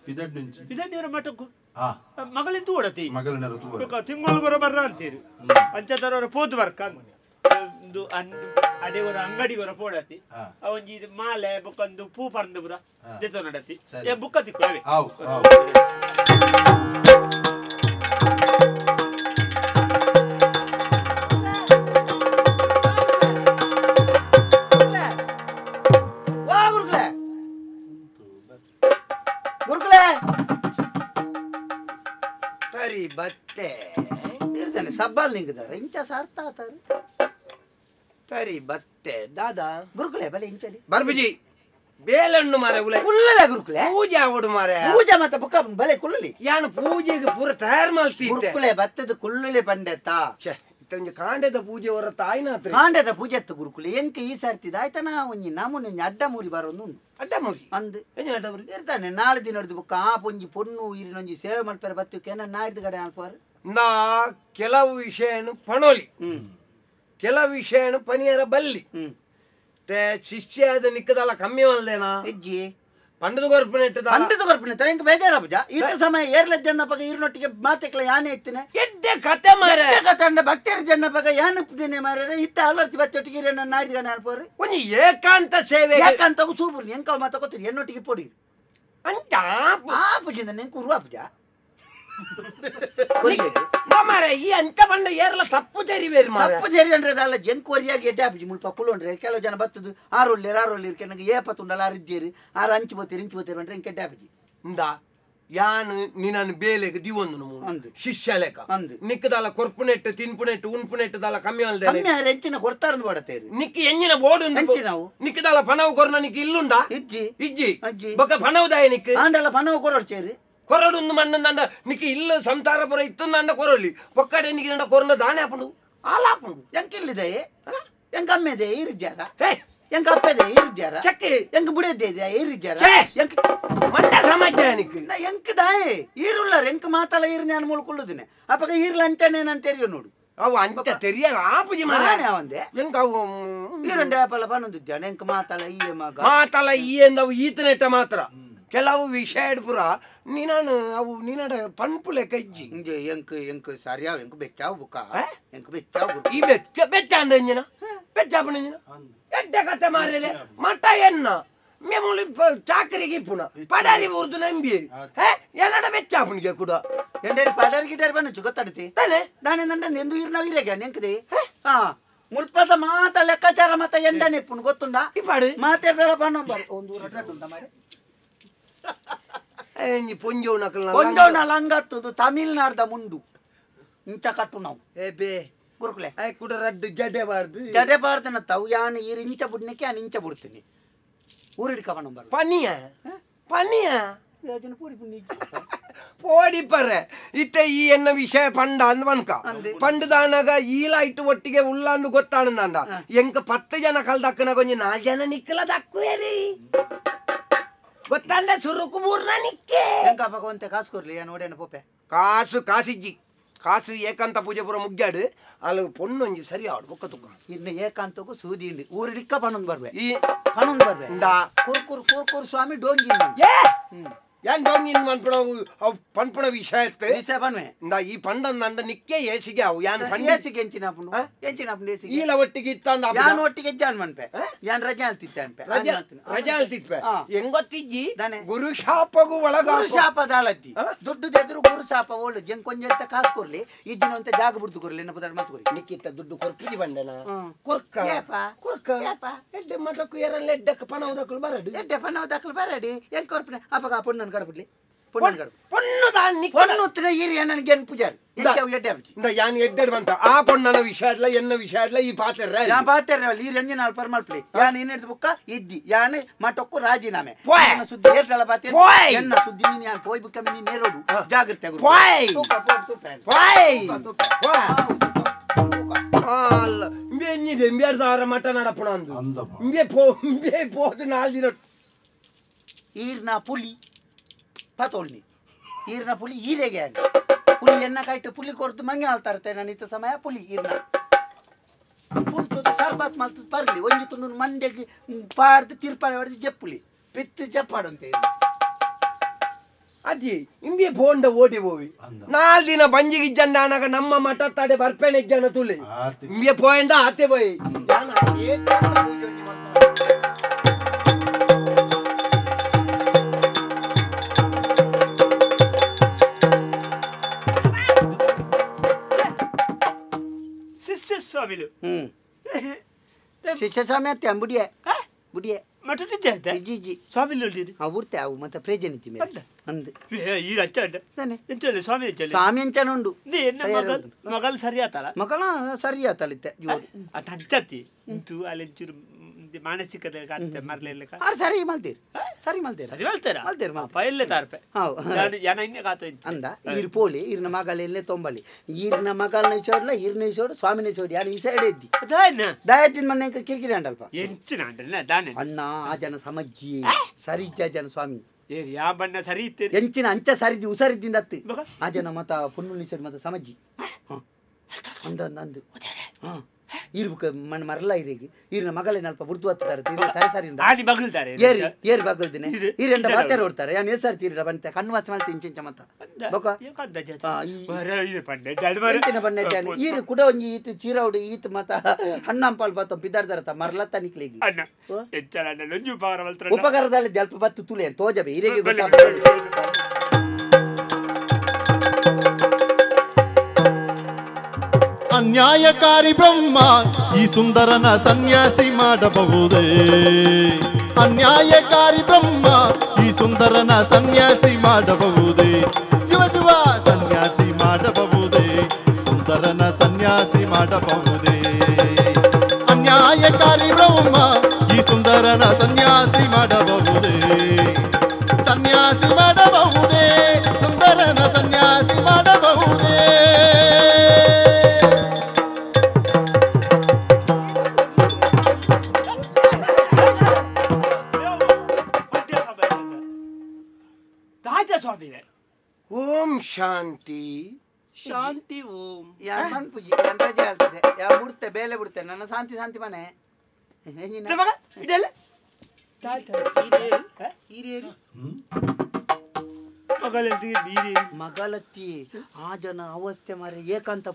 Pidat nunci. Pidan ni orang macam ko. Ah. Magal itu ada ti. Magal nara tu. Kau tinggal berapa rantir. Anca taruh pot berkan. Ada orang anggadi orang podati. Awan jadi malah bukan tu pu paranda pura. Jadi orang dati. Ya buka ti kau. Au. Au. Wah, Gurkule. Tari batte. Irjane sabbal ningda. Incha sarta tar. Tari batte. Dada. Gurkule bale inchali. Barbuji. ಬೇಲನ್ನು ಮಾರೆ ಉಲೆ ಕುಲ್ಲಲೆ ಗುರುಕುಲೆ ಪೂಜೆ ಆವಡು ಮಾರೆ ಪೂಜೆ ಮತ್ತೆ ಬುಕ್ಕ ಬಲೆ ಕುಲ್ಲಲಿ ಯಾನು ಪೂಜೆಗೆ ಪೂರ ತಯಾರು ಮಾಡ್ತಿದ್ದೆ ಗುರುಕುಲೆ ಬತ್ತದ ಕುಲ್ಲಲೆ ಪಂಡೆತ ಛೆ ಇತ್ತಂಜ ಕಾಂಡೆದ ಪೂಜೆ ಹೊರ ತಾಯಿನಾತ್ರಿ ಕಾಂಡೆದ ಪೂಜೆ ಎತ್ತು ಗುರುಕುಲೆ ಎಂಕ ಈ ಸರ್ತಿದ ಆಯ್ತನ ಒಂಜಿ ನಮುನೆ ಅಡ್ಡ ಮೂರಿ ಬರೋದು ಅಡ್ಡ ಮೂರಿ ಅಂದು ಎಂಜ ಅಡ್ಡ ಮೂರಿ ಇರ್ತಾನೆ ನಾಳೆ ದಿನ ಹಿಡಿದು ಬುಕ್ಕ ಆ ಪೊಂಜಿ ಪೊಣ್ಣು ಇರಿನೊಂಜಿ ಸೇವೆ ಮಾಡ್ತಾರೆ ಬತ್ತಕ್ಕೆ ನಾಡಿದ ಕಡೆ ಅನ್ಪಾರು ನಾ ಕೆಲವು ವಿಷಯನು ಪಣೋಲಿ ಕೆಲವು ವಿಷಯನು ಪನಿಯರ ಬಲ್ಲಿ ಶಿಷ್ಯಾದ ನಿಕ್ಕದಲ್ಲ ಕಮ್ಮಿ ಅಲ್ಲೇನಾ ಹೆಜ್ಜಿ ಪಂಡದ ಗೊರ್ಪನೆ ಇಟ್ಟದ ಪಂಡದ ಗೊರ್ಪನೆ ತಯಂಕ ಬೇಜಾರ ಪೂಜಾ ಇತ ಸಮಯ ಏರ್ಲ ಜನ್ನಪಗ ಇರ್ನೊಟ್ಟಿಗೆ ಮಾತೆಕ್ಲ ಯಾನೆ ಇತ್ತಿನೆ ಎಡ್ಡೆ ಕತೆ ಮಾರೆ ಕತೆ ಅಂಡ ಭಕ್ತರ ಜನ್ನಪಗ ಯಾನೆ ದಿನೆ ಮಾರೆ ಇತ್ತ ಅಲರ್ತಿ ಬತ್ತೊಟ್ಟಿಗೆ ಇರನ ನಾಡಿದ ಕಡೆ ಅನ್ಪಾರು ಒಂಜಿ ಏಕಾಂತ ಸೇವೆ ಏಕಾಂತ ಸೂಪರ್ ಎಂಕ ಮಾತ ಗೊತ್ತಿರಿ ಎನ್ನೊಟ್ಟಿಗೆ ಪೊಡಿ ಅಂತ ಆ ಪೂಜಿಂದ ನೆಂಕು ಉರುವ ಪೂಜಾ ಮಾರೆ ಈ ಅಂತ ಬಂಡ ಏರ್ಲ ತಪ್ಪು ತೆರಿವೇರು ಮಾರೆ ತಪ್ಪು ತೆರಿ ಅಂದ್ರೆ ಅಲ್ಲ ಜಂಕೋರಿಯಾಗಿ ಎಡ್ಡೆ ಆಪಿ ಮುಲ್ಪ ಕುಳ್ಳೊಂಡ್ರೆ ಕೆಲವು ಜನ ಬತ್ತದು ಆರೋಲ್ಲಿ ನನಗೆ ಏಪತ್ತುಂಡಲ್ಲ ಆರಿದ್ದೇರಿ ಆರು ಅಂಚು ಬೋತೀರಿ ಇಂಚು ಬೋತೀರಿ ಅಂದ್ರೆ ಕೆಡ್ಡೆ ಆಪಿ ಇಂದ ಯಾನು ನೀನನ್ನು ಬೇಲೆಗೆ ದಿವೊಂದು ಶಿಷ್ಯ ಲೆಕ್ಕ ನಿಕ್ಕದಲ್ಲ ಕೊರ್ಪುನೆಟ್ಟು ತಿನ್ಪುನೆಟ್ಟು ಉಣ್ಪುನೆಟ್ಟದಲ್ಲ ಕಮ್ಮಿ ಅಲ್ದೆ ಕಮ್ಮಿ ಹೆಂಚಿನ ಕೊಡ್ತಾರಂದು ಮಾಡತ್ತೇರಿ ನಿಕ್ಕಿ ಎಂಜಿನ ಬೋರ್ಡು ಹೆಂಚಿನವು ನಿಕ್ಕದಲ್ಲ ಪಣವು ಕೊರ್ನ ನಿಕ್ಕಿ ಇಲ್ಲುಂಡ ಇಜ್ಜಿ ಇಜ್ಜಿ ಅಜ್ಜಿ ಬೊಕ್ಕ ಪಣವುದಾಯ ನಿಕ್ಕ ಆಂಡಲ್ಲ ಪನವು ಕೊರಡ್ಚೇರಿ ಕೊರಡು ಮಣ್ಣಂದ ನಿಕ್ಕಿ ಇಲ್ಲು ಸಂಸಾರ ಪುರ ಇತ್ತಂದ ಕೊರಲಿ ಒಕ್ಕಡೆ ನಿಕ್ಕಿನ ಕೊರನ ದಾನೆ ಹಾಪುಂಡು ಆಲಾಪುಂಡು ಎಂಕಿಲ್ಲಿದೆ ಎಂಕ ಅಮ್ಮೆದೆ ಈರಿದ್ಯಾರ ಎಂಕ ಅಪ್ಪೆದೆ ಈರಿದ್ಯಾರ ಚಕ್ಕೆ ಎಂಕ ಬುಡೆದೆ ಈರಿದ್ಯಾರ ಎಂಕ ಮಂಡ ಸಮಾಜ ನಿಕ್ಕ ಎಂಕ ದಾಯೆ ಈರುಳ್ಳಾರ ಎಂಕ ಮಾತಲ್ಲ ಈರು ನಾನು ಮುಳ್ಕೊಳ್ಳುದಿನಿ ಅಪ್ಪಗ ಈರ್ಲ ಅಂಟನೇನಂತ ತೆರಿಯೋ ನೋಡು ಅವು ಅಂತ ತೆರಿಯ ಆಪುಜಿ ಮಾನೆ ಅವಂದೆ ಎಂಕ ಅವು ಈರಂಡೆ ಆಪಲ್ಲ ಬಂದಿದ್ದಾನೆ ಎಂಕ ಮಾತಲ್ಲ ಈ ಮಗ ಮಾತಲ್ಲ ಈ ಎಂದವು ಈತನೆಟ್ಟ ಮಾತ್ರ ಕೆಲವು ವಿಷಯ ಪುರ ನೀನಾನು ಅವು ನೀನಾಡ ಪಂಪು ಲೆಕ್ಕ ಇಜ್ಜಿ ಇಂಜೆ ಎಂಕ ಸರಿಯಾವ ಎಂಕ ಬೆಚ್ಚಾವು ಬುಕ್ಕ ಎಂಕ ಬೆಚ್ಚಾವು ಈ ಬೆಚ್ಚ ಅಂದ ಎಂಜಿನ ಬೆಚ್ಚಾಪಣ ಎಂಜಿನ ಎಡ್ಡೆ ಕತೆ ಮಾರೇಲೆ ಮಠ ಎನ್ನ ಮೇಮೂಲಿ ಚಾಕರಿಗೆ ಪುಣ ಪಡಾರಿ ಊರ್ದು ನಂಬಿ ಎಲ್ಲಡ ಬೆಚ್ಚಾಪಣಿಗೆ ಕೂಡ ಎಂಡೇರಿ ಪಡಾರಿ ಗಿಡಾರಿ ಬಣ್ಣು ಗೊತ್ತಾಡ್ತಿ ತಾನೆ ನಾನೇ ನಂದ ಎಂದು ಈರ್ನ ವೀರೆಗ ನೆಂಕದೆ ಹಾ ಮುಲ್ಪದ ಮಾತ ಲೆಕ್ಕಾಚಾರ ಮತ್ತ ಎಂಡನೆ ಪುಣ್ ಗೊತ್ತುಂಡ ಈ ಪಾಡು ಮಾತೆಲ್ಲ ಬಣ್ಣ ಒಂದು ಉಂಟ ಮಾರೆ ಕೊಂಜೋಣ ಲಂಗತ್ತದು ತಮಿಳ್ನಾಡ್ದ ಮುಂಡು ಇಂಚ ಕಟ್ಟು ನಾವು ಗುರುಕುಲೆ ಕೂಡ ರಡ್ಡು ಜಡೆ ಬಾರ್ದನ ತಾವು ಯಾನು ಈರು ಇಂಚ ಬಿಡ್ನಕ್ಕೆ ನಾನು ಇಂಚ ಬಿಡ್ತೀನಿ ಊರಿಡ್ಕ ಬಣ್ಣ ಪನಿಯ ಯೋಜನೆ ಪೂಡಿ ಪುಣ್ಯ ಪೋಡಿಪರೆ ಇತ್ತೆ ಈ ಎನ್ನ ವಿಷಯ ಪಂಡ ಅಂದ್ ಬನ್ಕ ಪಂಡದಾನಾಗ ಈಲಾಯ್ತು ಒಟ್ಟಿಗೆ ಉಳ್ಳಾಂದು ಗೊತ್ತಾಣಂದ ಎಂಕ 10 ಜನ ಕಲ್ದಕ್ಕನ ಕೊಂಚ 4 ಜನ ನಿಕ್ಕಲ ದಕ್ಕುವೇರಿ ಗೊತ್ತಾಂಡ ಸುರುಕು ಮೂರ್ನ ನಿಕ್ಕೆ ಎಂಕ ಭಗವಂತ ಕಾಸು ಕೊರ್ಲಿ ನೋಡೇನ ಪೋಪೆ ಕಾಸಿಜ್ಜಿ ಕಾಸು ಏಕಾಂತ ಪೂಜೆ ಪುರ ಮುಗ್ಗಾಡು ಅಲ್ಲಿ ಪೊಣ್ಣೊಂಜಿ ಸರಿ ಆಡು ಬೊಕ್ಕ ತುಕ್ಕ ಇನ್ನು ಏಕಾಂತಕ್ಕೂ ಸೂದಿ ಉಂಡಿ ಊರಿಡಿಕ್ಕ ಪಣೊಂದು ಬರ್ವೆ ಈ ಪಣೊಂದು ಬರ್ವೆ ಕುರ್ಕುರ್ ಸ್ವಾಮಿ ಡೋಂಗಿ ಯಾನ್ ಡೋಂಗಿನ್ ಪನ್ಪುಣ ವಿಷಯ ವಿಷಯ ಬನ್ವೆ ಈ ಪಂಡಂದ ನಿಕ್ಕೆ ಏಸಿಗೆ ಅವು ಯಾನ್ ಏಸಿಗೆ ಎಂಚಿನಪ್ಪು ಈಲ ಒಟ್ಟಿಗೆ ಇತ್ತಂದ ಯಾನ್ ಒಟ್ಟಿಗೆ ಜಾನ್ ಮನ್ಪೆ ಯಾನ್ ರಜಾ ಅಲ್ತಿತ್ತೆ ಅನ್ಪೆ ರಜಾ ಅಲ್ತಿತ್ವೆ ಹೆಂಗೊತ್ತಿಜ್ಜಿ ಗುರು ಶಾಪಗೂ ಒಳಗ ಗುರು ಶಾಪದ ಅಲತ್ತಿ ದುಡ್ಡು ಎದುರು ಗುರು ಶಾಪ ಒಳ್ಳೆ ಜಂಗ್ ಕೊಂಜ ಅಂತ ಕಾಸು ಕೊರ್ಲಿ ಇಜ್ಜಿನ ಅಂತ ಜಾಗ ಬಿಡ್ದು ಕೊರ್ಲಿ ಏನಪ್ಪ ಮತ್ ಕೊರಿ ನಿಕ್ಕಿತ್ತ ದುಡ್ಡು ಕೊರ್ಕಿದಿ ಬಂಡೆನ ಕೊರ್ಕ ಎಡ್ಡೆ ಮಠಕ್ಕೂ ಎರಲ್ಲ ಎಡ್ಡಕ್ಕ ಪಣ ಹೋದಕ್ಕಳು ಬರಡು ಎಡ್ಡೆ ಪಣ ಹೋದಕ್ಕಳು ಬರಡಿ ಹೆಂಗ್ ಕೊರ್ಪನೆ ಅಪ್ಪಗ ಪೊಣ್ಣನ್ ಗಡಬಿಡ್ಲಿ ಪೊಣ್ಣು ಈರಿ ನನಗೆ ಪೂಜಾರಿ ಯಾನ್ ಎಡ್ಡೆ ಬಂತ ಆ ಪೊಣ್ಣನ ವಿಷಯ ಎನ್ನ ವಿಷಯ ಈ ಪಾತ್ರ ಯಾ ಪಾತ್ರ ಈರ್ ಎಂಜಿನ ಪರ್ಮಲ್ಪ್ಲಿ ಯಾನ್ ಏನಿಡ್ದು ಬುಕ್ಕ ಇದ್ದಿ ಯಾನ್ ಮಠಕ್ಕೂ ರಾಜೀನಾಮೆ ಸುದ್ದಿ ಏರ್ಸಳ ಪಾತ್ರ ಎನ್ನ ಸುದ್ದಿ ನೀನ್ ಯಾನ್ ಪೋಯ್ ಬುಕ್ಕ ನೀನ್ ನೇರೋಡು ಜಾಗ್ರತೆ ಅಲ್ಲ ಎಂಜಿದೆ ಎಂಬಿಯಾರ್ದಾರ ಮಠ ನಡಪಣ ಅಂದು ಇಂಬೆ ಪೋದು 4 ದಿನ ಈರ್ನ ಪುಲಿ ಪಾತೋಳ್ನಿ ಈರ್ನ ಪುಲಿ ಈರೆಗೆ ಆಗಿ ಪುಲಿ ಎನ್ನ ಕಾಯ್ತು ಪುಲಿ ಕೊರ್ದು ಮಂಗೆ ಆಲ್ತಾರತೆ ನನಿತ ಸಮಯ ಪುಲಿ ಈರ್ನ ಸರ್ಬತ್ ಮಲ್ತದ ಬರ್ಲಿ ಒಂಜಿ ತುಂಡು ಮಂಡೆಗೆ ಪಾಡ್ದು ತಿರ್ಪಾಡಿ ಹೊಡೆದು ಜಪ್ಪುಲಿ ಪಿತ್ತು ಜಪ್ಪಾಡಂತೆ ಅದಿ ಇಂಬಿ ಬೋಂಡ ಓಡಿ ಹೋವಿ 4 ದಿನ ಬಂಜಿಗೆ ಇಜ್ಜಂದ ಅನಾಗ ನಮ್ಮ ಮಠ ತಡೆ ಬರ್ಪೇನೆ ಇಜ್ಜನ ತುಳಿ ಇಂಬಿ ಪೋಯಿಂದ ಆತೆ ಹೋಯ್ ಶಿಷ್ಯ ಸ್ವಾಮಿಲು ಶಿಷ್ಯ ಸ್ವಾಮಿ ಅತ್ತೆ ಬುಡಿಯೇ ಬುಡಿಯೇ ಮಠದ ಜಿಜಿ ಸ್ವಾಮಿಲು ಅವರ್ತೆ ಅವು ಮತ್ತೆ ಪ್ರೇಜನಿಚ್ಚಿ ಮೇಲೆ ಅಂದು ಈ ಅಚ್ಚ ಸ್ವಾಮಿ ಸ್ವಾಮಿ ಅಂಚನುಂಡು ಮಗಲ್ ಸರಿ ಆತಲ್ಲ ಮಕ್ಕಳ ಸರಿ ಆತಲಿತ್ತೆ ಜೋರು ಅದು ಹಂಚತಿ ಇಂತು ಅಲ್ಲಿ ಚೂರು ಮಾನಸಿಕದ ಮರ್ಲೆಲ್ಲ ಆರ್ ಸರಿ ಮಲ್ತೀರಿ ಸರಿ ಮಲ್ತೀರಿ ಸರಿ ಹೇಳ್ತಾರ ಮಲ್ತೀರಿ ಪೈಲೆ ತಾರ್ಪೆ ಹೌದು ಯಾನ ಇನ್ನೇ ಕಾತು ಅಂದ ಈರ್ ಪೋಲಿ ಈರ್ನ ಮಗಲೆಲ್ಲೇ ತೊಂಬಲಿ ಈರ್ನ ಮಗಲ್ನ ಇಸೋಡ್ಲ ಈರ್ನ ಇಸೋಡು ಸ್ವಾಮಿನ ಇಸೋಡು ಯಾರು ಈ ಸೈಡ್ ಇದ್ದಿ ದಯತಿನ ಮನೆ ಕಿರಿಕಿರಿ ಅಂಡಲ್ಪ ಎಂಚಿನ ಅಂಡಲ್ಲ ದಾನೆ ಅಣ್ಣ ಆ ಜನ ಸಮಜ್ಜಿ ಸರಿ ಜನ ಸ್ವಾಮಿ ಯಾ ಬಣ್ಣ ಸರಿ ಇತ್ತೇರಿ ಎಂಚಿನ ಅಂಚ ಸರಿದಿ ಉಸರಿದ್ದಿಂದ ಅತ್ತಿ ಆ ಜನ ಮತ ಪುಣ್ಣುಲಿ ಸೈಡ್ ಮತ ಸಮಜ್ಜಿ ಅಂದು ಹಾ ಇರ್ಬೇಕು ಮಣ್ಣು ಮರಲ್ಲ ಇರಿಗೆ ಈರಿನ ಮಗಳೇ ನಲ್ಪ ಬುಡ್ದು ಹತ್ತಾರೆ ತಯಸಾರಿಂದ ಆಡಿ ಬಗಲ್ತಾರೆ ಏರಿ ಬಗಲ್ದಿನಿ ಈರೆಂಡ ಬಾಚಾರ ಹೊಡ್ತಾರೆ ಯಾನ್ ಎಸರ್ ತೀರ ಬಂತೆ ಕಣ್ಣು ವಾಸ ಇಂಚಿಂಚ ಮತ್ತ ಬೊಕ ಈರು ಕುಡ ಒಂಜಿ ಈತ್ ಚೀರೌಡು ಈತ್ ಮತ ಹಣ್ಣಂಪಾಲ್ ಬತ್ತ ಬಿದ್ದಾಡ್ದಾರತ ಮರಲತ್ತ ನಿಕ್ಲಿಗೆ ಉಪಕಾರದಲ್ಲಿ ಜಲ್ಪ ಬತ್ತು ತುಳಿ ತೋಜಬೆ ಹಿರೇಗೆ ಅನ್ಯಾಯಕಾರಿ ಬ್ರಹ್ಮ ಈ ಸುಂದರನ ಸನ್ಯಾಸಿ ಮಾಡಬಹುದೇ ಅನ್ಯಾಯಕಾರಿ ಬ್ರಹ್ಮ ಈ ಸುಂದರನ ಸನ್ಯಾಸಿ ಮಾಡಬಹುದೇ ಶಿವ ಶಿವ ಸನ್ಯಾಸಿ ಮಾಡಬಹುದೇ ಸುಂದರನ ಸನ್ಯಾಸಿ ಮಾಡಬಹುದೇ ಅನ್ಯಾಯಕಾರಿ ಬ್ರಹ್ಮ ಈ ಸುಂದರನ ಸನ್ಯಾಸಿ ಮಾಡಬಹುದೇ ಸನ್ಯಾಸಿ ಮಾಡಬಹುದೇ ಸುಂದರನ ಸನ್ಯಾಸಿ ಮಾಡಬಹುದೇ ಓಂ ಶಾಂತಿ ಶಾಂತಿ ಓಂ ಯಾನ್ ಪೂಜಿ ಯಾನ್ ರಜೆ ಹೇಳ್ತದೆ ಯಾವ ಬಿಡುತ್ತೆ ಬೇಲೆ ಬಿಡುತ್ತೆ ನನ್ನ ಶಾಂತಿ ಶಾಂತಿ ಮನೆ ಮಗಳತ್ತಿ ಆ ಜನ ಅವಸ್ಥೆ ಮಾರೆ ಏಕಾಂತ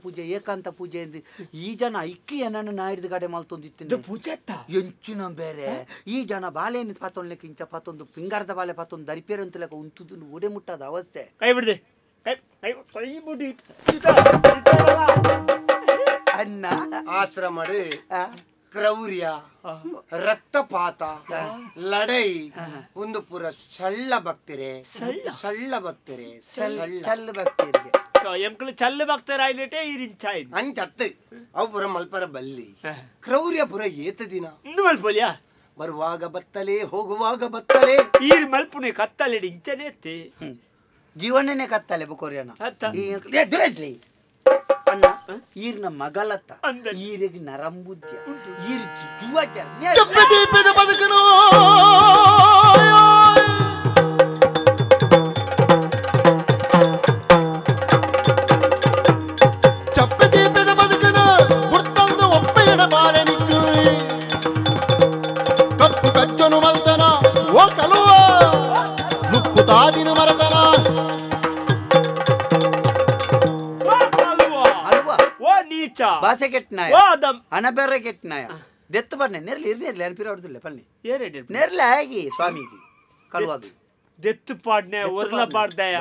ಪೂಜೆ ಎಂದು ಈ ಜನ ಇಕ್ಕಿ ನನ್ನ ನಾಯಿಡ್ದ ಕಡೆ ಮಲ್ತೊಂದಿತ್ತು ಪೂಜೆ ಎಂಚಿನ ಬೇರೆ ಈ ಜನ ಬಾಳೆಯನ್ನು ಪಾತೊಳ್ಲಿಕ್ಕೆ ಇಂಚ ಪಾತೊಂದು ಪಿಂಗಾರದ ಬಾಳೆ ಪಾತೊಂದು ದರಿಪೇರು ಅಂತ ಲೆಕ್ಕ ಉಂಟುದು ಒಡೆ ಮುಟ್ಟದ ಅವಸ್ಥೆ ಕೈ ಬಿಡ್ದೆ ಕೈ ಬಿಡಿ ಅಣ್ಣ ಆಶ್ರಮ ಕ್ರೌರ್ಯ ರಕ್ತಪಾತ ಲಡೈ ಒಂದು ಪುರ ಸಳ್ಳ ಭಕ್ತರೆ ಸಳ್ಳ ಭಕ್ತರೆ ಚಲ್ಲ ಭಕ್ತಿಯರಿಗೆ ಎಂಕಲು ಚಲ್ಲ ಭಕ್ತರ ಆಯ್ಲಿಟ್ಟೆ ಇರಿಂಚಾಯ್ ಅಂಚತ್ತು ಅವು ಪುರ ಮಲ್ಪರ ಬಲ್ಲಿ ಕ್ರೌರ್ಯ ಪುರ ಏತ ದಿನ ಇನ್ನು ಮಲ್ಪೋಲಿಯಾ ಬರುವಾಗ ಬತ್ತಲೆ ಹೋಗುವಾಗ ಬತ್ತಲೆ ಈರ್ ಮಲ್ಪುನೆ ಕತ್ತಲೆ ಇಂಚನೆ ಜೀವನನೇ ಕತ್ತಲೆ ಬುಕೋರಿಯನ ಅಣ್ಣ ಈರ್ನ ಮಗಳತ್ತ ಈರಿಗೆ ನರಂಬುದ್ಯ ಈರ್ ದೀಪದ ಬದುಕನು ಚಪ್ಪ ದೀಪದ ಬದುಕನು ಗುರ್ತಂದು ಒಪ್ಪೆಯಡ ಬಾರೆ ನಿಟ್ಟು ಕಪ್ಪು ಕಚ್ಚನು ಮಲ್ತನ ಓ ಕಲುವ ನುಪ್ಪು ತಾದಿನ ಮರತನ ಭಾಷೆ ಕೆಟ್ಟನಾಯ ಹಣ ಬೇರೆ ಕೆಟ್ಟನಾಯ ದೆತ್ತು ಬನ್ನೆ ನೆರ್ಲಿ ಇರ್ಲಿ ಅನ್ಪಿರ ಹೊಡೆದಿಲ್ಲ ಪಲ್ನಿ ನೆರ್ಲಿ ಆಗಿ ಸ್ವಾಮಿಗೆ ಕಳುವಾಗ ದೆತ್ತು ಪಾಡ್ನೆ ಒರ್ಲ ಪಾಡ್ದಾಯ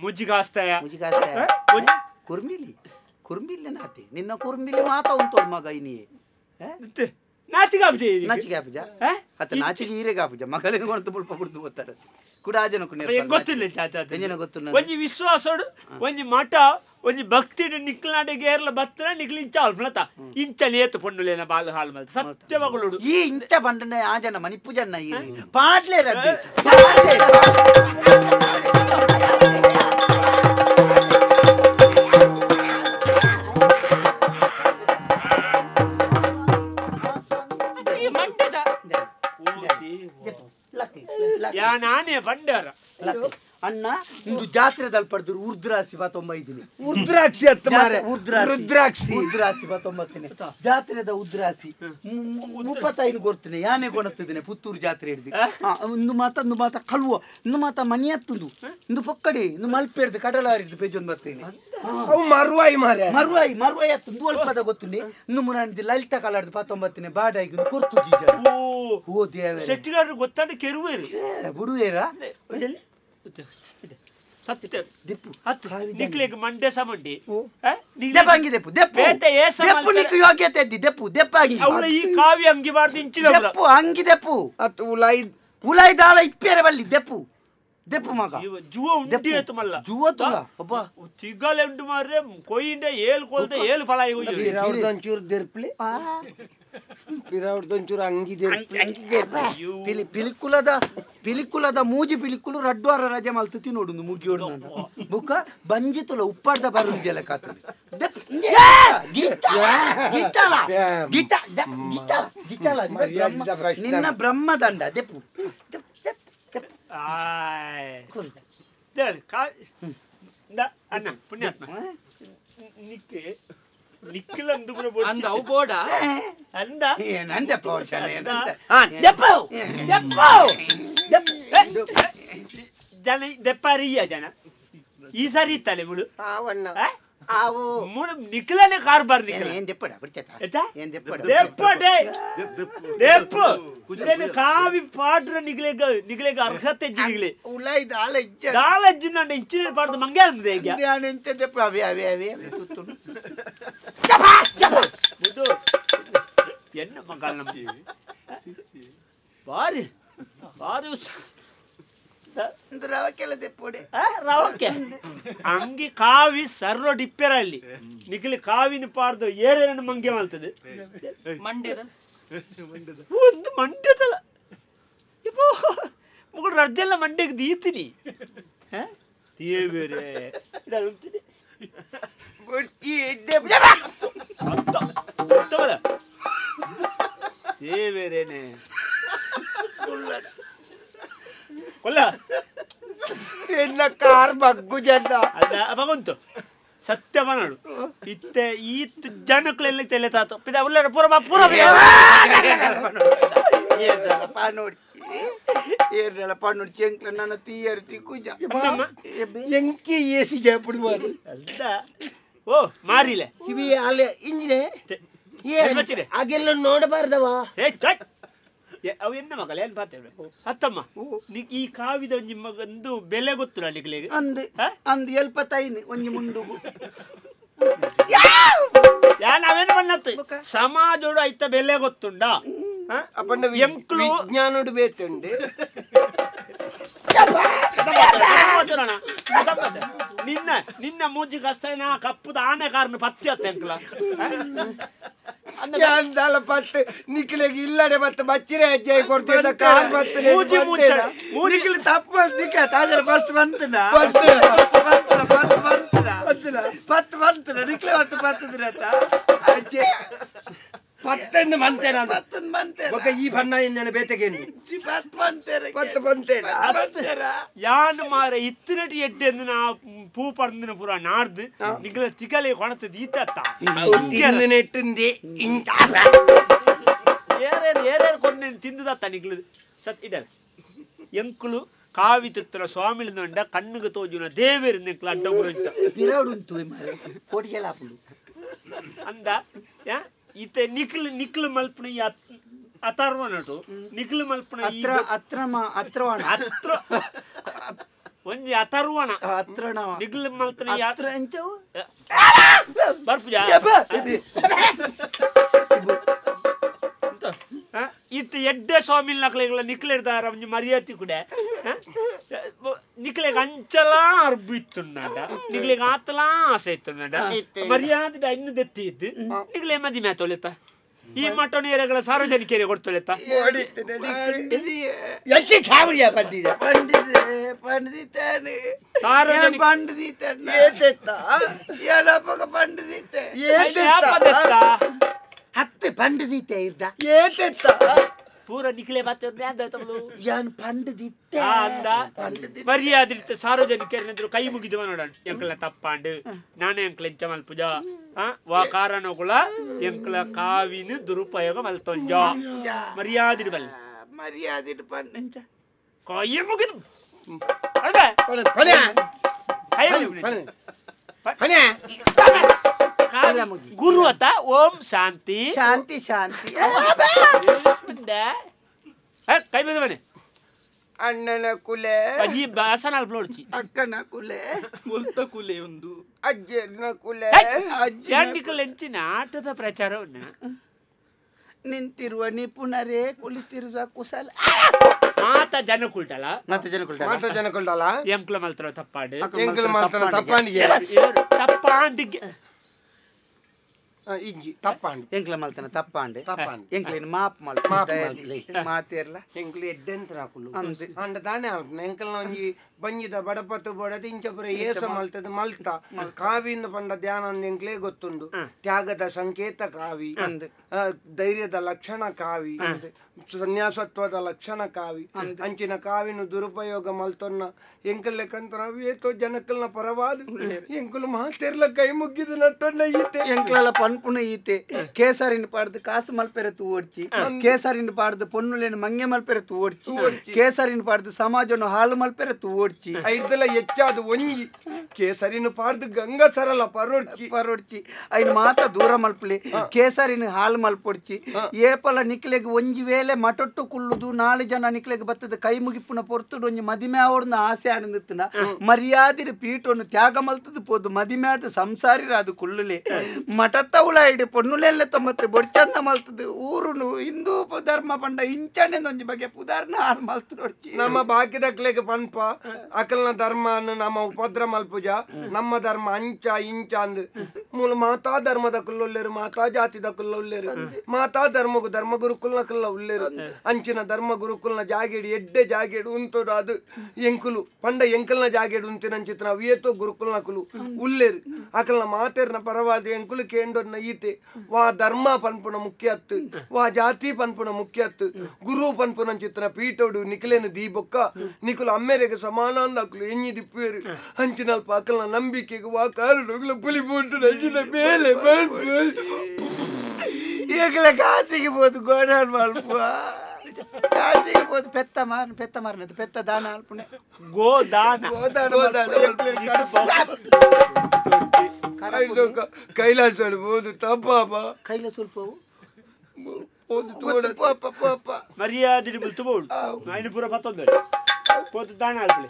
ಮುಜಿಗಾಸ್ತಾಯ ಕುರ್ಮಿಲಿ ನಾತಿ ನಿನ್ನ ಕುರ್ಮಿಲಿ ಮಾತಾ ಉಂಟು ಮಗ ಇನಿ ನಾಚಿಗಾಪುಜ ನಾಚಿಗೆ ಈರೆಗಾಪುಜ ಮಗಳಿನ ಕೊಂತ ಮುಲ್ಪ ಬಿಡ್ದು ಗೊತ್ತಾರೆ ಕೂಡ ಆ ಜನ ಗೊತ್ತಿಲ್ಲ ಜನ ಗೊತ್ತು ಒಂಜಿ ವಿಶ್ವಾಸೋಡು ಒಂಜಿ ಮಠ ಒಂಜಿ ಭಕ್ತಿ ನಿಕ್ಲಾಡಿಗೆ ಏರ್ಲ ಬತ್ತನ ನಿಕ್ಲಿಂಚ ಅಲ್ಪಲತ ಇಂಚ ನೇತು ಪೊಂಡುಲೇನ ಬಾಲು ಹಾಲು ಮಲ್ತ ಸತ್ಯವಾಗಲುಡು ಈ ಇಂಚ ಬಂಡನೆ ಆ ಜನ ಮನಿಪ್ಪು ಜನ ಈ ಪಾಡ್ಲೆ ರಡ್ಡಿ ನಾನೇ ಬಂಡಾರ ಅಣ್ಣ ಇಂದು ಜಾತ್ರೆದಲ್ಲಿ ಪಡೆದ್ರು ಉರ್ದ್ರಾಸಿ 25 ಉದ್ರಾಕ್ಷಿ ಹತ್ತು ಮಾರೆ ರುದ್ರಾಕ್ಷಿ ಉದ್ರಾಸಿ 19 ಜಾತ್ರೆದ ಉದ್ರಾಸಿ 35 ಕೊಡ್ತೀನಿ ಯಾನೆ ಕೊಣತ್ತಿದ್ದೇನೆ ಪುತ್ತೂರು ಜಾತ್ರೆ ಹಿಡಿದು ಒಂದು ಮಾತ ಕಳುವ ಒಂದು ಮಾತ ಮನಿ ಹತ್ತುಂದು ಒಂದು ಪೊಕ್ಕಡಿ ಒಂದು ಮಲ್ಪೆ ಹಿಡಿದು ಕಡಲಾರಿ ಹಿಡಿದು ಪೇಜೊಂದು ಬರ್ತೀನಿ ಮರುವಾಯಿ ಮಾರೆ ಮರುವಾಯಿ ಹತ್ತು ಅಲ್ಪದ ಗೊತ್ತುಂಡಿ ಇನ್ನು ಮುರಾಣಿದ್ದು ಲಲಿತಾ ಕಲಾಡ್ದು 19 ಬಾಡಾಗಿ ಕೊರ್ತು ಜೀಜ ಓ ದೇವ ಸೆಟ್ಟಿಗಾರರು ಗೊತ್ತಾಡ ಕೆರುವೇರು ಬುಡುವೇರ ಸತ್ಯ ನಿಕ್ಲಿಗೆ ಮಂಡೆ ಸಮಂಡಿ ದೆಪ್ಪಂಗಿ ದೆಪ್ಪು ಯೋಗ್ಯತೆ ಇದ್ದಿ ದೆಪ್ಪಾಗಿ ಅವಳ ಈ ಕಾವಿ ಅಂಗಿ ಬಾರ್ದು ಇಂಚಿನ ದೆಪ್ಪು ಅಂಗಿ ದೆಪ್ಪು ಅತ್ತು ಉಲಾಯಿ ದಾಳ ಇಪ್ಪೇರೆ ಬಲ್ಲಿ ದೆಪ್ಪು ಮಗ ಜುವ ಉಂಡಿ ಆಯ್ತು ಮಲ್ಲ ಜುವ ತುಲ ಒಬ್ಬ ತಿಗಲೆ ಉಂಡು ಮಾರ್ರೆ ಕೊಯ್ಯಿಂಡೆ ಏಳು ಕೊಲ್ದೆ ಏಳು ಫಲ ಒಂಚೂರು ದೆರ್ಪ್ಲಿ ಪಿರಾವ್ದೊಂಚೂರು ಅಂಗಿ ಪಿಲಿಕುಲದ ಮೂಜಿ ಪಿಲಿಕುಲು ರಡ್ವಾರ ರಜೆ ಮಲ್ತತಿ ನೋಡುದು ಮುಗಿಯೋಡು ಬುಕ್ಕ ಬಂಜಿತುಲ ಉಪ್ಪಾಡ್ದ ಬರುದಿಲ್ಲ ಕಾತು ನಿನ್ನ ಬ್ರಹ್ಮದಂಡ ದೆಪ್ಪು ಅಣ್ಣ ಪುಣ್ಯಾತ್ಮ ನಿಕ್ಕಿಲಂದು ಅಂದ ಅವು ಬೋಡ ಅಂದ ಜನ ದೆಪ್ಪಾರಿಯ ಜನ ಈ ಸಾರಿ ಇತ್ತಲೆ ಮುಳು ಮುಳು ನಿಕ್ಲನೆ ಕಾರ್ಬಾರ್ ಕಾವಿ ಪಾಡ್ರ ನಿಗ್ಲೆಗ ಅರ್ಹತೆ ಜಿಗ್ಲೆ ದಾಳಜ್ಜಿ ನಂಡ ಇಂಚಿನ ಪಾಡ್ದು ಮಂಗೆ ಅಂದೆ ಈಗ ಎನ್ನ ಮಗಾಲ್ ನಮ್ದು ಬಾರಿ ಬಾರಿ ರವಕ್ಕೆ ಅಂಗಿ ಕಾವಿ ಸರ್ರೋ ಡಿಪ್ಪೆರ ಅಲ್ಲಿ ನಿಖಿಲಿ ಕಾವಿನ ಪಾರ್ದು ಏರೇನ ಮಂಗೆ ಮಾಡ್ತದೆ ಮಂಡ್ಯದ ಒಂದು ಮಂಡ್ಯದಲ್ಲ ಮುಗುಡು ರಜ್ಜೆಲ್ಲ ಮಂಡ್ಯಕ್ಕೆ ದೀತೀನಿ ಬೇರೆ ಬೇರೆನೆ ಕೊಲ್ಲ ಎನ್ನ ಕಾರ್ ಬಗ್ಗು ಜನ ಅದ ಭಗವಂತು ಸತ್ಯ ಮನಡು ಇತ್ತೆ ಈತ್ ಜನಕ್ಲೆಲ್ಲ ತೆಲೆ ತಾತು ಪಿದ ಉಲ್ಲರ ಪೂರ ಪೂರ ಏರ್ನಳ ಪಾನೋಡಿ ಚೆಂಕ್ಲ ನನ್ನ ತೀಯರ್ ತಿಕ್ಕುಜ ಎಂಕಿ ಏಸಿಗೆ ಪುಡಿವಾರು ಅಲ್ಲ ಓ ಮಾರಿಲೆ ಕಿವಿ ಅಲೆ ಇಂಜಿನೆ ಹಾಗೆಲ್ಲ ನೋಡಬಾರ್ದವ ಅವು ಎನ್ನ ಮಗಲ ಏನ್ ಪಾತೇವೆ ಅತ್ತಮ್ಮ ಈ ಕಾವಿದ ಒಂಜಿ ಮಗಂದು ಬೆಲೆ ಗೊತ್ತು ನಿಕ್ಲಿಗೆ ಅಂದು ಎಲ್ಪತ್ತೈನಿ ಒಂಜಿ ಮುಂಡುಗು ನಾವೇನು ಬನ್ನತ್ತು ಸಮಾಜೋಡು ಐತ ಬೆಲೆ ಗೊತ್ತುಂಡ ಎಂಕ್ಲು ವಿಜ್ಞಾನೋಡು ಬೇತುಂಡು ನಿನ್ನ ಮೂಜಿ ಕಸ್ತನ ಕಪ್ಪುದ ಆನೆ ಕಾರಣ ಪತ್ತಿ ಅತ್ತ ಎಂಕ್ಲ ಅಂದಾಲ ಪತ್ತು ನಿಕ್ಲಿಗೆ ಇಲ್ಲಡೆ ಮತ್ತೆ ಬಚ್ಚಿರೆ ಹೆಜ್ಜೆ ಕೊಡ್ತಿದ್ದ ಕಾಲ್ ಬರ್ತದೆ ಮೂರಿಗಿಲಿ ತಪ್ಪು ನಿಕ್ಕ ತಾಜರ ಫಸ್ಟ್ ಬಂತನ ಪತ್ತು ಬಂತನ ನಿಕ್ಲೆ ಹೊತ್ತು ಬರ್ತದಿರತ್ತ ಪತ್ತೊಂದು ಮಂತೇನ ಈ ಬಣ್ಣ ಇಂದನೆ ಬೇತೆಗೇನು ಪತ್ತು ಬಂತೇನ ಯಾನ್ ಮಾರ ಇತ್ತಿನಟಿ ಎಡ್ಡೆ ನಾ ಪೂ ಪರ್ದಿನ ಪೂರ ನಾಡ್ದು ನಿಗ್ಲ ತಿಗಲೆ ಕೊಣತದ ಈತತ್ತ ನೆಟ್ಟುಂದಿ ಏರೇನು ಕೊಂದು ತಿಂದದತ್ತ ನಿಗ್ಲು ಸತ್ ಇದ ಎಂಕ್ಲು ಕಾವಿ ತಿತ್ತಲ ಸ್ವಾಮಿಲಿಂದ ಕಣ್ಣಿಗೆ ತೋಜುನ ದೇವೇರು ನಿಕ್ಲ ಅಡ್ಡ ಗುರಂತ ಅಂದ ಈತ ನಿಕ್ಲು ಮಲ್ಪನ ಅಥರ್ವ ನಟು ನಿಕ್ಲು ಮಲ್ಪನ ಅತ್ರ ಒಂಜಿ ಅಥರ್ವಣ ನಿಕ್ಲು ಮಲ್ಪನ ಬರ್ಪುಜ ಇತ್ತ ಎಡ್ಡೆ ಸ್ವಾಮಿ ನಕ್ಲೆಗಳ ನಿಕ್ಲೆಡ್ದಾರ ಒಂಜಿ ಮರ್ಯಾತಿ ಕೂಡ ನಿಕ್ಲೆಗ್ ಅಂಚಲ ಅರ್ಬು ಇತ್ತುಂಡ ನಿಕ್ಲೆಗ್ ಆತಲಾ ಆಸೆ ಇತ್ತುಂಡ ಮರ್ಯಾದೆ ಇನ್ನು ದೆತ್ತಿ ಇದ್ದು ನಿಕ್ಲೆ ಮದಿ ಮ್ಯಾ ತೊಳೆತ ಈ ಮಟನ್ ಏರಿಯಾಗಳ ಸಾರ್ವಜನಿಕರಿಗೆ ಕೊಡ್ತೊಳೆತ ಹತ್ತು ಪಂಡದೀತೆ ಇರ್ದ ಪೂರ ನಿಖಲೆ ಬರ್ತದೆ ಅಂದ ತಮ್ಮದು ಯಾನ್ ಪಂಡದಿತ್ತೆ ಅಂದ ಮರ್ಯಾದಿರ್ತ ಸಾರ್ವಜನಿಕರು ಕೈ ಮುಗಿದುವ ನೋಡ ಎಂಕಲ ತಪ್ಪಾಂಡು ನಾನೇ ಎಂಕಲ ಎಂಚ ಮಲ್ಪುಜ ವಾ ಕಾರಣಗಳ ಎಂಕಲ ಕಾವಿನ ದುರುಪಯೋಗ ಮಲ್ತೊಂಜ ಮರ್ಯಾದಿರ್ಬಲ್ಲ ಮರ್ಯಾದಿಡ್ ಪಂಡ ಕೈ ಮುಗಿದು ಗುರು ಅತ್ತ ಓಂ ಶಾಂತಿ ಶಾಂತಿ ಶಾಂತಿ ಕೈ ಬಿದ್ದು ಬನ್ನಿ ಅಣ್ಣನ ಕುಲೆ ಅಜ್ಜಿ ಬಾಸನ ಅಲ್ಪ ನೋಡ್ಚಿ ಅಕ್ಕನ ಕುಲೆ ಮುಲ್ತ ಕುಲೆ ಒಂದು ಅಜ್ಜನ ಕುಲೆ ಜಾಂಡಿಕಲ್ ಹೆಂಚಿನ ಆಟದ ಪ್ರಚಾರವನ್ನ ನಿಂತಿರುವ ನಿಪುಣರೇ ಕುಳಿತಿರುವ ಕುಶಲ ಮಾತ ಜನ ಕುಲ್ಟಲ್ಲ ಮತ್ತೆ ಜನ ಕೊಲ್ಡಲ್ಲ ಎಂಕ್ಲ ಮಲ್ತರ ತಪ್ಪಾಡು ಎಂಕಲ್ ಮಾತ್ರ ತಪ್ಪಾಂಡಿಗೆ ತಪ್ಪಾಂಡಿಗೆ ಇಜ್ಜಿ ತಪ್ಪಾಂಡಿ ಎಂಕ್ಲ ಮಲ್ತನ ತಪ್ಪಾಂಡೆ ತಪ್ಪಾಂಡಿ ಎಂಕ್ಲಿನ ಮಾಪ್ ಮಲ್ ಮಾತಿರ್ಲ ಎಂಕಲ್ ಎಡ್ಡೆಂತ ಹಾಕುಲು ಅಂಡ ತಾನೇ ಹಾಕ್ನ ಎಂಕಲ್ನ ಒಂಜಿ ಬಂಜಿದ ಬಡಪತ್ತು ಬಡದ ಇಂಚಪುರ ಏಸ ಮಲ್ತದ ಮಲ್ತ ಕಾವಿಯಿಂದ ಪಂಡ ಧ್ಯಾನ ಅಂದ ಎಂಕ್ಲೇ ಗೊತ್ತುಂಡು ತ್ಯಾಗದ ಸಂಕೇತ ಕಾವಿ ಧೈರ್ಯದ ಲಕ್ಷಣ ಕಾವಿ ಸನ್ಯಾಸತ್ವದ ಲಕ್ಷಣ ಕಾವಿ ಅಂಚಿನ ಕಾವಿನ ದುರುಪಯೋಗ ಮಲ್ತೊನ್ನ ಎಂಕಲ್ ಲೆಕ್ಕಂತರ ಏತೋ ಜನಕಲ್ನ ಪರವಾದ ಎಂಕುಲು ಮಾತೆರ್ಲ ಕೈ ಮುಗ್ಗಿದ ನಟ್ಟೊನ್ನ ಈತೆ ಎಂಕ್ಲಲ ಪನ್ಪುನ ಈತೆ ಕೇಸರಿನ ಪಾಡ್ದು ಕಾಸು ಮಲ್ಪೆರೆ ತೂ ಓಡ್ಚಿ ಕೇಸರಿನ ಪಾಡ್ದು ಪೊನ್ನುಲೇನು ಮಂಗೆ ಮಲ್ಪೆರೆ ತೂ ಓಡ್ಚಿ ಕೇಸರಿನ ಪಾಡ್ದು ಸಮಾಜನ ಹಾಲು ಮಲ್ಪೆರೆ ತೂ ಓಡ್ಚಿ ಐದಲ ಹೆಚ್ಚಾದ ಒಂಜಿ ಕೇಸರಿನ ಪಾಡ್ದು ಗಂಗ ಸರಳ ಪರೋಡ್ಚಿ ಐನ್ ಮಾತ ದೂರ ಮಲ್ಪಲಿ ಕೇಸರಿನ ಹಾಲು ಮಲ್ಪೊಡ್ಚಿ ಏಪಲ ನಿಕ್ಲೆಗ್ ಒಂಜಿ ವೇಳೆ ಮಟೊಟ್ಟು ಕುಲ್ಲುದು 4 ಜನ ನಿಕ್ಲೆಗ್ ಬತ್ತದ ಕೈ ಮುಗಿಪುನ ಪೊರ್ತುಡು ಒಂಜಿ ಮದಿಮೆ ಅವಡ್ನ ಆಸೆ ಆನಂದಿತ್ತನ ಮರ್ಯಾದಿರ ಪೀಠವನ್ನು ತ್ಯಾಗ ಮಲ್ತದ ಪೋದು ಮದಿಮೆಯಾದ ಸಂಸಾರಿರಾದು ಕುಲ್ಲುಲೆ ಮಠತ್ತವುಲ ಇಡಿ ಪೊನ್ನುಲೆಲ್ಲ ತಮ್ಮತ್ತೆ ಬೊಡ್ಚಂದ ಮಲ್ತದ ಊರುನು ಹಿಂದೂ ಧರ್ಮ ಪಂಡ ಇಂಚನೆ ಒಂಜಿ ಬಗೆ ಪುದಾರ್ನ ಹಾಲು ಮಲ್ತೊಡ್ಚಿ ನಮ್ಮ ಬಾಕಿದಕ್ಲೆಗ್ ಪನ್ಪ ಅಕಲ್ನ ಧರ್ಮ ನಮ್ಮ ಉಪದ್ರ ಮಲ್ಪುಜ ನಮ್ಮ ಧರ್ಮ ಅಂಚ ಇಂಚ ಅಂದ್ ಮೂಲ ಮಾತಾ ಧರ್ಮದ ಕುಲ್ಲೊಲ್ಲೇರು ಮಾತಾ ಜಾತಿದ ಕುಲ್ಲೊಲ್ಲೇರು ಮಾತಾ ಧರ್ಮಗು ಧರ್ಮ ಗುರುಕುಲ್ನ ಕುಲ್ಲ ಉಲ್ಲೇರು ಅಂಚಿನ ಧರ್ಮ ಗುರುಕುಲ್ನ ಜಾಗೇಡಿ ಎಡ್ಡೆ ಜಾಗೇಡು ಉಂತೋಡು ಅದು ಎಂಕುಲು ಪಂಡ ಎಂಕಲ್ನ ಜಾಗೇಡು ಉಂತಿನಂಚಿತ್ ನಾವು ಏತೋ ಗುರುಕುಲ್ನ ಕುಲು ಉಲ್ಲೇರು ಅಕಲ್ನ ಮಾತೇರ್ನ ಪರವಾದ ಎಂಕುಲು ಕೇಂಡೊನ್ನ ಈತೆ ವಾ ಧರ್ಮ ಪನ್ಪುನ ಮುಖ್ಯ ಅತ್ತು ವಾ ಜಾತಿ ಪನ್ಪುನ ಮುಖ್ಯ ಅತ್ತು ಗುರು ಪನ್ಪುನ ಚಿತ್ರ ಪೀಠೋಡು ನಿಖಲೇನು ದೀಬೊಕ್ಕ ನಿಖಲು ಅಮ್ಮೆರೆಗೆ ಸಮಾನ ಅಂದಾಕಲು ಎಂಜಿ ದಿಪ್ಪೇರು ಅಂಚಿನಲ್ಪ ಅಕಲ್ನ ನಂಬಿಕೆಗೆ ವಾ ಕಾರಣಗಳು ಪುಲಿ ಬೋಟು ನಜಿನ ಮೇಲೆ ಈಗಲೇ ಕಾಸಿಗೆ ಬೋದು ಗೋಡಾನ್ ಮಲ್ಪ ಕಾಸಿಗೆ ಬೋದು ಪೆತ್ತ ಮಾರನದು ಪೆತ್ತ ದಾನ ಅಲ್ಪುನೆ ಗೋದಾನ ಕೈಲಾಸ ಬೋದು ತಪ್ಪ ಕೈಲ ಸ್ವಲ್ಪವು ಮರ್ಯಾದೆ ತುಬೋಡು ನಾನು ಪೂರ ಮತ್ತೊಂದು ಪೋತು ದಾನ ಅಲ್ಪಲೆ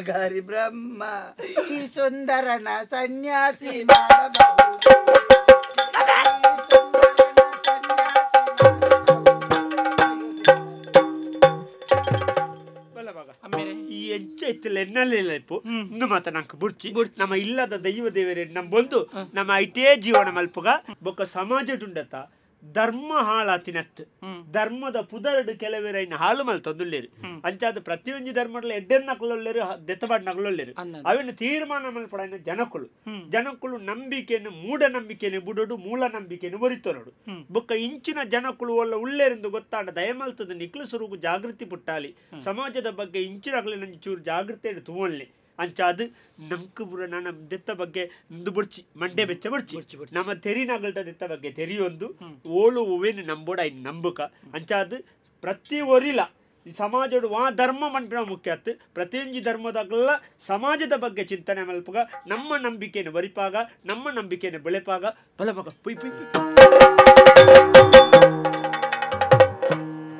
ಗಾರಿ ಬ್ರಹ್ಮ ಈ ಸುಂದರನ ಸನ್ಯಾಸಿ ಈ ಎಂಚ ಇತ್ತಿಲ್ಲ ಎನ್ನಲ್ಲಿಲ್ಲ ಇಪ್ಪು ಇನ್ನು ಮಾತ ನಂಗೆ ಬುಡ್ಚಿ ನಮ್ಮ ಇಲ್ಲದ ದೈವ ದೇವರೇ ನಮ್ ಬಂದು ನಮ್ಮ ಐಟೇ ಜೀವನ ಮಲ್ಪಗ ಬೊಕ್ಕ ಸಮಾಜದುಂಡತ ಧರ್ಮ ಹಾಳಾತಿನತ್ ಧರ್ಮದ ಪುದರಡು ಕೆಲವೇರೈನ ಹಾಳು ಮಲ್ ತೊಂದುಲ್ಲೇರು ಅಂಚಾದ ಪ್ರತಿಯೊಂದು ಧರ್ಮಡ್ಲ ಎಡ್ಡೆನ್ ನಕಲೊಲ್ಲೇರು ದೆತ್ತಬಾಡ್ ನಕಲೊಲ್ಲೇರು ಅವಿನ ತೀರ್ಮಾನ ಮಲ್ಪಡ ಜನಕ್ಕಳು ನಂಬಿಕೆಯನ್ನು ಮೂಢನಂಬಿಕೆಯನ್ನು ಬಿಡೋಡು ಮೂಲ ನಂಬಿಕೆಯನ್ನು ಬರಿತೋಡು ಬೊಕ್ಕ ಇಂಚಿನ ಜನಕ್ಕಳು ಒಲ್ಲ ಉಳ್ಳೇರೆಂದು ಗೊತ್ತಾಡ ದಯಮಲ್ತದ ನಿಕ್ಲು ಸುರುಗು ಜಾಗೃತಿ ಪುಟ್ಟಾಲಿ ಸಮಾಜದ ಬಗ್ಗೆ ಇಂಚಿನಾಗಲಿ ನಂಜಿ ಚೂರು ಜಾಗೃತಿ ತುವಳ್ಳಿ ಅಂಚಾದು ನಮ್ಕ ಬುರ ನನ್ನ ದೆತ್ತ ಬಗ್ಗೆ ಬುಡ್ಚಿ ಮಂಡೆ ಬೆಚ್ಚ ಬುಡ್ಚಿ ನಮ್ಮ ತೆರಿನಾಗಲ್ಟ ದೆತ್ತ ಬಗ್ಗೆ ತೆರಿಯೊಂದು ಓಳು ಓವೇನು ನಂಬೋಡ ಇನ್ನು ನಂಬುಕ ಅಂಚಾದು ಪ್ರತಿ ಒರಿಲ ಸಮಾಜದ ವಾ ಧರ್ಮ ಮನ್ಪಿನ ಮುಖ್ಯ ಆತು ಪ್ರತಿಯೊಂದು ಧರ್ಮದಾಗಲ್ಲ ಸಮಾಜದ ಬಗ್ಗೆ ಚಿಂತನೆ ಮಲ್ಪಗ ನಮ್ಮ ನಂಬಿಕೆಯನ್ನು ಬರಿಪಾಗ ನಮ್ಮ ನಂಬಿಕೆಯನ್ನು ಬೆಳೆಪಾಗ ಬಲಮಗ ಪುಯ್ ಪುಯ್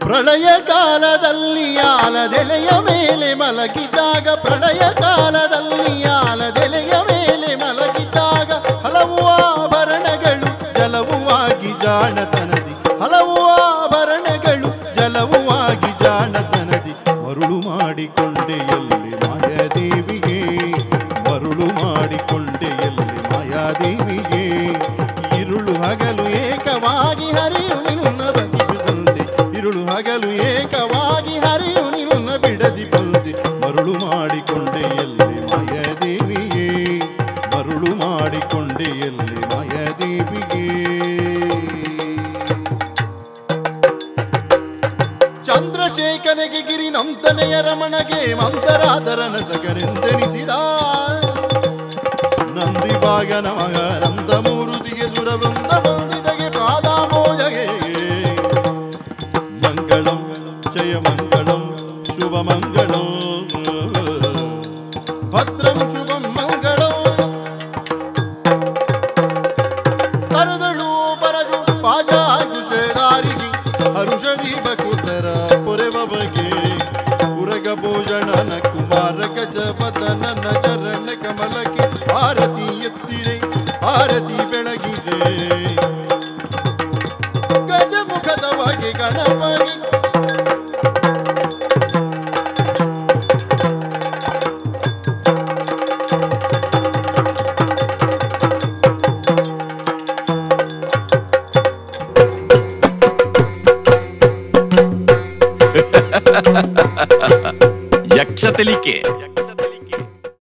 ಪ್ರಳಯ ಕಾಲದಲ್ಲಿ ಆಲದೆಲೆಯ ಮೇಲೆ ಮಲಗಿದಾಗ ಪ್ರಳಯ ಕಾಲದಲ್ಲಿ ಆಲದೆಲೆಯ ಮೇಲೆ ಮಲಗಿದಾಗ ಹಲವು ಆಭರಣಗಳು ಜಲವುವಾಗಿ ಜಾಣತನದಿ ಹಲವು ಆಭರಣಗಳು ಜಲವುವಾಗಿ ಜಾಣತನದಿ ಮರುಳು ಮಾಡಿಕೊಂಡೆ ಎಲ್ಲಿ ಮಾಯಾದೇವಿಗೆ ಮರುಳು ಮಾಡಿಕೊಂಡೆ ಎಲ್ಲಿ ಮಾಯಾದೇವಿಗೆ ഇരുಳು ಹಗಲು ಏಕವಾಗಿ ಹರಿಯು ನಿನ್ನ ಬದಿಬಿದಂತೆ ഇരുಳು ಹಗಲು ಏಕವಾಗಿ ಹರಿಯು ನಿನ್ನ ಬಿಡದಿ ಬಂದೆ ಮರುಳು ಮಾಡಿಕೊಂಡೆ ಎಲ್ಲಿ ಹೇಮಂತರಾದರನ ಸಕನೆಂದೆನಿಸಿದ ನಂದಿಭಾಗನ ಮಗನಂತ ಮೂರುತಿಗೆ ಸುರವೃಂದ ಬಂದಿದಗೆ ಪಾದಾಮೋಜಗೆ ಮಂಗಳಂ ಜಯ ಮಂಗಳಂ ಶುಭ ಮಂಗಳಂ ಭದ್ರಂ ಶುಭಂ ಮಂಗಳಂ ಕರುದಳು ಪರಜು ಪಾಜಾಯುಷೇದಾರಿಗೆ ಹರುಷದೀಪ ಕುತರ ಪೊರೆವ ಬಗೆ ಉರಗ ಭೂಷಣನ ಕುಮಾರ ಗಜಪದನನ ಚರಣ ಕಮಲಕ್ಕೆ ಆರತಿ ಎತ್ತಿರೆ ಆರತಿ ಬೆಳಗಿದೆ ಗಜಮುಖದ ಬಗೆ ಗಣಪಗೆ ಯಕ್ಷತೆಲಿಕೆ